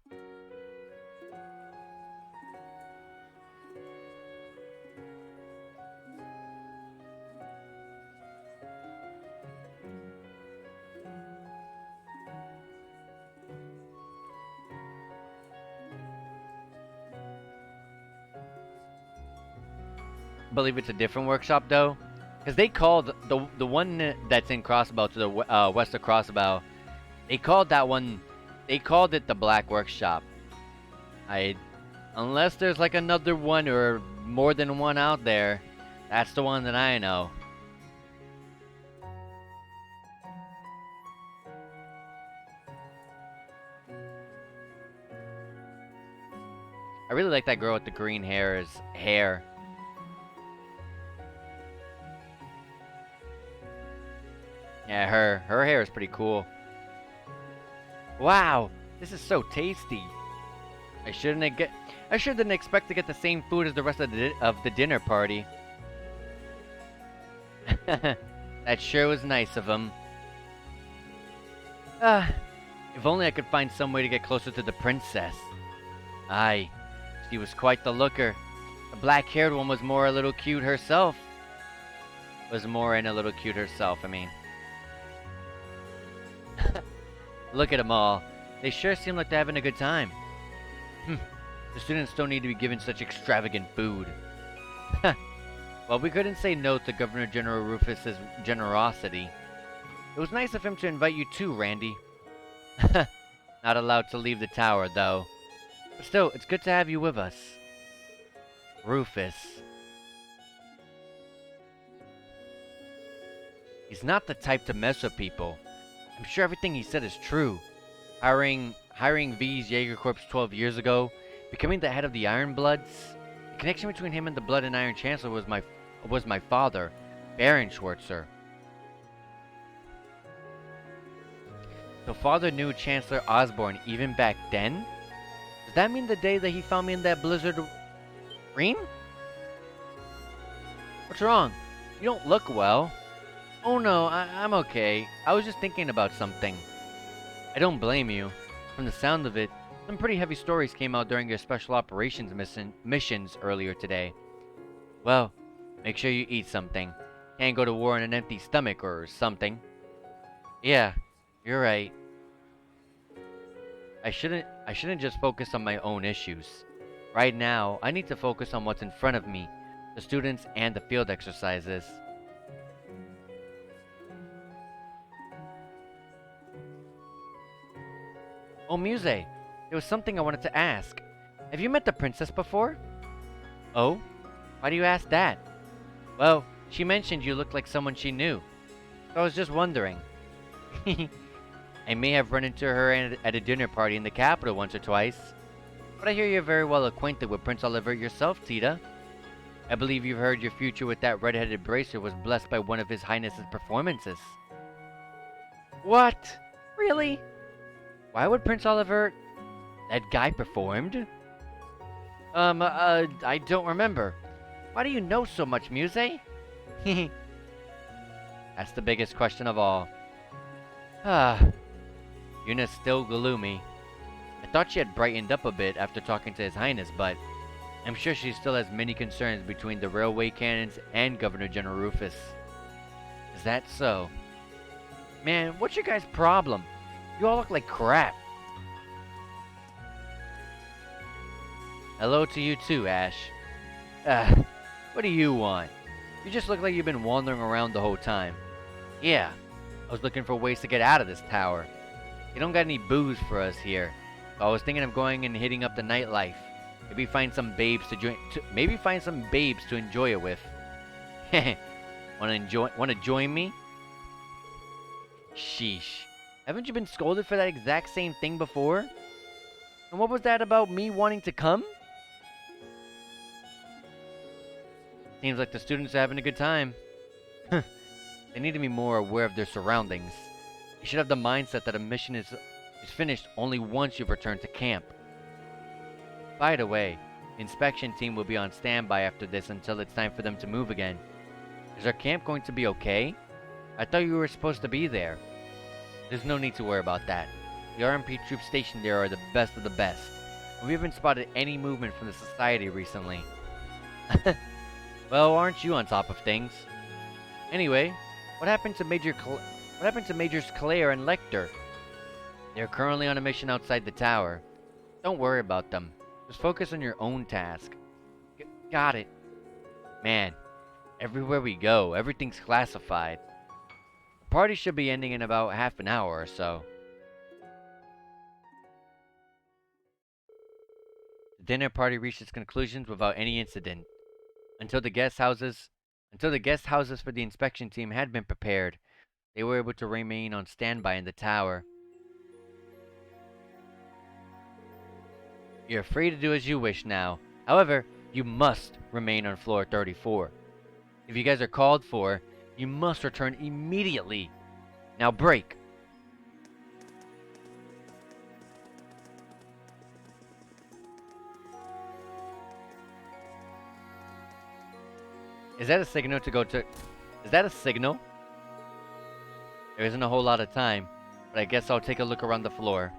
Believe it's a different workshop though, because they called the one that's in Crossbow to the west of Crossbow. They called that one. They called it the Black Workshop. Unless there's like another one or more than one out there, that's the one that I know. I really like that girl with the green hair. Yeah, her hair is pretty cool. Wow, this is so tasty. I shouldn't expect to get the same food as the rest of the dinner party. That sure was nice of him. If only I could find some way to get closer to the princess. Aye, she was quite the looker. The black-haired one was more a little cute herself. I mean. Look at them all. They sure seem like they're having a good time. The students don't need to be given such extravagant food. Well, we couldn't say no to Governor General Rufus's generosity. It was nice of him to invite you too, Randy. Not allowed to leave the tower, though. But still, it's good to have you with us. Rufus. He's not the type to mess with people. I'm sure everything he said is true. Hiring V's Jaeger Corps 12 years ago, becoming the head of the Iron Bloods. The connection between him and the Blood and Iron Chancellor was my father, Baron Schwarzer. So father knew Chancellor Osborne even back then? Does that mean the day that he found me in that blizzard green? What's wrong? You don't look well. Oh no, I'm okay. I was just thinking about something. I don't blame you. From the sound of it, some pretty heavy stories came out during your special operations missions earlier today. Well, make sure you eat something. Can't go to war on an empty stomach or something. Yeah, you're right. I shouldn't just focus on my own issues. Right now, I need to focus on what's in front of me, the students and the field exercises. Oh, Muse, there was something I wanted to ask. Have you met the princess before? Oh? Why do you ask that? Well, she mentioned you looked like someone she knew. So I was just wondering. I may have run into her at a dinner party in the capital once or twice. But I hear you're very well acquainted with Prince Oliver yourself, Tita. I believe you've heard your future with that red-headed bracer was blessed by one of His Highness's performances. What? Really? Why would Prince Oliver... That guy performed? I don't remember. Why do you know so much, Muse? That's the biggest question of all. Ah, Yuna's still gloomy. I thought she had brightened up a bit after talking to His Highness, but I'm sure she still has many concerns between the railway cannons and Governor General Rufus. Is that so? Man, what's your guys' problem? You all look like crap. Hello to you too, Ash. What do you want? You just look like you've been wandering around the whole time. Yeah, I was looking for ways to get out of this tower. You don't got any booze for us here, so I was thinking of going and hitting up the nightlife. Maybe find some babes to enjoy it with. Wanna join me? Sheesh. Haven't you been scolded for that exact same thing before? And what was that about me wanting to come? Seems like the students are having a good time. They need to be more aware of their surroundings. You should have the mindset that a mission is finished only once you've returned to camp. By the way, the inspection team will be on standby after this until it's time for them to move again. Is our camp going to be okay? I thought you were supposed to be there. There's no need to worry about that. The RMP troops stationed there are the best of the best. And we haven't spotted any movement from the society recently. Well, aren't you on top of things? Anyway, what happened to Majors Claire and Lecter? They're currently on a mission outside the tower. Don't worry about them. Just focus on your own task. Got it. Man, everywhere we go, everything's classified. The party should be ending in about half an hour or so. The dinner party reached its conclusions without any incident. Until the guest houses for the inspection team had been prepared, they were able to remain on standby in the tower. You're free to do as you wish now. However, you must remain on floor 34. If you guys are called for, you must return immediately. Now break. Is that a signal to go to... Is that a signal? There isn't a whole lot of time, but I guess I'll take a look around the floor.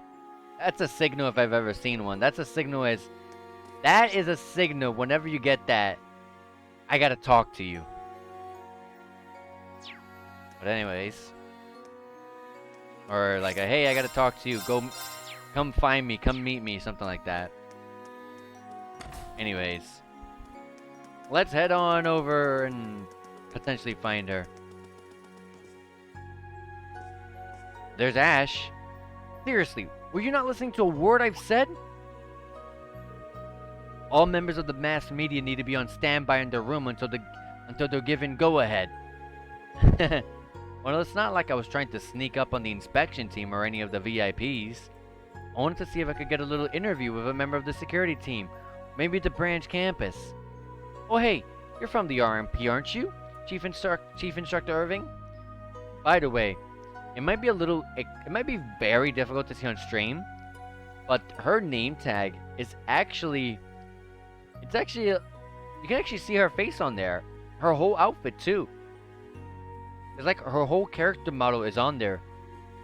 That's a signal if I've ever seen one. That's a signal as... That is a signal whenever you get that. I gotta talk to you. But anyways. Or like a, hey, I gotta talk to you. Come find me. Come meet me. Something like that. Anyways. Let's head on over and potentially find her. There's Ash. Seriously, were you not listening to a word I've said? All members of the mass media need to be on standby in their room until they're given go-ahead. Well, it's not like I was trying to sneak up on the inspection team or any of the VIPs. I wanted to see if I could get a little interview with a member of the security team. Maybe at the branch campus. Oh hey, you're from the RMP, aren't you? Chief Instructor Irving? By the way, it might be very difficult to see on stream, but her name tag is actually... you can actually see her face on there. Her whole outfit too. It's like her whole character model is on there.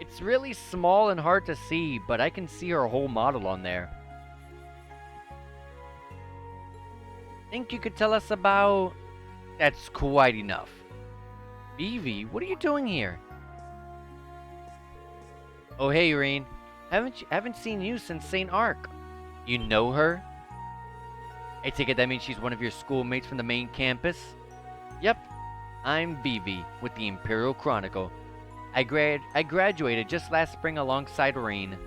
It's really small and hard to see, but I can see her whole model on there. Think you could tell us about... That's quite enough. Vivi, what are you doing here? Oh hey, Irene. Haven't seen you since St. Arc. You know her? I take it that means she's one of your schoolmates from the main campus? Yep. I'm Vivi with the Imperial Chronicle. I graduated just last spring alongside Irene.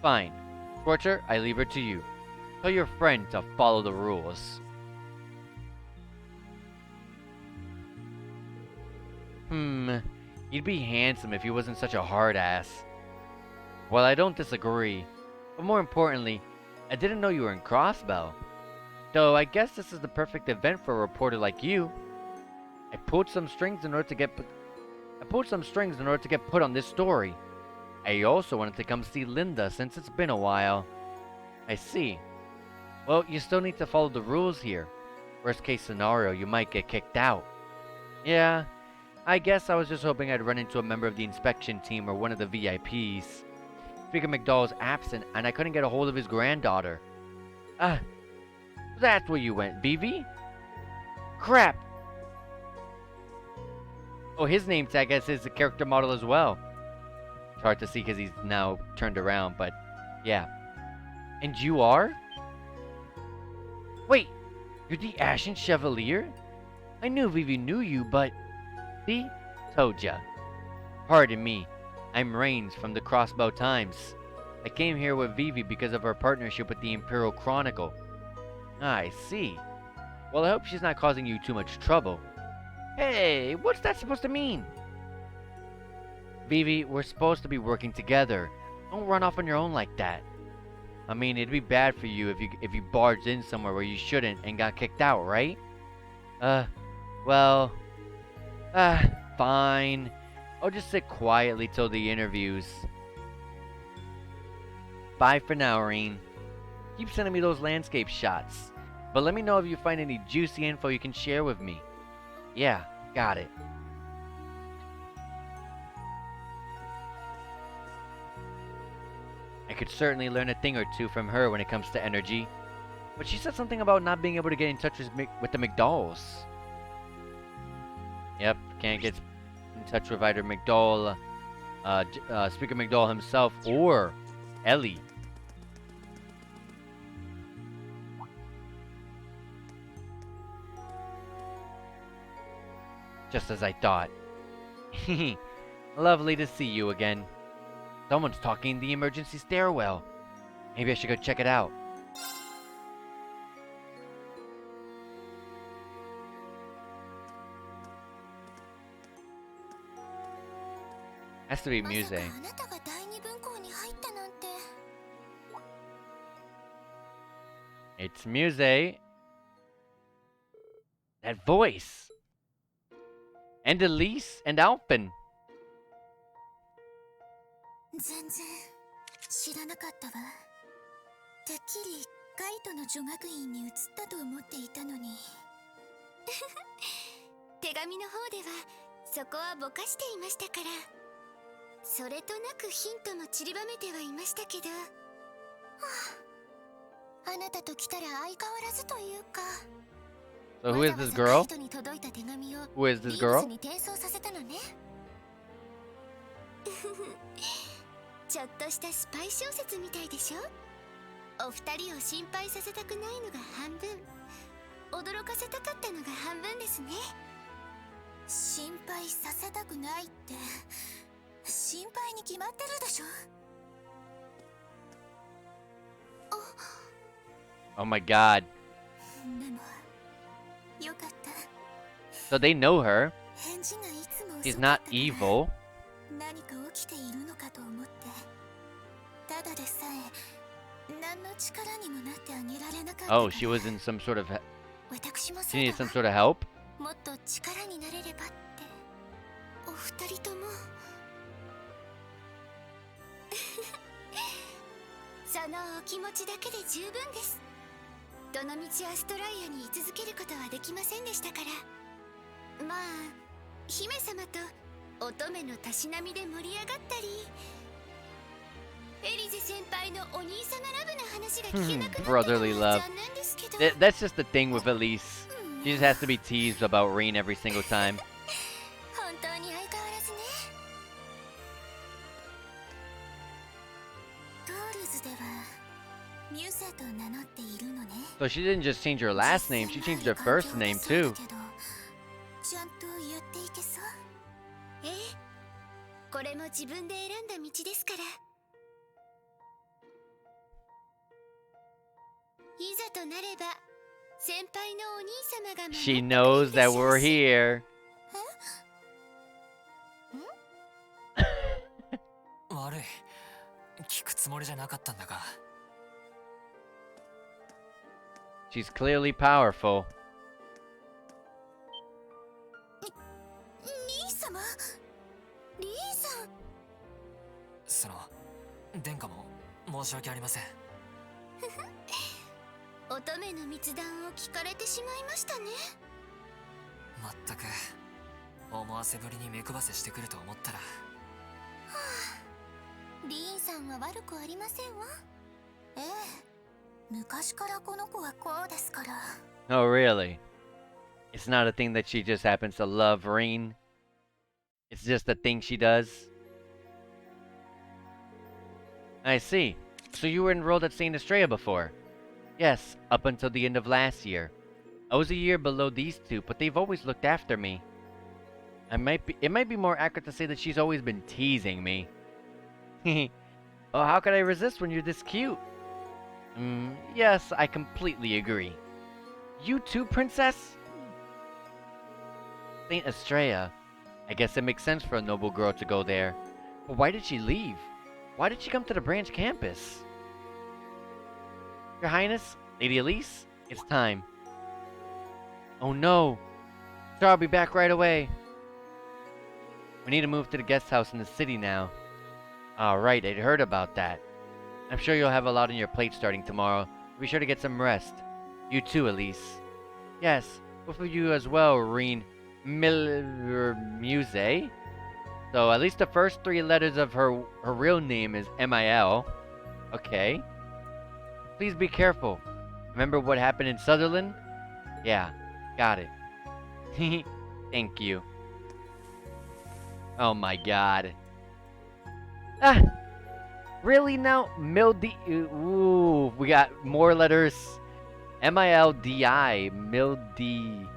Fine. Scorcher, I leave her to you. Tell your friend to follow the rules. He'd be handsome if he wasn't such a hard ass. Well, I don't disagree. But more importantly, I didn't know you were in Crossbell. Though I guess this is the perfect event for a reporter like you. I pulled some strings in order to get put on this story. I also wanted to come see Linda since it's been a while. I see. Well, you still need to follow the rules here. Worst case scenario, you might get kicked out. Yeah, I guess I was just hoping I'd run into a member of the inspection team or one of the VIPs. Speaker McDowell's absent, and I couldn't get a hold of his granddaughter. Ah, that's where you went, Vivi? Crap! Oh, his name tag I guess is the character model as well. It's hard to see because he's now turned around, but yeah. And you are? Wait, you're the Ashen Chevalier? I knew Vivi knew you, but... See? Told ya. Pardon me. I'm Reigns from the Crossbow Times. I came here with Vivi because of our partnership with the Imperial Chronicle. Ah, I see. Well, I hope she's not causing you too much trouble. Hey, what's that supposed to mean? Vivi, we're supposed to be working together. Don't run off on your own like that. I mean, it'd be bad for you if you barged in somewhere where you shouldn't and got kicked out, right? Well... fine. I'll just sit quietly till the interviews. Bye for now, Reen. Keep sending me those landscape shots. But let me know if you find any juicy info you can share with me. Yeah, got it. I could certainly learn a thing or two from her when it comes to energy. But she said something about not being able to get in touch with the McDowells. Yep, can't get in touch with either McDowell, Speaker McDowell himself, or Ellie. Just as I thought. Lovely to see you again. Someone's talking in the emergency stairwell. Maybe I should go check it out. Has to be Muse. It's Muse. That voice. And Elise and Alpin. 全然知らなかったわ。てっきりカイトの女学院に移ったと思っていたのに。手紙の方ではそこはぼかしていましたから。それとなくヒントも散りばめてはいましたけど。はあ、あなたと来たら相変わらずというか。So who is this girl? Who is this girl? ちょっとしたスパイ小説みたいでしょ。お二人を心配させたくないのが半分、驚かせたかったのが半分ですね。心配させたくないって心配に決まってるでしょ。Oh my god. でもよかった。 So they know her. 返事がいつも She's not evil. 何か起きているのかと思って、ただでさえ何の力にもなってあげられなかった。 Oh, she was in some sort of... 私も She needed some sort of help? もっと力になれればってお二人とも。そのお気持ちだけで十分です。どのみちアストライアに居続けることはできませんでしたから。まあ姫様と乙女のたしなみで盛り上がったり、エリゼ先輩のお兄様ラブな話が聞けなくなったのは Brotherly love. 残念ですけど。 That's just the thing with Elise. She just has to be teased about Rain every single time. 本当に相変わらずね。トールズではミュセと名乗っているのね。 So she didn't just change her last name, she changed her first name too. ちゃんとやっていけそう。ええ、これも自分で選んだ道ですから。いざとなれば先輩のお兄様が She knows that we're here. 悪い、聞くつもりじゃなかったんだが。 She's clearly powerful. 兄様、リーさん。その殿下も申し訳ありません。乙女の密談を聞かれてしまいましたね。まったく思わせぶりに目配せしてくると思ったら。リーンさんは悪くありませんわ。ええ、昔からこの子はこうですから。 Oh, really? It's not a thing that she just happens to love Reen? It's just a thing she does? I see. So you were enrolled at St. Estrella before? Yes, up until the end of last year. I was a year below these two, but they've always looked after me. It might be more accurate to say that she's always been teasing me. Oh, how could I resist when you're this cute? Yes, I completely agree. You too, princess? St. Estrella. I guess it makes sense for a noble girl to go there. But why did she leave? Why did she come to the branch campus? Your Highness, Lady Elise, it's time. Oh no! Sir, I'll be back right away. We need to move to the guest house in the city now. Alright, I'd heard about that. I'm sure you'll have a lot on your plate starting tomorrow. Be sure to get some rest. You too, Elise. Yes, both of you as well, Reen Muse. So at least the first 3 letters of her real name is M-I-L. Okay. Please be careful. Remember what happened in Sutherland? Yeah, got it. Thank you. Oh my god. Ah! Really now? Mildy. Ooh, we got more letters. M-I-L-D-I. Mildy.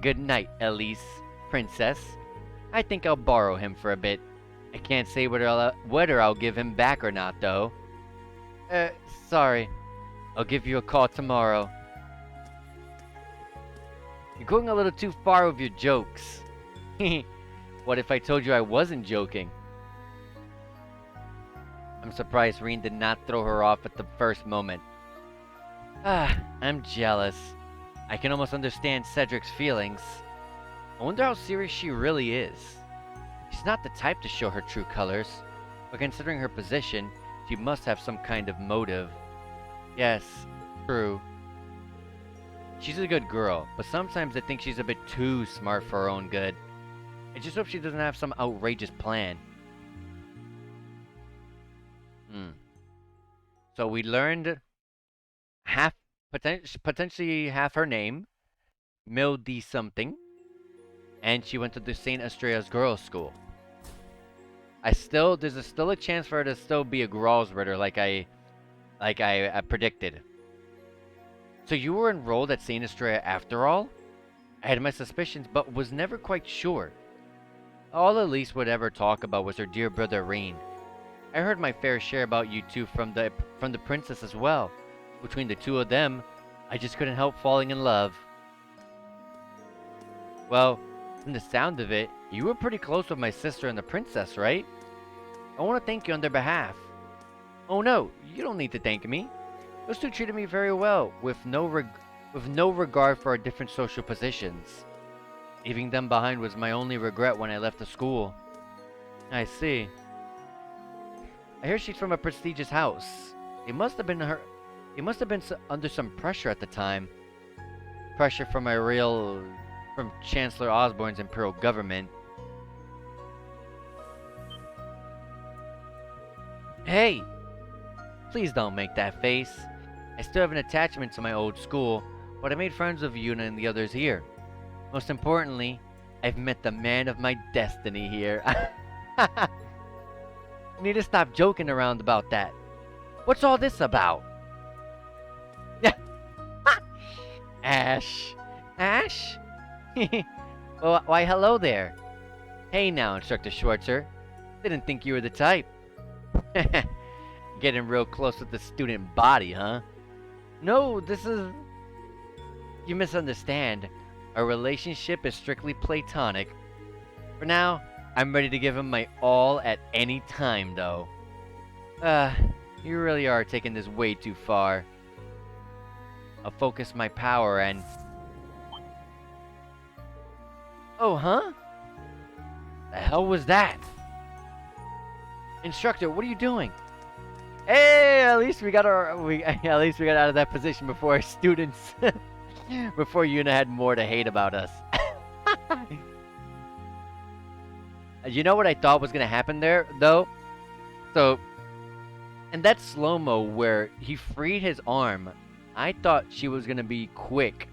Good night, Elise, princess. I think I'll borrow him for a bit. I can't say whether I'll give him back or not, though. Sorry. I'll give you a call tomorrow. You're going a little too far with your jokes. What if I told you I wasn't joking? I'm surprised Reen did not throw her off at the first moment. I'm jealous. I can almost understand Cedric's feelings. I wonder how serious she really is. She's not the type to show her true colors, but considering her position, she must have some kind of motive. Yes, true. She's a good girl, but sometimes I think she's a bit too smart for her own good. I just hope she doesn't have some outrageous plan. So we learned potentially half her name, Mildy something, and she went to the St. Estrella's girls' school. There's still a chance for her to still be a Gralsritter like I predicted. So you were enrolled at St. Estrella after all? I had my suspicions, but was never quite sure. All Elise would ever talk about was her dear brother Reen. I heard my fair share about you two from the princess as well. Between the two of them, I just couldn't help falling in love. Well, from the sound of it, you were pretty close with my sister and the princess, right? I want to thank you on their behalf. Oh no, you don't need to thank me. Those two treated me very well, with no regard for our different social positions. Leaving them behind was my only regret when I left the school. I see. I hear she's from a prestigious house. It must have been under some pressure at the time. Pressure from from Chancellor Osborne's imperial government. Hey! Please don't make that face. I still have an attachment to my old school, but I made friends with Yuna and the others here. Most importantly, I've met the man of my destiny here. You need to stop joking around about that. What's all this about? Ash. Ash? Well, why hello there. Hey now, Instructor Schwarzer. Didn't think you were the type. Getting real close with the student body, huh? No, you misunderstand. Our relationship is strictly platonic. For now, I'm ready to give him my all at any time, though. You really are taking this way too far. I'll focus my power and... Oh, huh? The hell was that? Instructor, what are you doing? Hey, at least we got at least we got out of that position before our students, before Yuna had more to hate about us. You know what I thought was gonna happen there, though? So, in that slow-mo where he freed his arm, I thought she was gonna be quick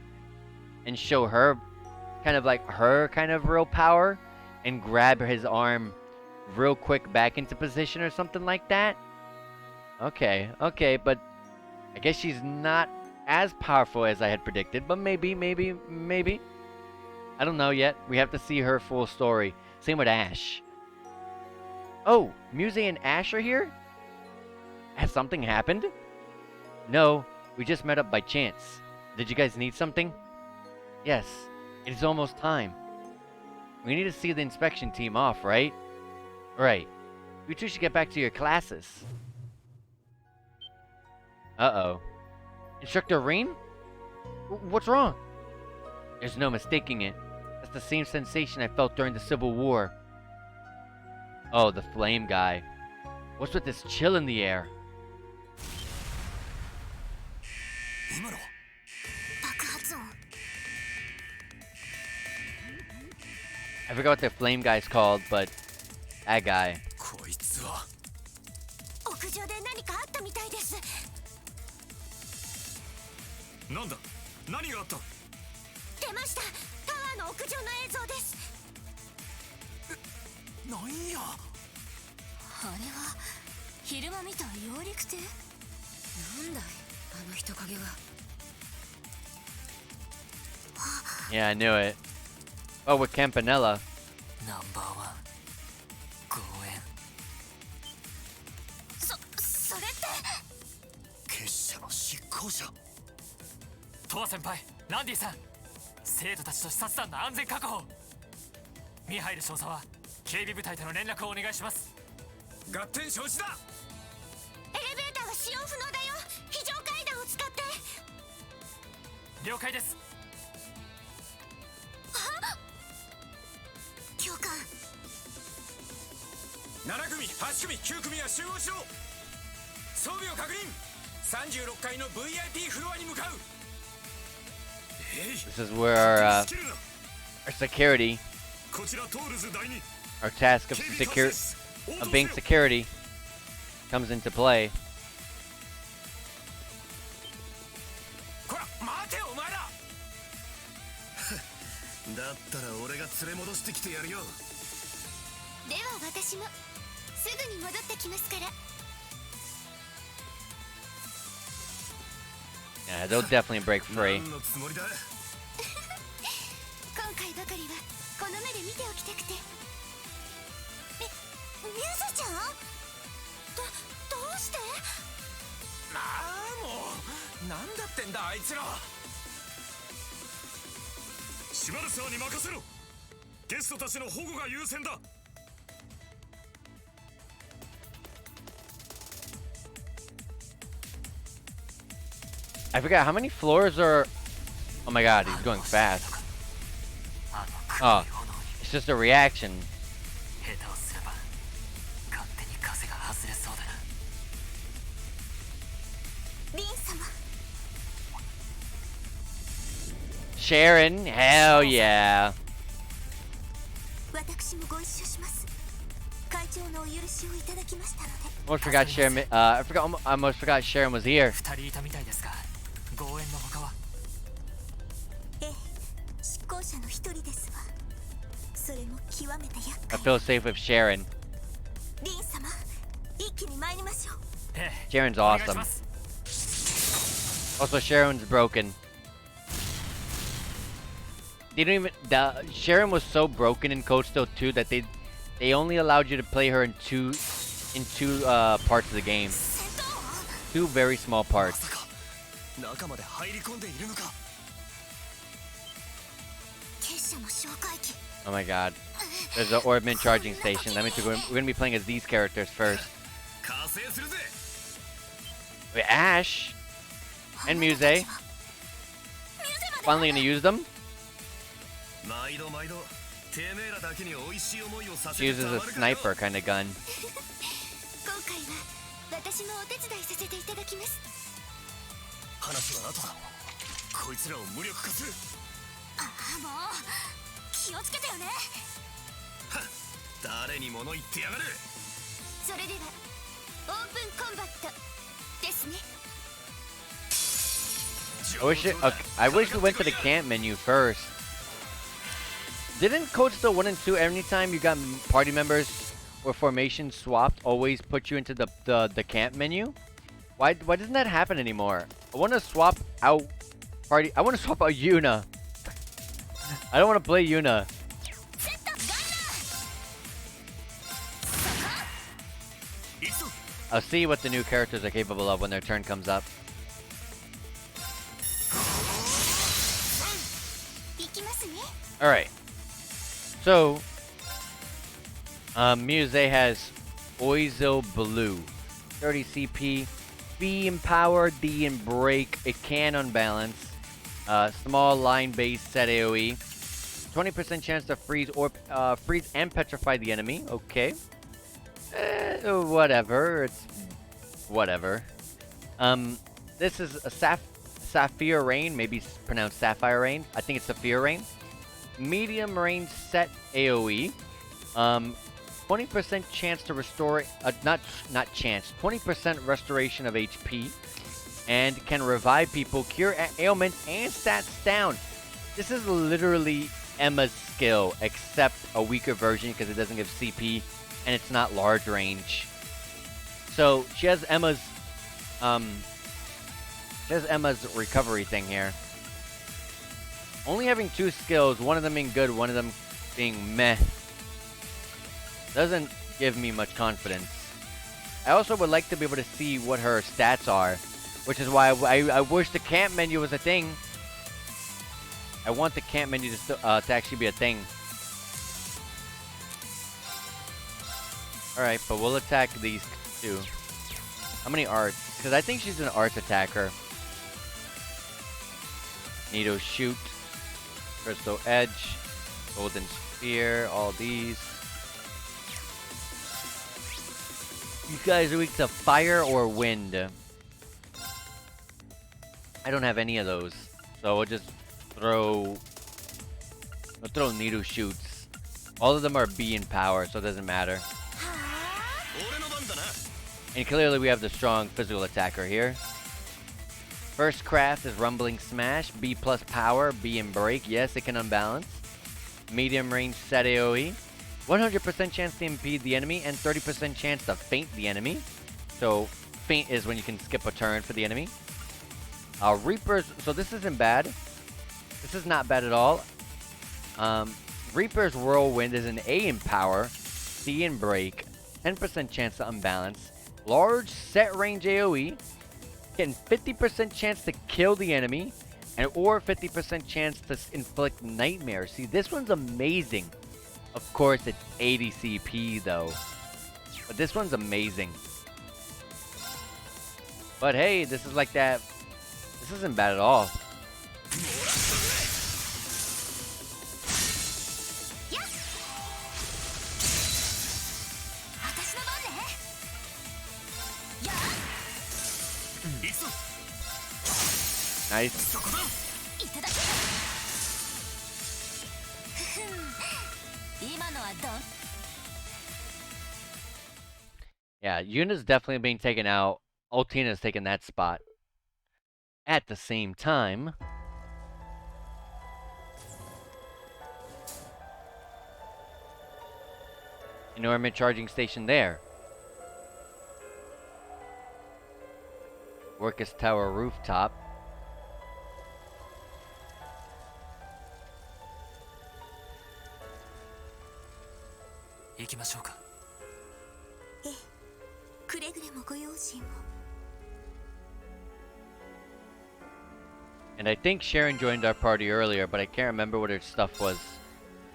and show her kind of like her kind of real power and grab his arm real quick back into position or something like that. Okay, but I guess she's not as powerful as I had predicted, but maybe. I don't know yet. We have to see her full story. Same with Ash. Oh, Muse and Ash are here? Has something happened? No, we just met up by chance. Did you guys need something? Yes, it is almost time. We need to see the inspection team off, right? Right. You two should get back to your classes. Uh-oh. Instructor Rean? What's wrong? There's no mistaking it. That's the same sensation I felt during the Civil War. Oh, the flame guy. What's with this chill in the air? I forgot what the flame guy's called, but that guy. 屋上で何かあったみたいです。なんだ、何があった？出ました。タワーの屋上の映像です。なんや。あれは昼間見た揚陸艇？なんだいあの人影は。Yeah, I knew it. Oh, with Campanella. ナンバーワン公園。それって結社の執行者。トワ先輩、ランディさん、生徒たちと視察団の安全確保。ミハイル少佐は警備部隊との連絡をお願いします。合点承知だ。エレベーターが使用不能だよ。非常階段を使って。了解です。教官。7組、8組、9組は集合しろ。装備を確認。36階の VIP フロアに向かう。This is where our security, our task of being security, comes into play. こら、待てよお前ら。だったら俺が連れ戻してきてやるよ。では私もすぐに戻ってきますから。Yeah, they'll definitely break free. 今回ばかりはこの目で見ておきたくて。ミュズちゃん？どうして？ああ、もうなんだってんだあいつら。シマルサーに任せろ。ゲストたちの保護が優先だ。I forgot how many floors are. Oh my god, he's going fast. Oh, it's just a reaction. Sharon, hell yeah. Almost forgot Sharon. I almost forgot Sharon was here. I feel safe with Sharon. Sharon's awesome. Also, Sharon's broken. They don't even. Sharon was so broken in Code Steel 2 that they only allowed you to play her in two parts of the game. Two very small parts. Oh my god. There's an Orbman charging station. That means we're going to be playing as these characters first. Wait, Ash and Muse. Finally going to use them. She uses a sniper kind of gun. 私もお手伝いさせていただきます。話は後だ。こいつらを無力化する。ああ、もう気をつけてよね。はっ、誰に物言ってやがる。それではオープンコンバットですね。I wish we went to the camp menu first. Didn't Code Still 1 and 2, anytime you got party members or formations swapped, always put you into the camp menu? Why doesn't that happen anymore? I want to swap out I want to swap out Yuna. I don't want to play Yuna. I'll see what the new characters are capable of when their turn comes up. Alright. So, Muse has Oizo Blue. 30 CP. B in power, D in break. It can unbalance. Small line-based set AoE. 20% chance to freeze or freeze and petrify the enemy. Okay. Whatever. It's whatever. This is a Sapphire Rain, maybe pronounced Sapphire Rain. I think it's Sapphire Rain. Medium range set AoE. 20% chance to restore, not chance, 20% restoration of HP, and can revive people, cure ailments, and stats down. This is literally Emma's skill, except a weaker version because it doesn't give CP, and it's not large range. So she has Emma's recovery thing here. Only having 2 skills, one of them being good, one of them being meh, doesn't give me much confidence. I also would like to be able to see what her stats are, which is why I wish the camp menu was a thing. I want the camp menu to actually be a thing. Alright, but we'll attack these 2. How many arts? Because I think she's an arts attacker. Nido Shoot. Crystal Edge. Golden Spear. All these. You guys are weak to fire or wind. I don't have any of those. So we'll just throw Nido Shoots. All of them are B in power, so it doesn't matter. And clearly we have the strong physical attacker here. First craft is Rumbling Smash. B plus power, B in break. Yes, it can unbalance. Medium range set AoE. 100% chance to impede the enemy and 30% chance to feint the enemy. So feint is when you can skip a turn for the enemy. Reaper's, so this isn't bad. This is not bad at all. Reaper's Whirlwind is an A in power, C in break, 10% chance to unbalance. Large set range AoE, getting 50% chance to kill the enemy, and or 50% chance to inflict nightmares. See, this one's amazing. Of course, it's 80 CP though, but this one's amazing. But hey, this is like that. This isn't bad at all. Nice. Yeah, Yuna's definitely being taken out. Ultina's taking that spot. At the same time, enormous charging station there. Workus Tower rooftop. And I think Sharon joined our party earlier, but I can't remember what her stuff was.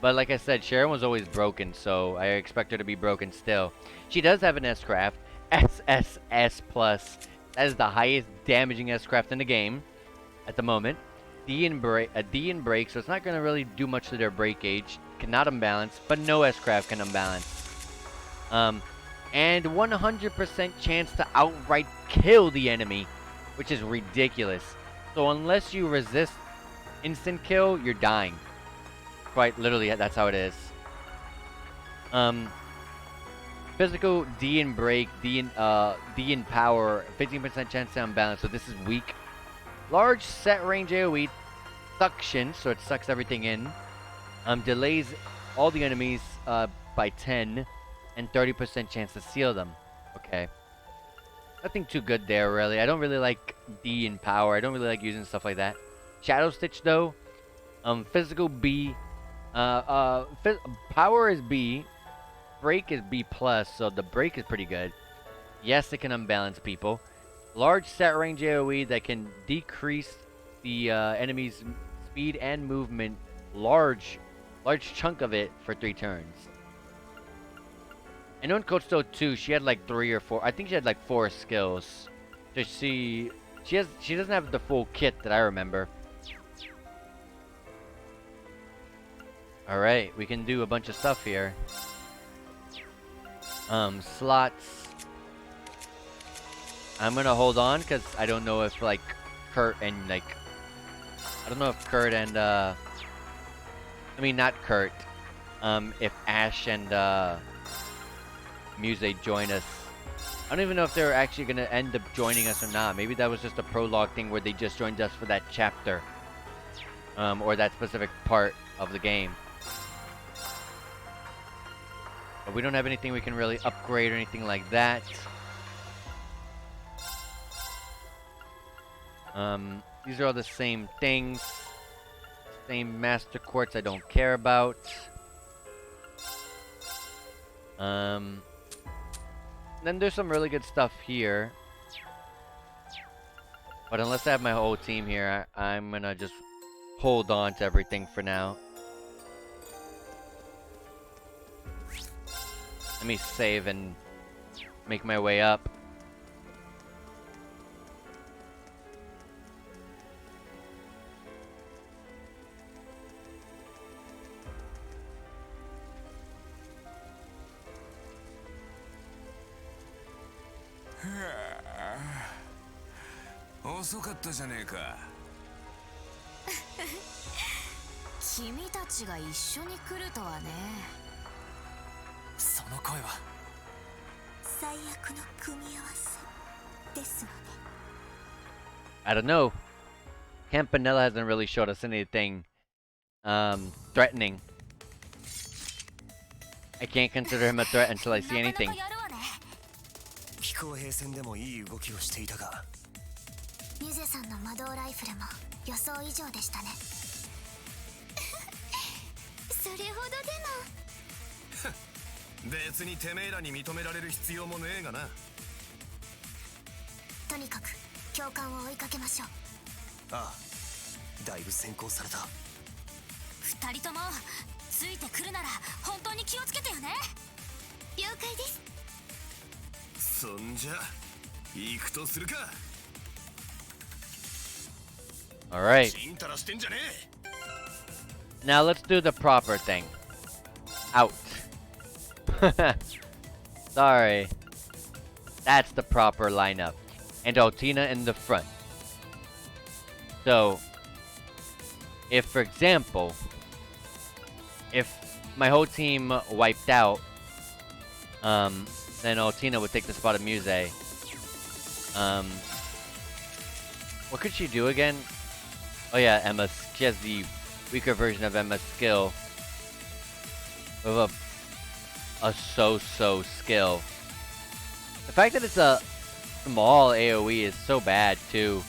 But like I said, Sharon was always broken, so I expect her to be broken still. She does have an S-Craft, SSS+. That is the highest damaging S-Craft in the game at the moment. D in break, so it's not going to really do much to their break gauge. Cannot unbalance, but no S-Craft can unbalance. and 100% chance to outright kill the enemy, which is ridiculous. So unless you resist instant kill, you're dying. Quite literally, that's how it is. Physical, D in break, D in power, 15% chance to unbalance, so this is weak. Large set range AoE, suction, so it sucks everything in. Delays all the enemies by 10, and 30% chance to seal them. Okay. Nothing too good there, really. I don't really like D in power. I don't really like using stuff like that. Shadow Stitch, though. Physical B. Power is B. Break is B+, so the break is pretty good. Yes, it can unbalance people. Large set range AoE that can decrease the enemy's speed and movement. Large chunk of it for 3 turns. I know in Coach Stone 2, she had like 3 or 4. I think she had like 4 skills. So she doesn't have the full kit that I remember. All right, we can do a bunch of stuff here. Slots. I'm gonna hold on because I don't know if like Kurt and like I don't know if Kurt and I mean not Kurt. If Ash and Muse join us. I don't even know if they're actually gonna end up joining us or not. Maybe that was just a prologue thing where they just joined us for that chapter. Or that specific part of the game. But we don't have anything we can really upgrade or anything like that. These are all the same things. Same Master Quartz I don't care about. Then there's some really good stuff here. But unless I have my whole team here, I'm gonna just hold on to everything for now. Let me save and make my way up.遅かったじゃねえか。君たちが一緒に来るとはね。その声は最悪の組み合わせですわね。I don't know. Campanella hasn't really showed us anything threatening. I can't consider him a threat until I see anything. 気候兵戦でもいい動きをしていたが。ミュゼさんの魔導ライフルも予想以上でしたね。それほどでも。別にてめえらに認められる必要もねえがな。とにかく教官を追いかけましょう。ああ、だいぶ先行された。二人ともついてくるなら本当に気をつけてよね。了解です。そんじゃ行くとするか。Alright. Now let's do the proper thing. Out. Sorry. That's the proper lineup. And Altina in the front. So, if for example, if my whole team wiped out, then Altina would take the spot of Muse. What could she do again? Oh yeah, Emma. She has the weaker version of Emma's skill. With a so-so skill. The fact that it's a small AoE is so bad too.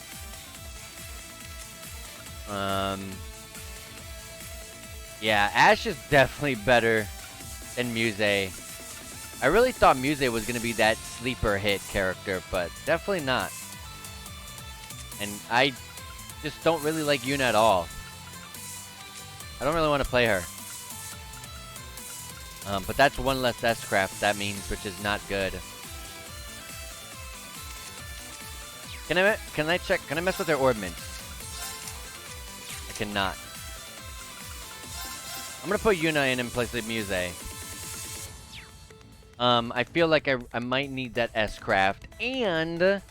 Yeah, Ash is definitely better than Muse. I really thought Muse was gonna be that sleeper hit character, but definitely not. And I just don't really like Yuna at all. I don't really want to play her. But that's one less S-Craft, that means, which is not good. Can I check? Can I mess with their ordnance? I cannot. I'm gonna put Yuna in place of Muse. I feel like I might need that S-Craft, and the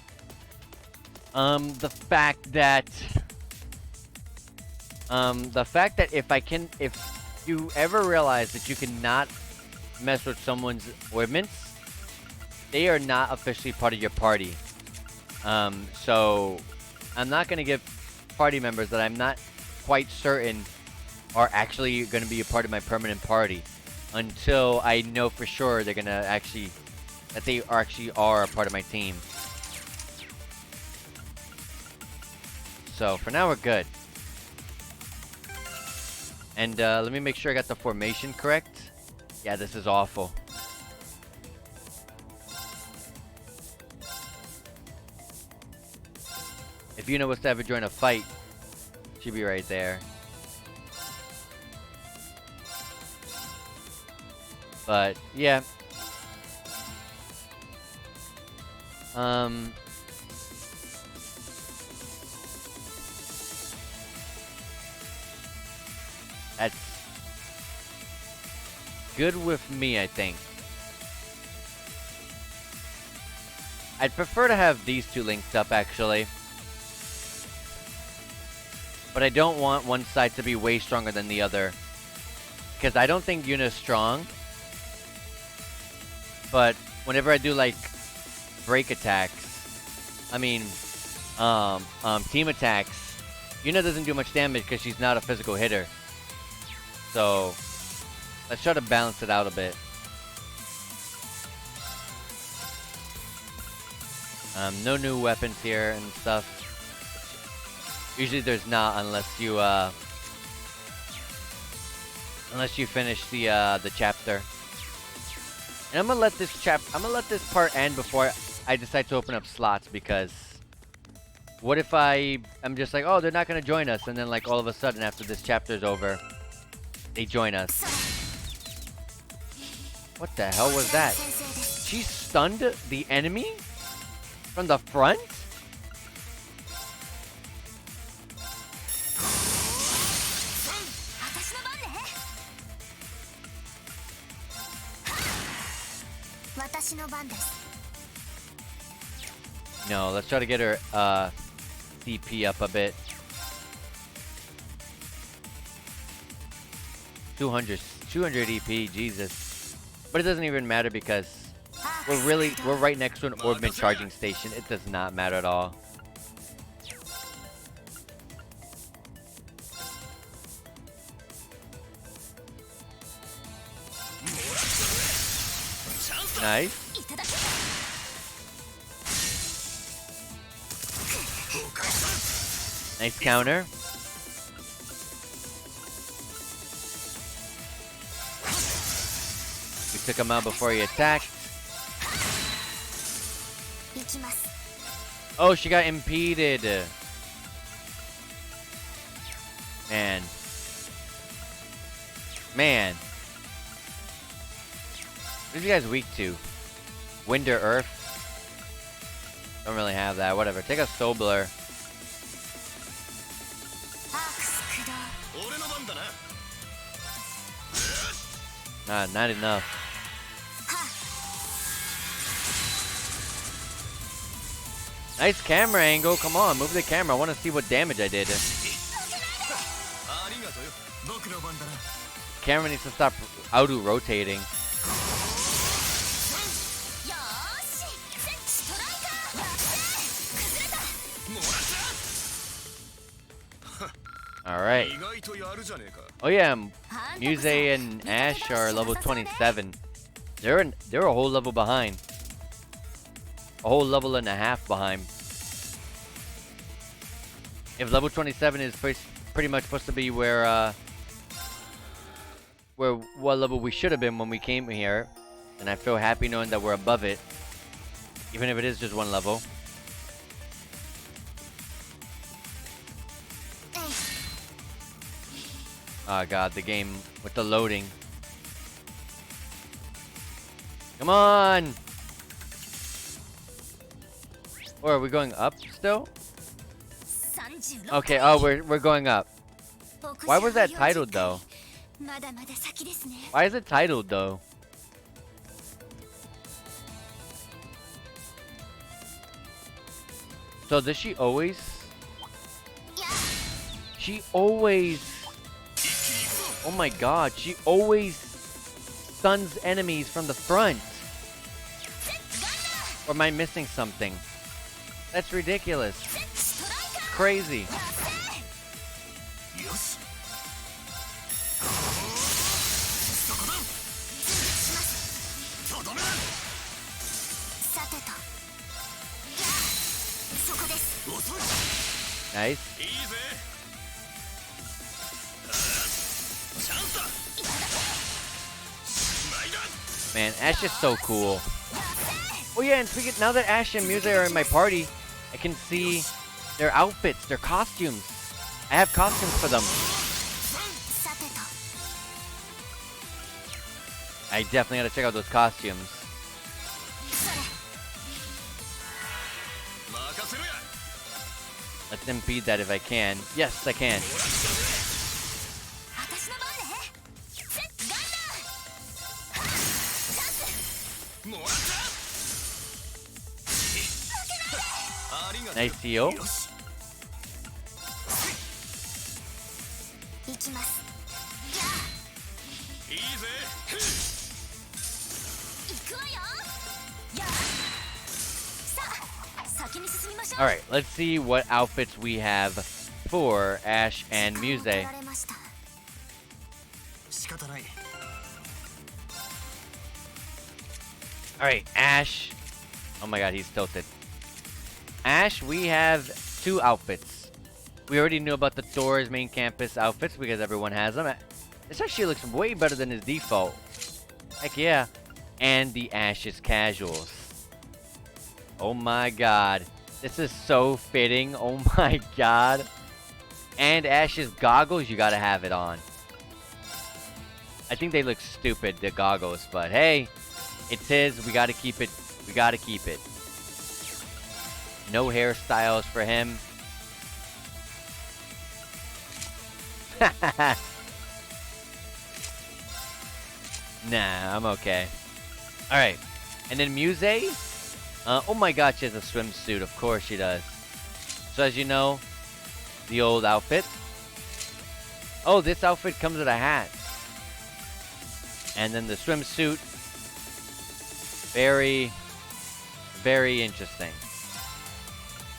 fact that if you ever realize that you cannot mess with someone's ordnance, they are not officially part of your party. So I'm not gonna give party members that I'm not quite certain are actually gonna be a part of my permanent party until I know for sure they're gonna that they actually are a part of my team. So for now we're good. And let me make sure I got the formation correct. Yeah, this is awful. If Yuna was to ever join a fight, she'd be right there. But yeah. That's good with me, I think. I'd prefer to have these two linked up, actually. But I don't want one side to be way stronger than the other. Because I don't think Yuna's strong. But whenever I do, like, break attacks, I mean, team attacks, Yuna doesn't do much damage because she's not a physical hitter. So, let's try to balance it out a bit. No new weapons here and stuff. Usually there's not unless you finish the chapter. And I'm gonna let this part end before I decide to open up slots, because what if I'm just like, oh, they're not gonna join us, and then like all of a sudden after this chapter's over, they join us. What the hell was that? She stunned the enemy from the front? No, let's try to get her CP up a bit. 200 EP, Jesus. But it doesn't even matter because we're right next to an Orbman charging station. It does not matter at all. Nice. Nice counter. We took him out before he attacked. Oh, she got impeded. Man. What are you guys weak to? Wind or Earth? Don't really have that. Whatever. Take a Sobler. Not enough. Nice camera angle. Come on, move the camera. I want to see what damage I did. Camera needs to stop auto-rotating. Alright. Oh yeah, Muse and Ash are level 27. They're a whole level behind. A whole level and a half behind. If level 27 is pretty much supposed to be where what level we should have been when we came here, and I feel happy knowing that we're above it, even if it is just one level. Oh god, the game with the loading. Come on! Or are we going up still? Okay, oh, we're going up. Why was that titled though? Why is it titled though? So does she always? She always... Oh my god, she always stuns enemies from the front. Or am I missing something? That's ridiculous. Crazy. Nice. Man, Ash is so cool. Oh yeah, and speaking, now that Ash and Muse are in my party, I can see their outfits, their costumes. I have costumes for them. I definitely gotta check out those costumes. Let's impede that if I can. Yes, I can. Nice Theo. Alright, let's see what outfits we have for Ash and Muse. Alright, Ash. Oh my god, he's tilted. Ash, we have 2 outfits. We already knew about the Thor's main campus outfits because everyone has them. This actually looks way better than his default. Heck yeah. And the Ash's casuals. Oh my god. This is so fitting. Oh my god. And Ash's goggles, you gotta have it on. I think they look stupid, the goggles, but hey, it's his. We gotta keep it. We gotta keep it. No hairstyles for him. Nah, I'm okay. Alright. And then Muse. Oh my god, she has a swimsuit. Of course she does. So as you know, the old outfit. Oh, this outfit comes with a hat. And then the swimsuit. Very, very interesting.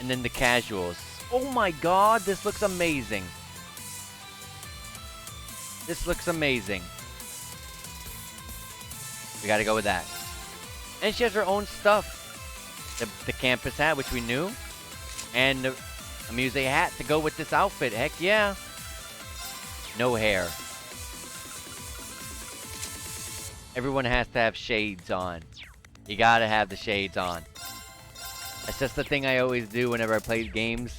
And then the casuals. Oh my god, this looks amazing. This looks amazing. We gotta go with that. And she has her own stuff. The campus hat, which we knew. And a Muse hat to go with this outfit. Heck yeah. No hair. Everyone has to have shades on. You gotta have the shades on. That's just the thing I always do whenever I play games.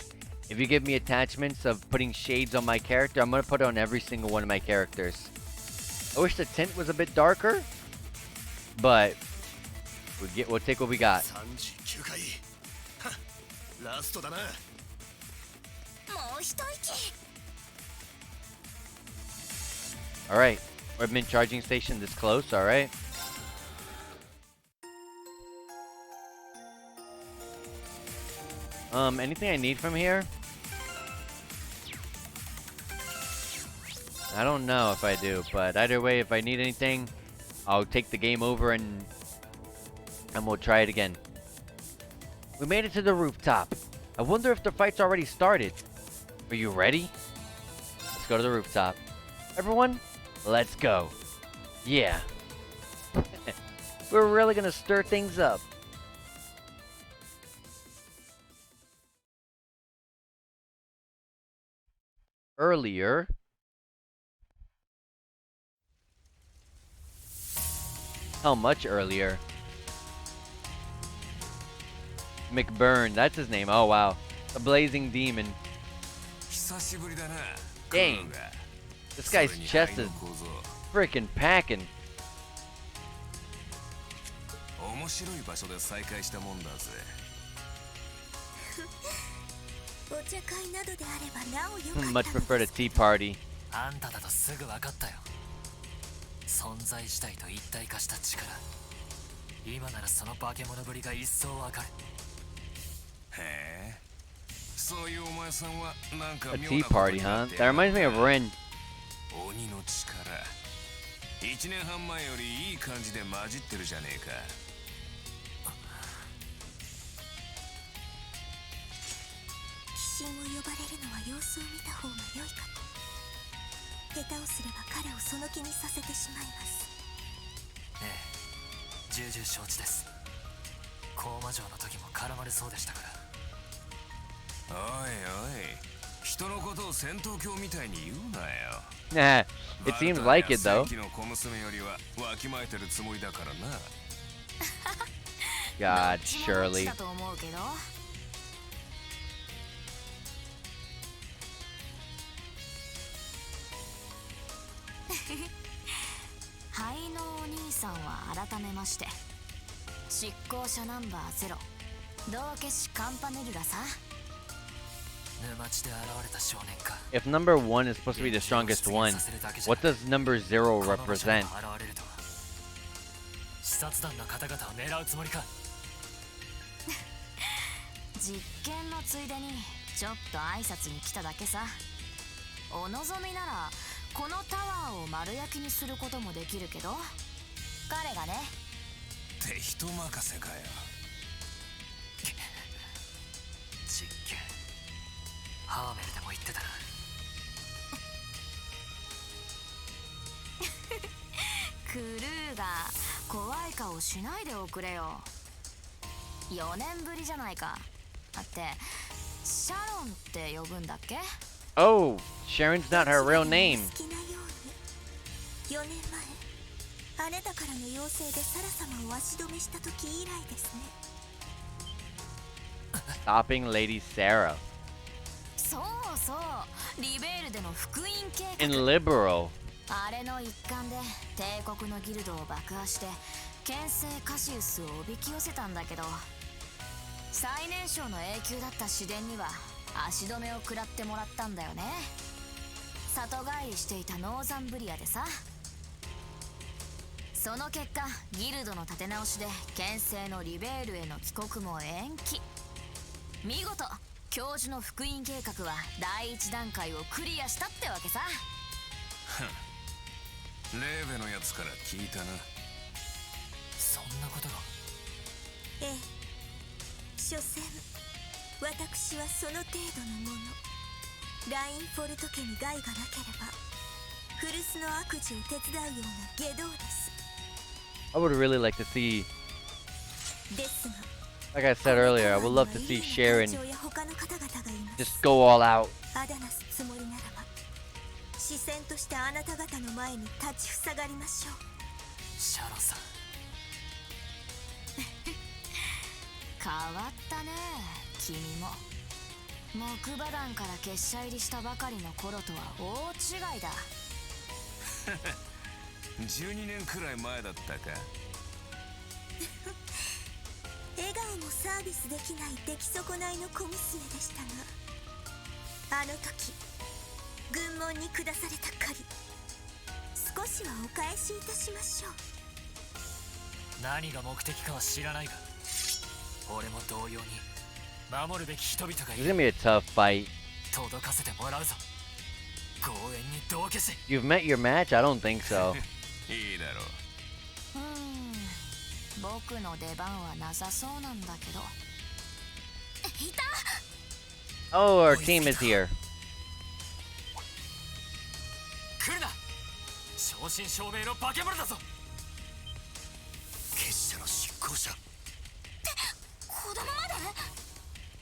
If you give me attachments of putting shades on my character, I'm gonna put it on every single one of my characters. I wish the tint was a bit darker, but we'll take what we got. Alright, Redmond charging station this close, alright. Anything I need from here? I don't know if I do, but either way, if I need anything, I'll take the game over and we'll try it again. We made it to the rooftop. I wonder if the fight's already started. Are you ready? Let's go to the rooftop. Everyone, let's go. Yeah. We're really gonna stir things up. Earlier. How much earlier? McBurn, that's his name. Oh wow. The Blazing Demon. Dang. This guy's chest is freaking packing. Much prefer the tea party. あんただとすぐ分かったよ。存在自体と一体化した力。今ならその化け物ぶりが一層わかる。へえ、そういうお前さんはなんか A 妙 tea なこと party, に huh? なって That reminds me of Ren. 鬼の力1年半前よりいい感じで混じってるじゃねえか。鬼神を呼ばれるのは様子を見た方が良いかと。下手をすれば彼をその気にさせてしまいます。ええ、重々承知です。高魔城の時も絡まれそうでしたから。おいおい、人のことを戦闘狂みたいに言うなよ。Nah, it seems like it though. 正規の小娘よりはわきまえてるつもりだからな。God, Shirley. だと思うけど。灰のお兄さんは改めまして執行者ナンバー0道化師カンパネルラさ。沼地で現れた少年か。 If number 1 is supposed to be the strongest one, what does number 0 represent? 視察団の方々を狙うつもりか。実験のついでにちょっと挨拶に来ただけさ。お望みならこのタワーを丸焼きにすることもできるけど、彼がね。って人任せかよ。実験ハーメルでも言ってたな。クルーが怖い顔しないでおくれよ。4年ぶりじゃないか。だってシャロンって呼ぶんだっけ。 Oh, Sharon's not her real name. 好きなように4年前あなたからの要請でサラ様を足止めした時以来ですね。 Stopping Lady Sarah. そうそう、リベールでの福音計画。 In Liberal. あれの一環で帝国のギルドを爆破して剣聖カシウスをおびき寄せたんだけど、最年少の永久だった市電には足止めを食らってもらったんだよね。里帰りしていたノーザンブリアでさ。その結果ギルドの立て直しで剣聖のリベールへの帰国も延期。見事教授の福音計画は第一段階をクリアしたってわけさ。レーベのやつから聞いたな。そんなことが。ええ、所詮私はその程度のもの。ラインフォルト家に害がなければ古巣の悪事を手伝うような外道です。 I would really like to see, ですが like I said earlier, I would love to see Sharon や他の方々がいます。 just go all out. アダナスつもりならば視線としてあなた方の前に立ちふさがりましょう。シャロンさん変わったね君も。木馬団から結社入りしたばかりの頃とは大違いだ。12年くらい前だったか。笑顔もサービスできない出来損ないの小娘でしたが、あの時軍門に下された借り少しはお返しいたしましょう。何が目的かは知らないが、俺も同様に守るべき人々がい It's る。 gonna be a tough fight. 届かせてもらうぞ。強引に道化師。 You've met your match? I don't think so. いいだろう。僕の出番はなさそうなんだけど。いた。 Oh, our team is here. 来るな、正真正銘の化け物だぞ。結社の執行者。子供まで。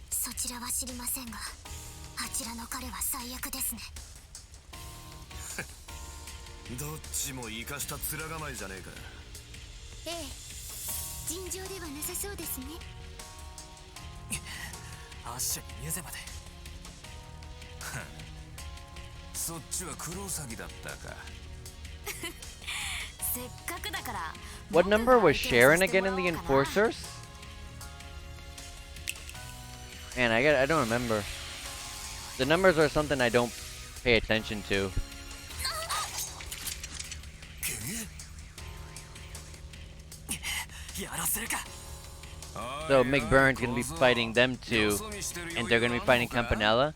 そちらは知りませんが、あちらの彼は最悪ですね。どっちも生かした面構えじゃねえか。ええ、尋常ではなさそうですね。アッシュにミュゼまで。そっちはクロウサギだったか。せっかくだから。 What number was Sharon again in the Enforcers? Man, I don't remember. The numbers are something I don't pay attention to. やらせるか。So McBurn's gonna be fighting them two, and they're gonna be fighting Campanella.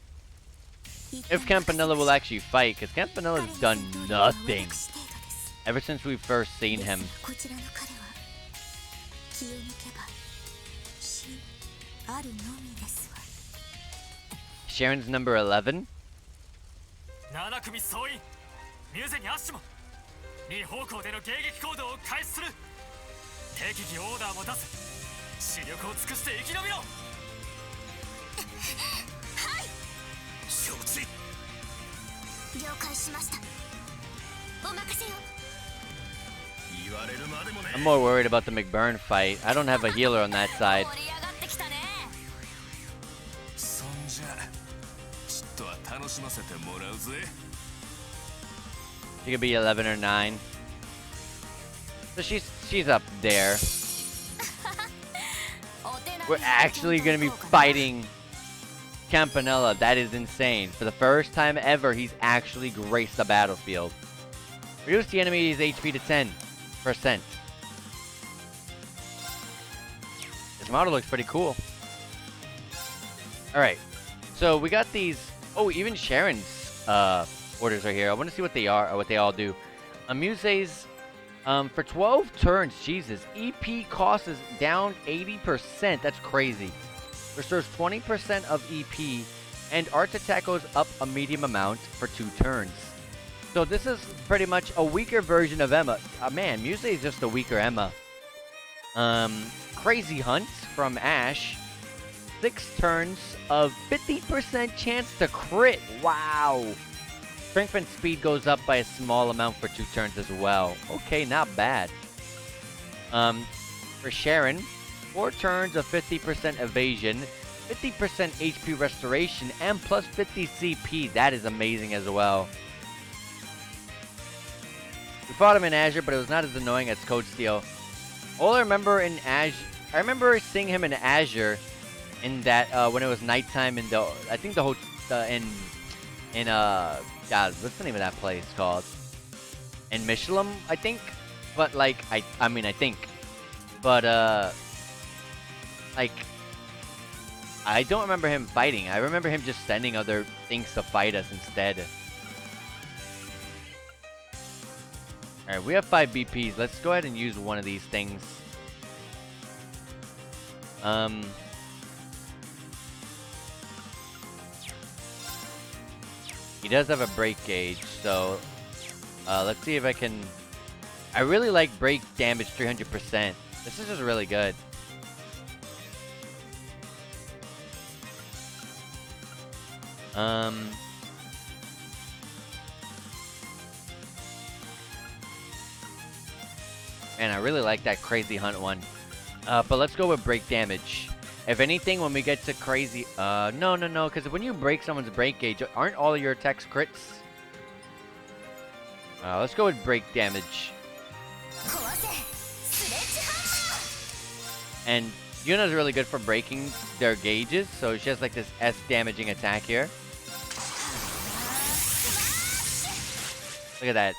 If Campanella will actually fight, because Campanella's done nothing ever since we first seen him. こちらの彼は気を抜けば死あるのみですわ。 Sharon's number 11. 7組総員ミューゼにアッシュも2方向での迎撃行動を開始する。適宜オーダーも出す。視力を尽くして生き延びろ。はい。承知。了解しました。お任せよ。 I'm more worried about the McBurn fight. I don't have a healer on that side. そんじゃちょっとは楽しませてもらうぜ。 She could be 11 or 9. So she's up there. We're actually gonna be fighting Campanella. That is insane. For the first time ever, he's actually graced the battlefield. Reduce the enemy's HP to 10%. This model looks pretty cool. Alright. So we got these. Oh, even Sharon's orders are here. I want to see what they are or what they all do. Amuse's for 12 turns, Jesus. EP cost is down 80%. That's crazy. Restores 20% of EP, and Art Attack goes up a medium amount for 2 turns. So this is pretty much a weaker version of Emma. Man, Muse is just a weaker Emma. Crazy Hunt from Ash. 6 turns of 50% chance to crit. Wow. Strength and speed goes up by a small amount for 2 turns as well. Okay, not bad. For Sharon, 4 turns of 50% evasion, 50% HP restoration, and plus 50 CP. That is amazing as well. We fought him in Azure, but it was not as annoying as Code Steel. All I remember in Azure, I remember seeing him in Azure, in that when it was nighttime in the, I think the whole God, what's the name of that place called? In Michelin, I think. But like, I mean, I think, but like, I don't remember him fighting. I remember him just sending other things to fight us instead. Alright, we have 5 BPs. Let's go ahead and use one of these things. He does have a break gauge, so let's see if I can. I really like break damage 300%. This is just really good. Man, I really like that Crazy Hunt one. But let's go with break damage. If anything, when we get to crazy... no, because when you break someone's break gauge, aren't all of your attacks crits? Let's go with break damage. And Yuna's really good for breaking their gauges, so she has like this S damaging attack here. Look at that.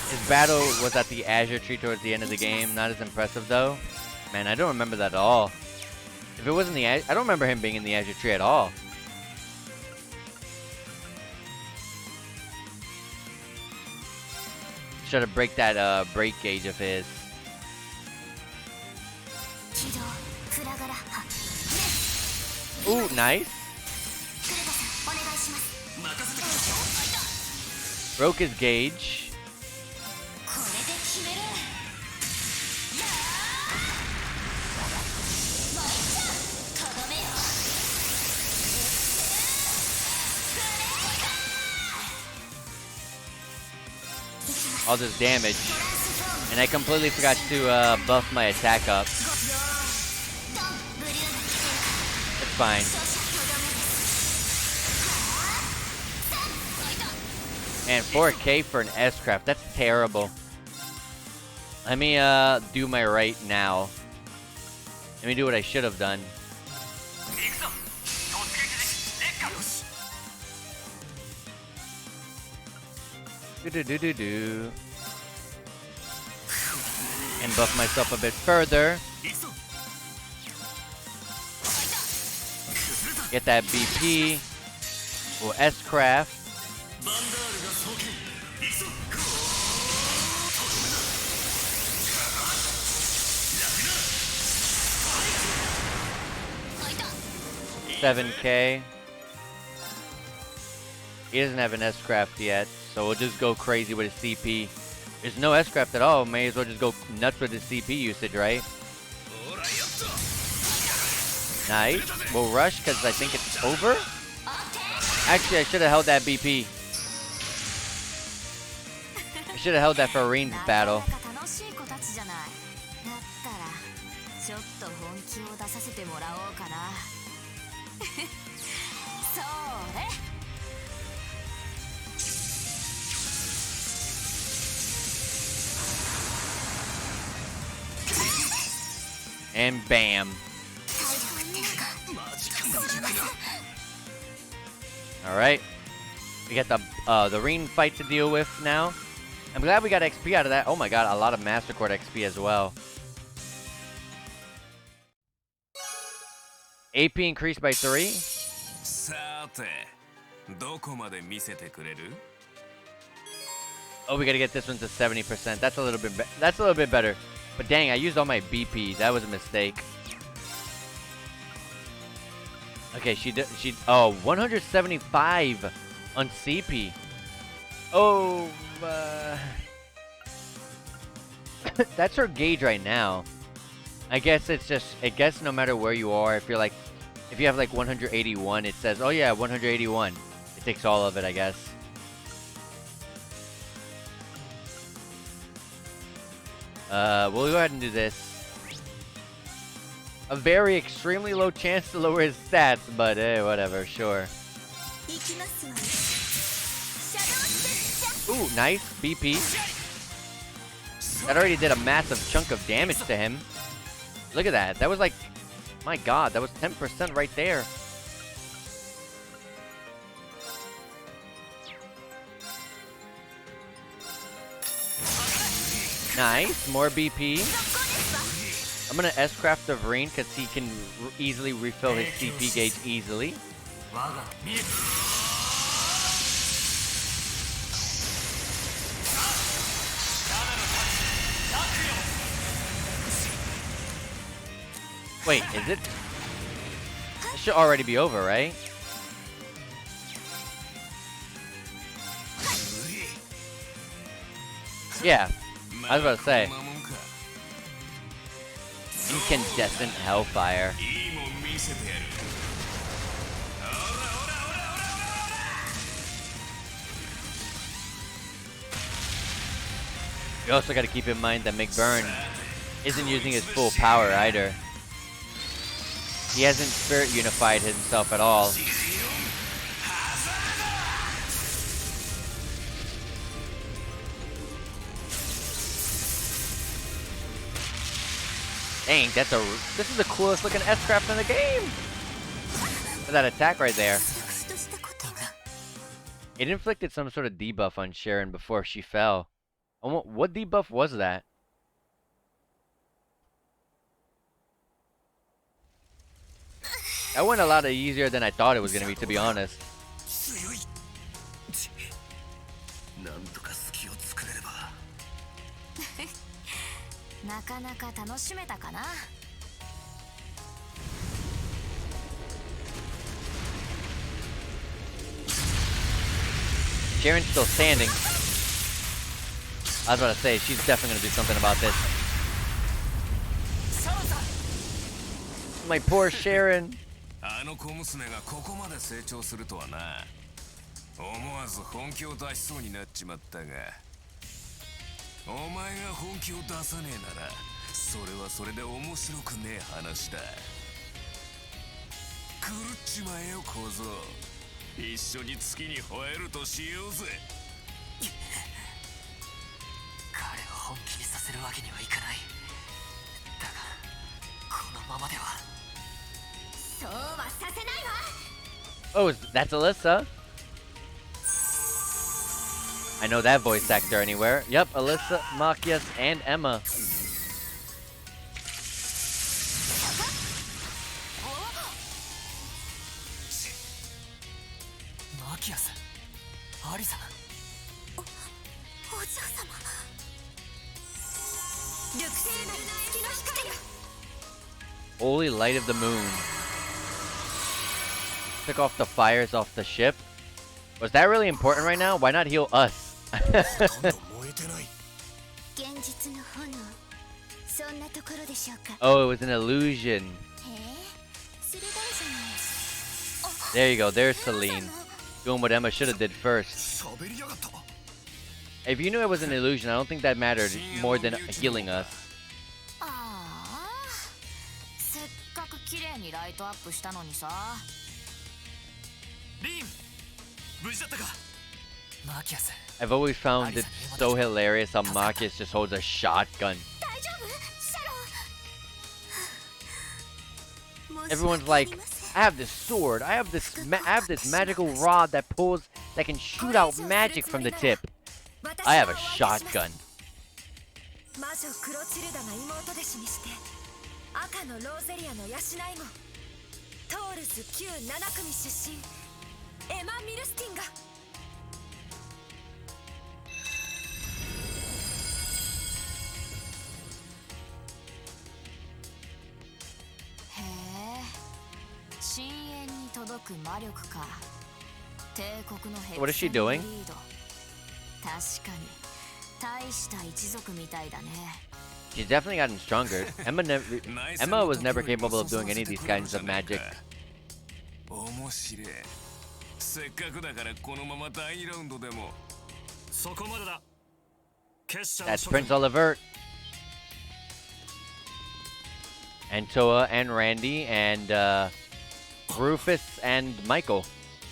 His battle was at the Azure Tree towards the end of the game. Not as impressive though. Man, I don't remember that at all. If it wasn't the I don't remember him being in the Azure Tree at all. Try to break that break gauge of his. Ooh, nice. Broke his gauge. All this damage, and I completely forgot to buff my attack up. It's fine. Man, 4K for an S-Craft, that's terrible. Let me do my right now. Let me do what I should have done. and buff myself a bit further. Get that BP. We'll S-Craft. $7K. He doesn't have an S-Craft yet, so we'll just go crazy with his CP. There's no S-Craft at all. May as well just go nuts with his CP usage, right? Nice. We'll rush because I think it's over. Actually, I should have held that BP. I should have held that for Reen's battle. And bam. Alright. We got the Reen fight to deal with now. I'm glad we got XP out of that. Oh my god, a lot of Master Cord XP as well. AP increased by 3. Oh, we gotta get this one to 70%. That's a little bit better. But dang, I used all my BP. That was a mistake. Okay, oh, 175 on CP. Oh, that's her gauge right now. I guess no matter where you are, if you have like 181, it says, oh yeah, 181. It takes all of it, I guess. We'll go ahead and do this. A very extremely low chance to lower his stats, but whatever, sure. Ooh, nice BP. That already did a massive chunk of damage to him. Look at that. That was like, my god, that was 10% right there. Nice, more BP. I'm gonna S-Craft of Reen because he can easily refill his CP gauge easily. Wait, is it? It should already be over, right? Yeah, I was about to say. Incandescent Hellfire. You also got to keep in mind that McBurn isn't using his full power either. He hasn't Spirit Unified himself at all. Dang, this is the coolest looking S-Craft in the game! Look at that attack right there. It inflicted some sort of debuff on Sharon before she fell. What debuff was that? That went a lot easier than I thought it was going to be honest. なかなか楽しめたかな。Sharon's still standing. I was about to say, she's definitely going to do something about this. My poor Sharon. あの小娘がここまで成長するとはな。思わず本気を出しそうになっちまったが。お前が本気を出さねえなら、それはそれで面白くねえ話だ。狂っちまえよ小僧。一緒に月に吠えるとしようぜ。彼を本気にさせるわけにはいかない。だが、このままでは。そうはさせないわ。Oh, that's Alyssa. I know that voice actor anywhere. Yep, Alyssa, Machias, and Emma. キアス、アリさん。お嬢様。緑星なる月の光。 Holy light of the moon. Took off the fires off the ship. Was that really important right now? Why not heal us? 燃えてない。現実の炎。そんなところでしょうか。 Oh, it was an illusion. へえ、鋭いじゃない。 There you go. There's Celine. Doing what Emma should have did first. 喋りやがった。 If you knew it was an illusion, I don't think that mattered more than healing us. ああ、せっかく綺麗にライトアップしたのにさ。リン、無事だったか。マキアス。 I've always found it so hilarious how Marcus just holds a shotgun. 大丈夫？シャロン。 Everyone's like, I have this sword. I have this magical rod that can shoot out magic from the tip. I have a shotgun. 魔女クロチルダが妹弟子にして赤のローゼリアの養い子、トールズ旧7組出身エマ・ミルスティンが。へえ、深淵に届く魔力か。帝国のヘク What is she doing? リード。確かに大した一族みたいだね。 She's definitely gotten stronger. Emma was never capable of doing any of these kinds of magic. 面白い。せっかくだからこのまま第2ラウンドでも。そこまでだ。決者 That's Prince Olivert. And Toa and Randy and Rufus and Michael.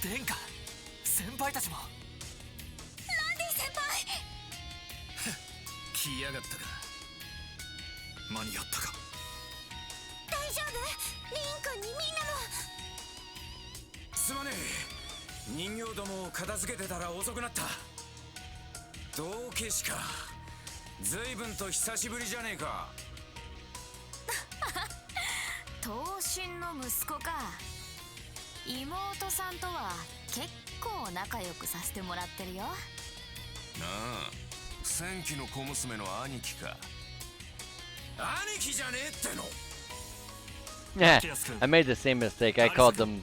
殿下、先輩たちも。ランディ先輩。来やがったか。間に合ったか。大丈夫？リン君にみんなの。すまねえ。人形どもを片付けてたら遅くなった。道化師か。随分と久しぶりじゃねえか。刀身の息子か。妹さんとは結構仲良くさせてもらってるよ。なあ、戦記の小娘の兄貴か。兄貴じゃねえっての。 Yeah, I made the same mistake. I called them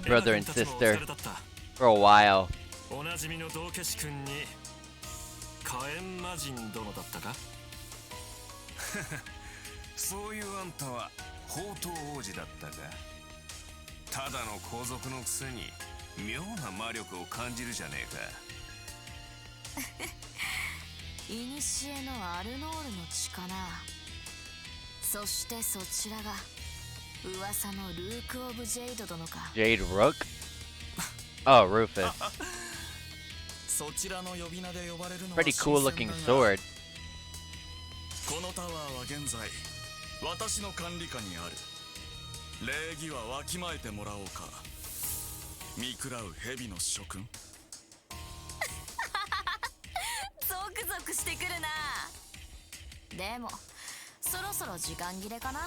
brother and sister for a while. おなじみの道化師君に火炎魔人殿だったか。そういうあんたは宝刀王子だったが、ただの皇族のくせに妙な魔力を感じるじゃねえか。いにしえのアルノールの血かな。そしてそちらが噂のルーク・オブ・ジェイド殿か。 Jade Rook? Oh, Rufus. そちらの呼び名で呼ばれるのは Pretty cool looking sword. このタワーは現在私の管理下にある。礼儀はわきまえてもらおうか。見食らう蛇の諸君。ゾクゾクしてくるな。でもそろそろ時間切れかな。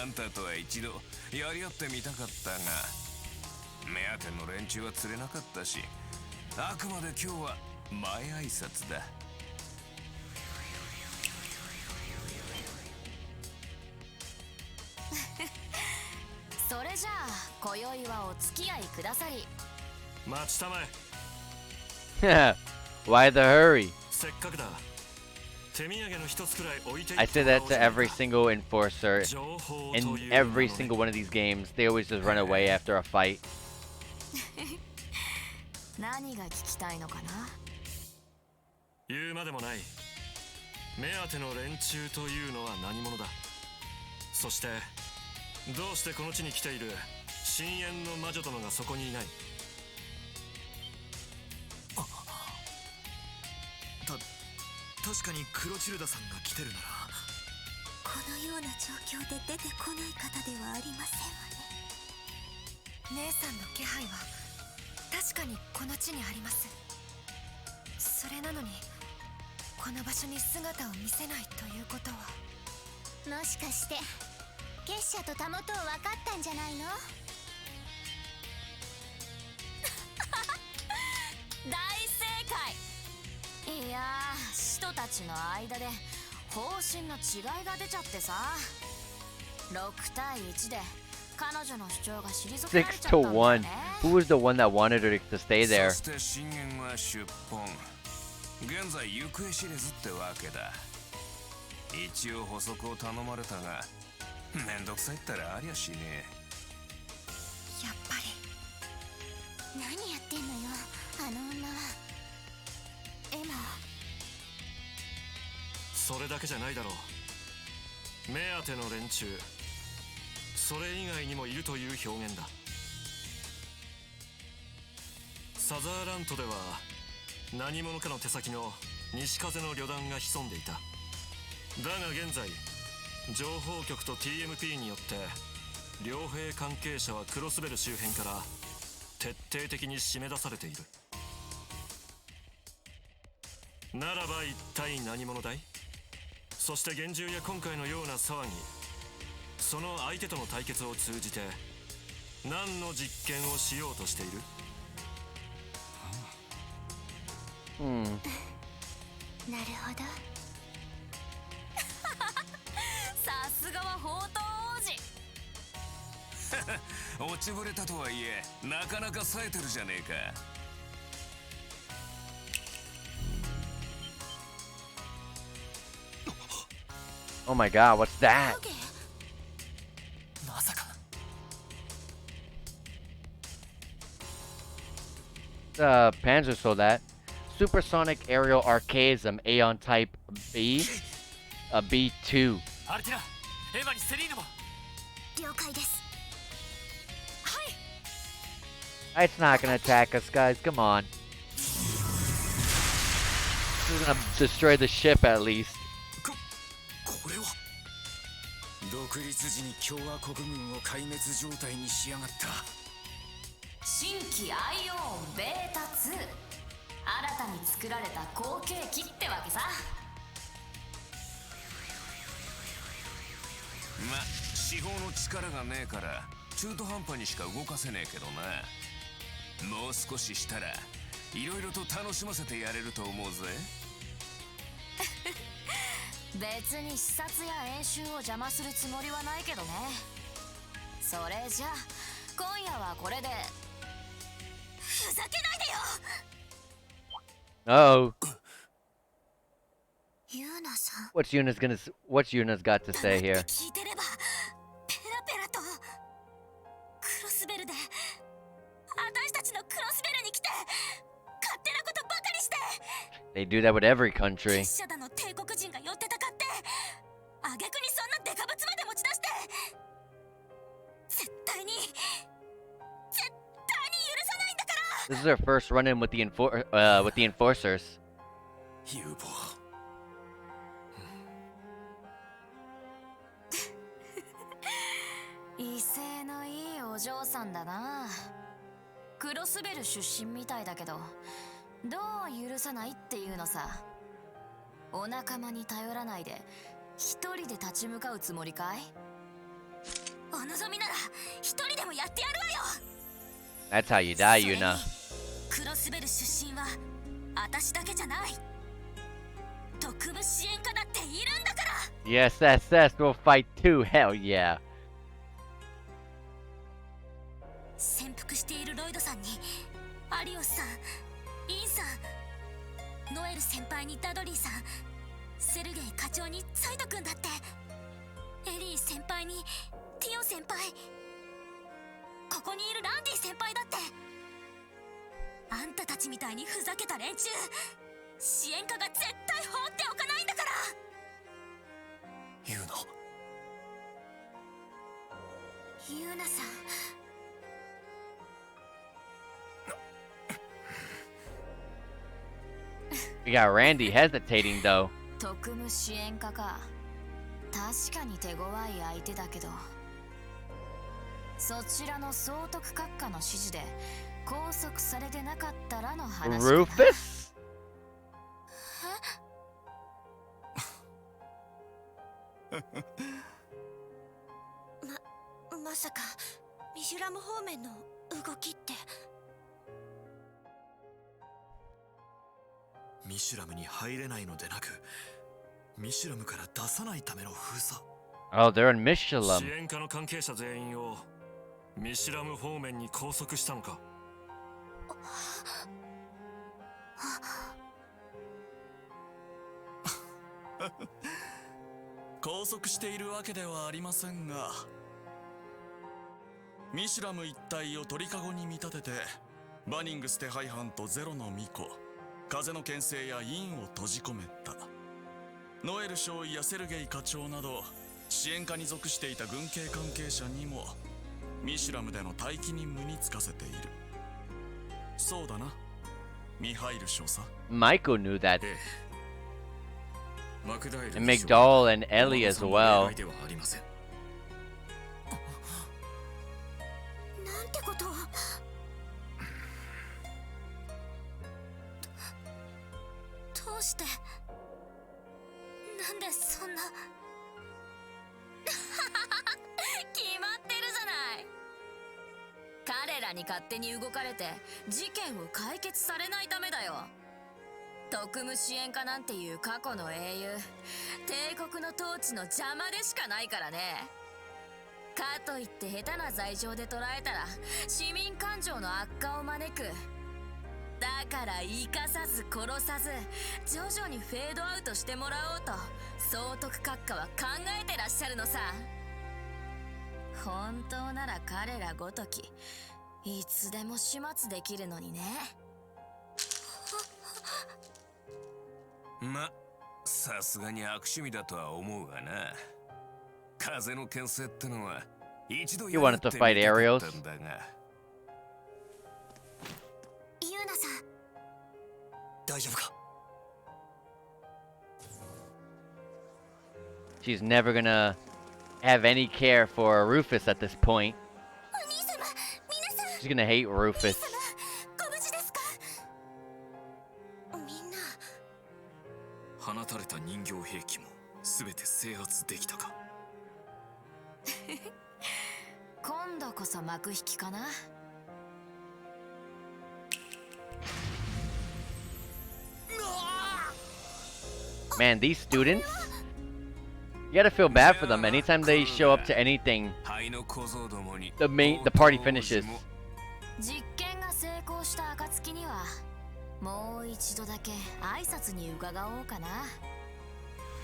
あんたとは一度やり合ってみたかったが、目当ての連中は釣れなかったし、あくまで今日は前挨拶だ。それじゃあ今宵はお付き合いくださり。待ちたまえ。Why the hurry? せっかくだ。手土産の一つくらい置いてい I say that to every single enforcer in every single one of these games. They always just run away after a fight. 何が聞きたいのかな。言うまでもない。目当ての連中というのは何者だ。そしてどうしてこの地に来ている深淵の魔女殿がそこにいない。確かにクロチルダさんが来てるなら、このような状況で出てこない方ではありませんわね。姉さんの気配は確かにこの地にあります。それなのにこの場所に姿を見せないということは、もしかして結社とたもとを分かったんじゃないの？人たちの間で方針の違いが出ちゃってさ、6対1で彼女の主張が退けられちゃったんだよ6-1. ね。 Who was the one that wanted her to stay there? そして信玄は出奔。現在行方知れずってわけだ。一応補足を頼まれたが、めんどくさいったらありゃしねえ。やっぱり何やってんのよあの女は。エマ。それだけじゃないだろう。目当ての連中、それ以外にもいるという表現だ。サザーラントでは何者かの手先の西風の旅団が潜んでいた。だが現在情報局と TMP によって両兵関係者はクロスベル周辺から徹底的に締め出されている。ならば一体何者だい？そして幻獣や今回のような騒ぎ、その相手との対決を通じて何の実験をしようとしている？なるほど。さすがは宝刀王子。落ちぶれたとはいえなかなか冴えてるじゃねえか。Oh my god, what's that? まさか。Panzer Soldat. Supersonic Aerial Archaism Aeon Type B. B2. アルティナ、エヴァにセリーヌも。了解です。 It's not gonna attack us, guys. Come on. This is gonna destroy the ship at least. これは独立時に共和国軍を壊滅状態にしやがった。新規アイオンベータ2、新たに作られた後継機ってわけさ。ま、司法の力がねえから中途半端にしか動かせねえけどな。もう少ししたらいろいろと楽しませてやれると思うぜ。別に視察や演習を邪魔するつもりはないけどね。それじゃあ今夜はこれで。ふざけないでよ。 Oh. ユーナさん。 What's Yuna's got to say here? 聞いてればペラペラとクロスベルで私たちのクロスベルに来て勝手なことばかりして。 They do that with every country. 拙者だの帝国人が寄ってたかって挙句にそんなデカブツまで持ち出して、絶対に許さないんだから。 This is our first run-in with the enforcers. 有望。威勢のいいお嬢さんだな。クロスベル出身みたいだけど、どう許さないっていうのさ。お仲間に頼らないで一人で立ち向かうつもりかい？お望みなら一人でもやってやるわよ。 That's how you die, Yuna. クロスベル出身は私だけじゃない。特務支援家だっているんだから。 Yes, SS will fight too. Hell yeah. 潜伏しているロイドさんにアリオスさん、インさん、ノエル先輩にダドリーさん、セルゲイ課長にサイト君だって、エリー先輩にティオ先輩、ここにいるランディ先輩だって。あんたたちみたいにふざけた連中、支援家が絶対放っておかないんだから。ユーナ。ユーナさん。 We got Randy hesitating though. 特務支援家か。確かに手強い相手だけど、そちらの総督閣下の指示で拘束されてなかったらの話かな。 Rufus? まさかミシュラム方面の動きって。ミシュラムに入れないのでなく、ミシュラムから出さないための封鎖。 Oh, they're in Mishlam. 支援課の関係者全員をミシュラム方面に拘束したのか。拘束しているわけではありませんが、ミシュラム一帯を鳥かごに見立ててバニングス手配犯とゼロの巫女、風の牽制やインを閉じ込めた。ノエル少尉やセルゲイ課長など支援課に属していた軍系関係者にもミシュラムでの待機任務に就かせている。そうだな、ミハイル少佐。 Michael knew that. マクダイル And McDowell and Ellie as well. なんてことを。どうして、なんでそんな。決まってるじゃない。彼らに勝手に動かれて事件を解決されないためだよ。特務支援課なんていう過去の英雄、帝国の統治の邪魔でしかないからね。かといって下手な罪状で捉えたら市民感情の悪化を招く。だから生かさず殺さず徐々にフェードアウトしてもらおうと総督閣下は考えてらっしゃるのさ。本当なら彼らごときいつでも始末できるのにね。ま、さすがに悪趣味だとは思うがな。風の牽制ってのは一度 You wanted to fight Arios? んだが。ユーナさん、大丈夫か。 She's never gonna have any care for Rufus at this point. お兄様、皆さん。 She's gonna hate Rufus. ご無事ですか。みんな。放たれた人形兵器も全て制圧できたか。今度こそ幕引きかな。Man, these students, you gotta feel bad for them. Anytime they show up to anything, the party finishes. 実験が成功した暁にはもう一度だけ挨拶に伺おうかな。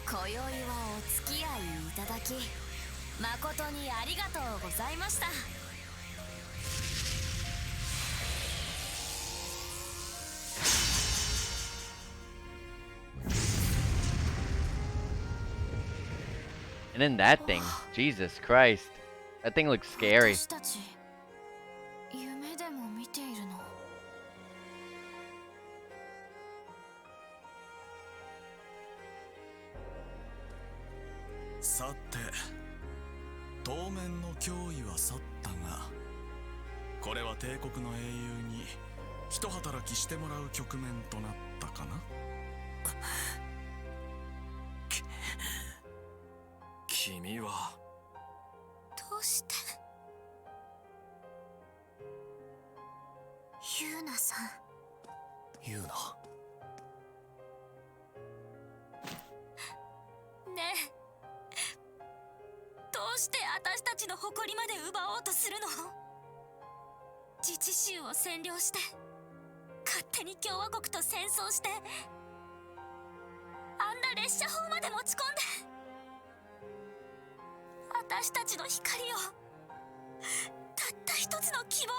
今宵はお付き合いいただき誠にありがとうございました。And then that thing, Jesus Christ, that thing looks scary. 私たち夢でも見ているの。さて、当面の脅威は去ったが、これは帝国の英雄に一働きしてもらう局面となったかな。君はどうしてユーナさん。ユーナ。ねえ、どうして私たちの誇りまで奪おうとするの。自治州を占領して勝手に共和国と戦争して、あんな列車砲まで持ち込んで私たちの光を、たった一つの希望を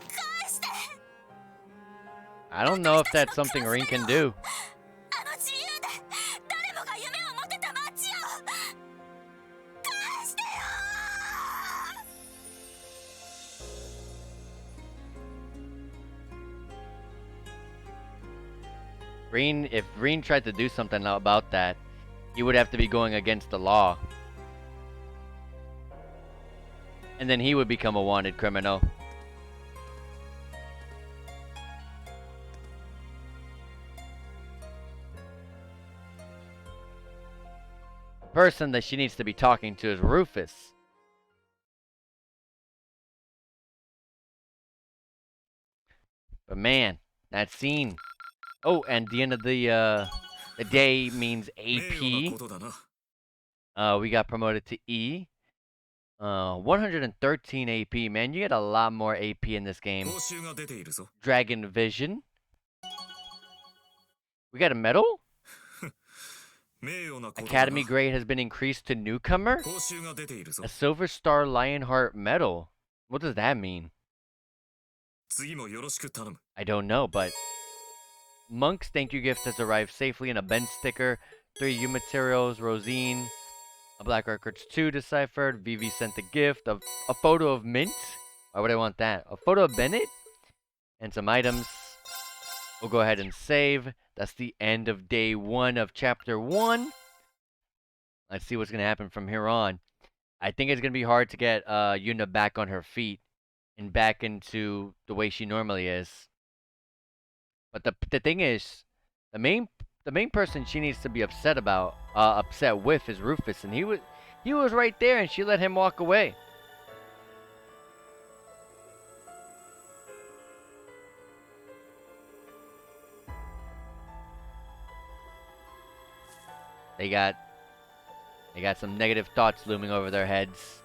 返して。 I don't know if that's something Rin can do. あの自由で誰もが夢を持てた街を返してよ。 If Rin tried to do something about that, he would have to be going against the law. And then he would become a wanted criminal. The person that she needs to be talking to is Rufus. But man, That scene. Oh, and the end of the day means AP. We got promoted to E. 113 AP, man. You get a lot more AP in this game. Dragon Vision. We got a medal? Academy grade has been increased to newcomer? A Silver Star Lionheart medal. What does that mean? I don't know, but Monk's thank you gift has arrived safely in a Ben sticker, 3 U materials, Rosine, a Black Records 2 deciphered, Vivi sent a gift, of a photo of Mint. Why would I want that? A photo of Bennett? And some items. We'll go ahead and save. That's the end of day 1 of chapter 1. Let's see what's going to happen from here on. I think it's going to be hard to get Yuna back on her feet and back into the way she normally is. But the thing is, the main person she needs to be upset with is Rufus, and he was right there, and she let him walk away. They got some negative thoughts looming over their heads.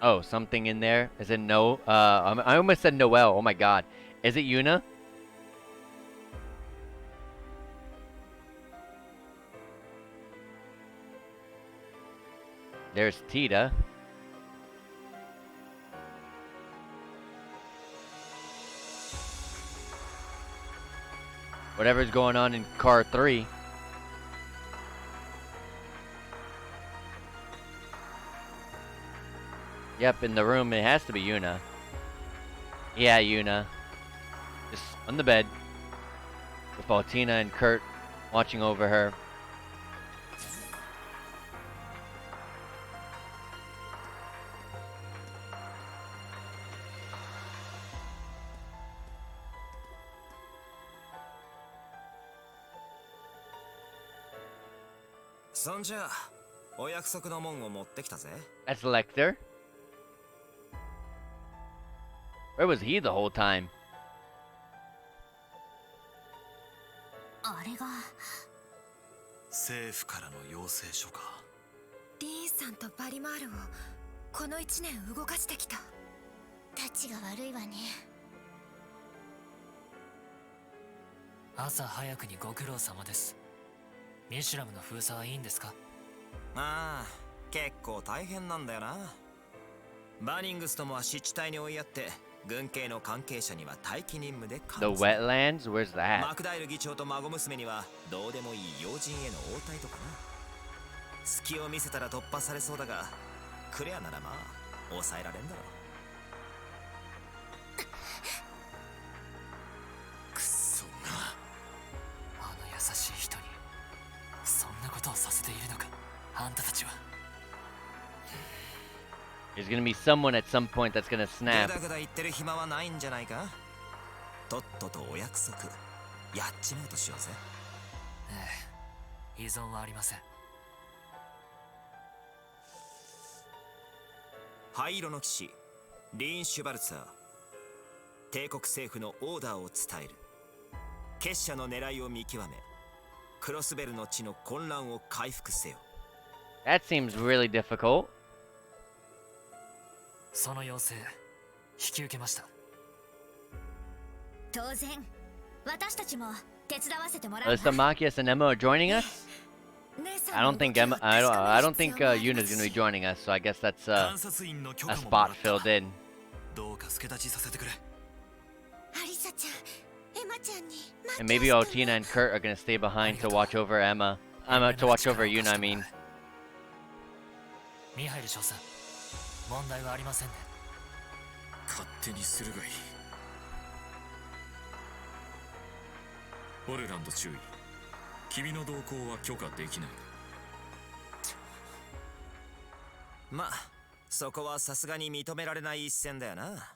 Oh, something in there? Is it no? I almost said Noelle. Oh my god. Is it Yuna? There's Tita. Whatever's going on in car 3. Yep, in the room, it has to be Yuna. Yeah, Yuna. Just on the bed. With Altina and Kurt watching over her. That's Lecter. Where was he the whole time? あれが政府からの要請書か。リーンさんとバリマールをこの1年動かしてきた。たちが悪いわね。朝早くにご苦労様です。ミシュラムの封鎖はいいんですか？ああ、結構大変なんだよな。バーニングスともは湿地帯に追いやって軍系の関係者には待機任務で監視。 The wetlands? Where's that? マクダイル議長と孫娘にはどうでもいい要人への応対とかな。隙を見せたら突破されそうだが、クレアならまあ抑えられんだろう。くっそな。あの優しい人にそんなことをさせているのか、あんたたちは。There's gonna be someone at some point that's gonna snap. ぐだぐだ言ってる暇はないんじゃないか。とっととお約束やっちまうとしようぜ。ええ、依存はありません。灰色の騎士リーン・シュバルツァー、帝国政府のオーダーを伝える。結社の狙いを見極め、クロスベルの地の混乱を回復せよ。 That seems really difficult. その要請引き受けました。当然私たちも手伝わせてもらう。Alyssa, Machias, and Emma are joining us? I don't think Yuna's gonna be joining us, so I guess that's a spot filled in. どうか助太刀させてくれ。アリサちゃん、エマちゃんに。And maybe Altina and Kurt are gonna stay behind to watch over Emma. To watch over Yuna, I mean. ミハイル少佐、問題はありませんね。勝手にするがいい。オルランド注意。君の動向は許可できない。まあ、そこはさすがに認められない一線だよな。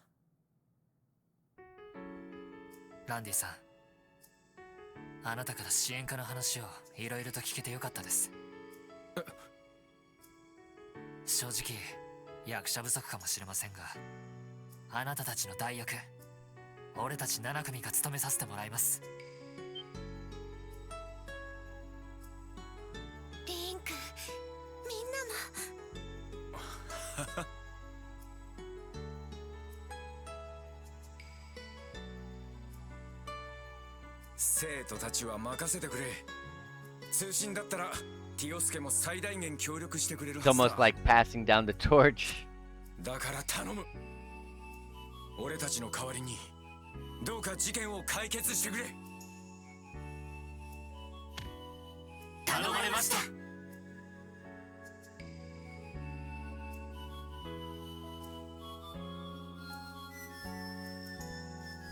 ランディさん、あなたから支援課の話をいろいろと聞けてよかったです。正直役者不足かもしれませんが、あなたたちの代役、俺たち7組が務めさせてもらいます。リンク、みんなも生徒たちは任せてくれ。通信だったらティオスケも最大限協力してくれるは It's ずだ。 almost like passing down the torch. だから頼む。俺たちの代わりにどうか事件を解決してくれ。頼まれました。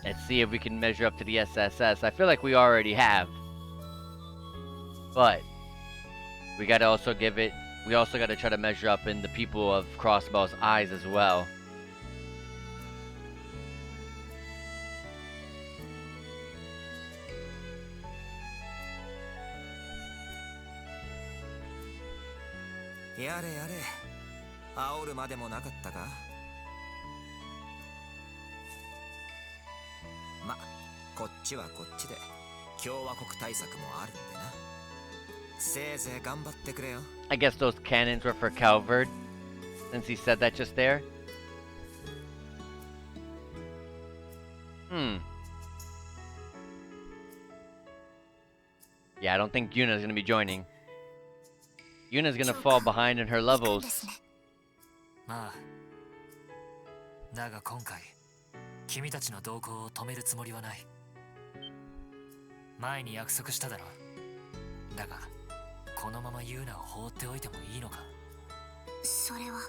Let's see if we can measure up to the SSS. I feel like we already have. But we gotta also give it, we also gotta try to measure up in the people of Crossbow's eyes as well.やれやれ、煽るまでもなかったか。ま、こっちはこっちで共和国対策もあるんでな。せいぜい頑張ってくれよ。I guess those cannons were for Calvert, since he said that just there. Yeah, I don't think Yuna's gonna be joining. Yuna's gonna fall behind in her levels. まあ、だが今回君たちの動向を止めるつもりはない。前に約束しただろ。だがこのままユーナを放っておいてもいいのか。それは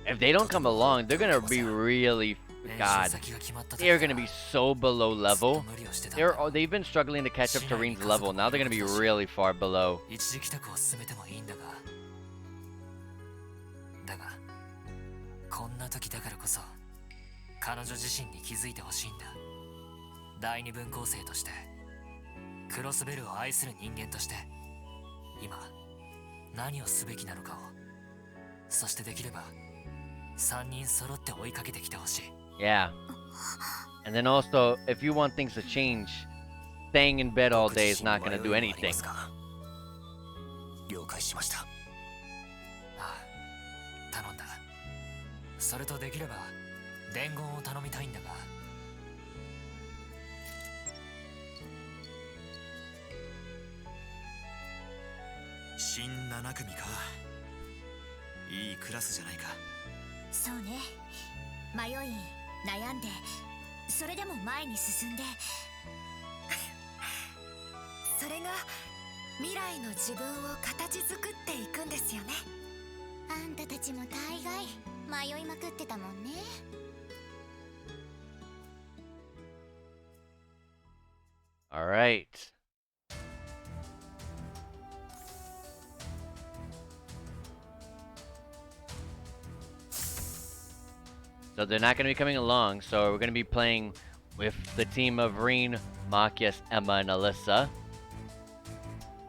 If they don't come along, they're gonna be really... God. They're gonna be so below level. They've been struggling to catch up to Reen's level. Now they're gonna be really far below. 一時帰宅を進めてもいいんだが、だがこんな時だからこそ彼女自身に気づいてほしいんだ。第二分校生として、クロスベルを愛する人間として、今何をすべきなのかを、そしてできれば3人揃って追いかけてきてほしい。Yeah. And then also, if you want things to change, staying in bed all day is not gonna do anything. 了解しました。ああ、頼んだ。それとできれば伝言を頼みたいんだが。新7組か。いいクラスじゃないか。そうね。迷い悩んで、それでも前に進んで、それが未来の自分を形作っていくんですよね。あんたたちも大概迷いまくってたもんね。All right. So they're not going to be coming along, so we're going to be playing with the team of Reen, Machias, Emma, and Alyssa.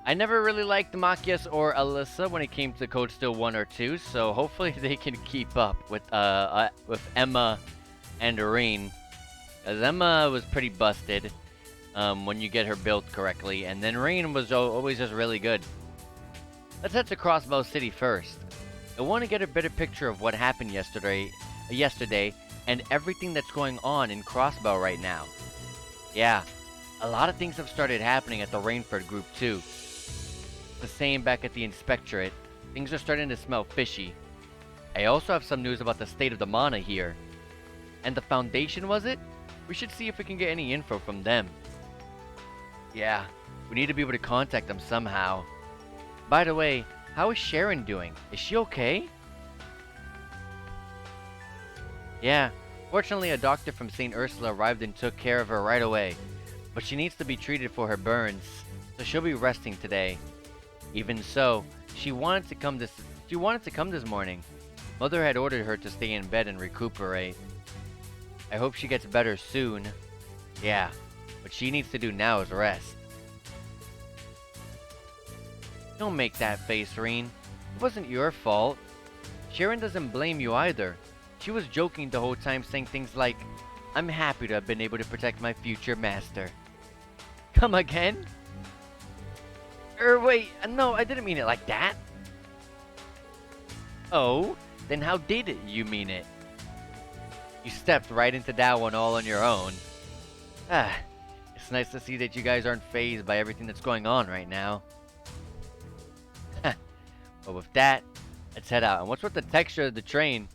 I never really liked Machias or Alyssa when it came to Code Steel 1 or 2, so hopefully they can keep up with Emma and Reen. Because Emma was pretty busted when you get her built correctly, and then Reen was always just really good. Let's head to Crossbow City first. I want to get a better picture of what happened yesterday and everything that's going on in Crossbow right now. Yeah, a lot of things have started happening at the Rainford group too. The same back at the Inspectorate. Things are starting to smell fishy. I also have some news about the state of the mana here. And the Foundation, was it? We should see if we can get any info from them. Yeah, we need to be able to contact them somehow. By the way, how is Sharon doing? Is she okay? Yeah, fortunately a doctor from St. Ursula arrived and took care of her right away. But she needs to be treated for her burns, so she'll be resting today. Even so, she wanted to come this morning. Mother had ordered her to stay in bed and recuperate. I hope she gets better soon. Yeah, what she needs to do now is rest. Don't make that face, Reen. It wasn't your fault. Sharon doesn't blame you either. She was joking the whole time, saying things like, I'm happy to have been able to protect my future master. Come again? Wait, no, I didn't mean it like that. Oh, then how did you mean it? You stepped right into that one all on your own. It's nice to see that you guys aren't fazed by everything that's going on right now. But with that, let's head out. And what's with the texture of the train?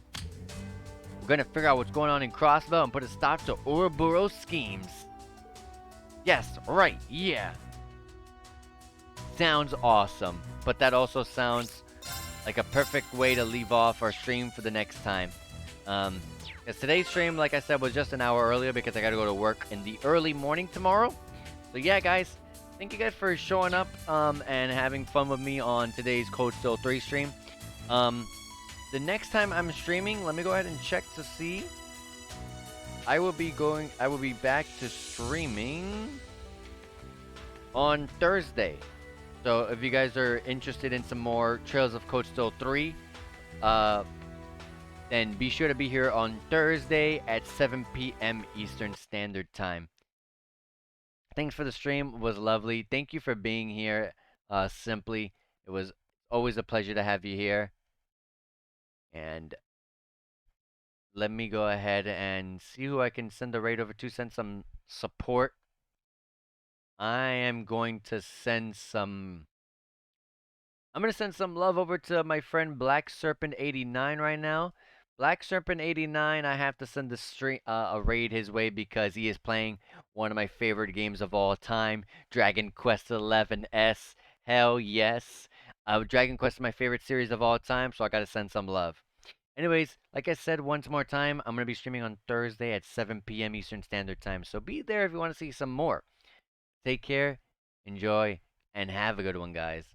We're gonna figure out what's going on in Crossbell and put a stop to Ouroboros schemes. Yes, right, yeah. Sounds awesome. But that also sounds like a perfect way to leave off our stream for the next time. Because today's stream, like I said, was just an hour earlier because I gotta go to work in the early morning tomorrow. So yeah, guys, thank you guys for showing up and having fun with me on today's Cold Steel 3 stream. The next time I'm streaming, let me go ahead and check to see. I will be back to streaming on Thursday. So if you guys are interested in some more Trails of Cold Steel 3, then be sure to be here on Thursday at 7 p.m. Eastern Standard Time. Thanks for the stream. It was lovely. Thank you for being here, Simply. It was always a pleasure to have you here. And let me go ahead and see who I can send the raid over to, send some support. I am going to send some... I'm going to send some love over to my friend Black Serpent 89 right now. Black Serpent 89, I have to send a raid his way because he is playing one of my favorite games of all time, Dragon Quest XI S. Hell yes. Dragon Quest is my favorite series of all time, so I got to send some love. Anyways, like I said once more time, I'm going to be streaming on Thursday at 7 p.m. Eastern Standard Time, so be there if you want to see some more. Take care, enjoy, and have a good one, guys.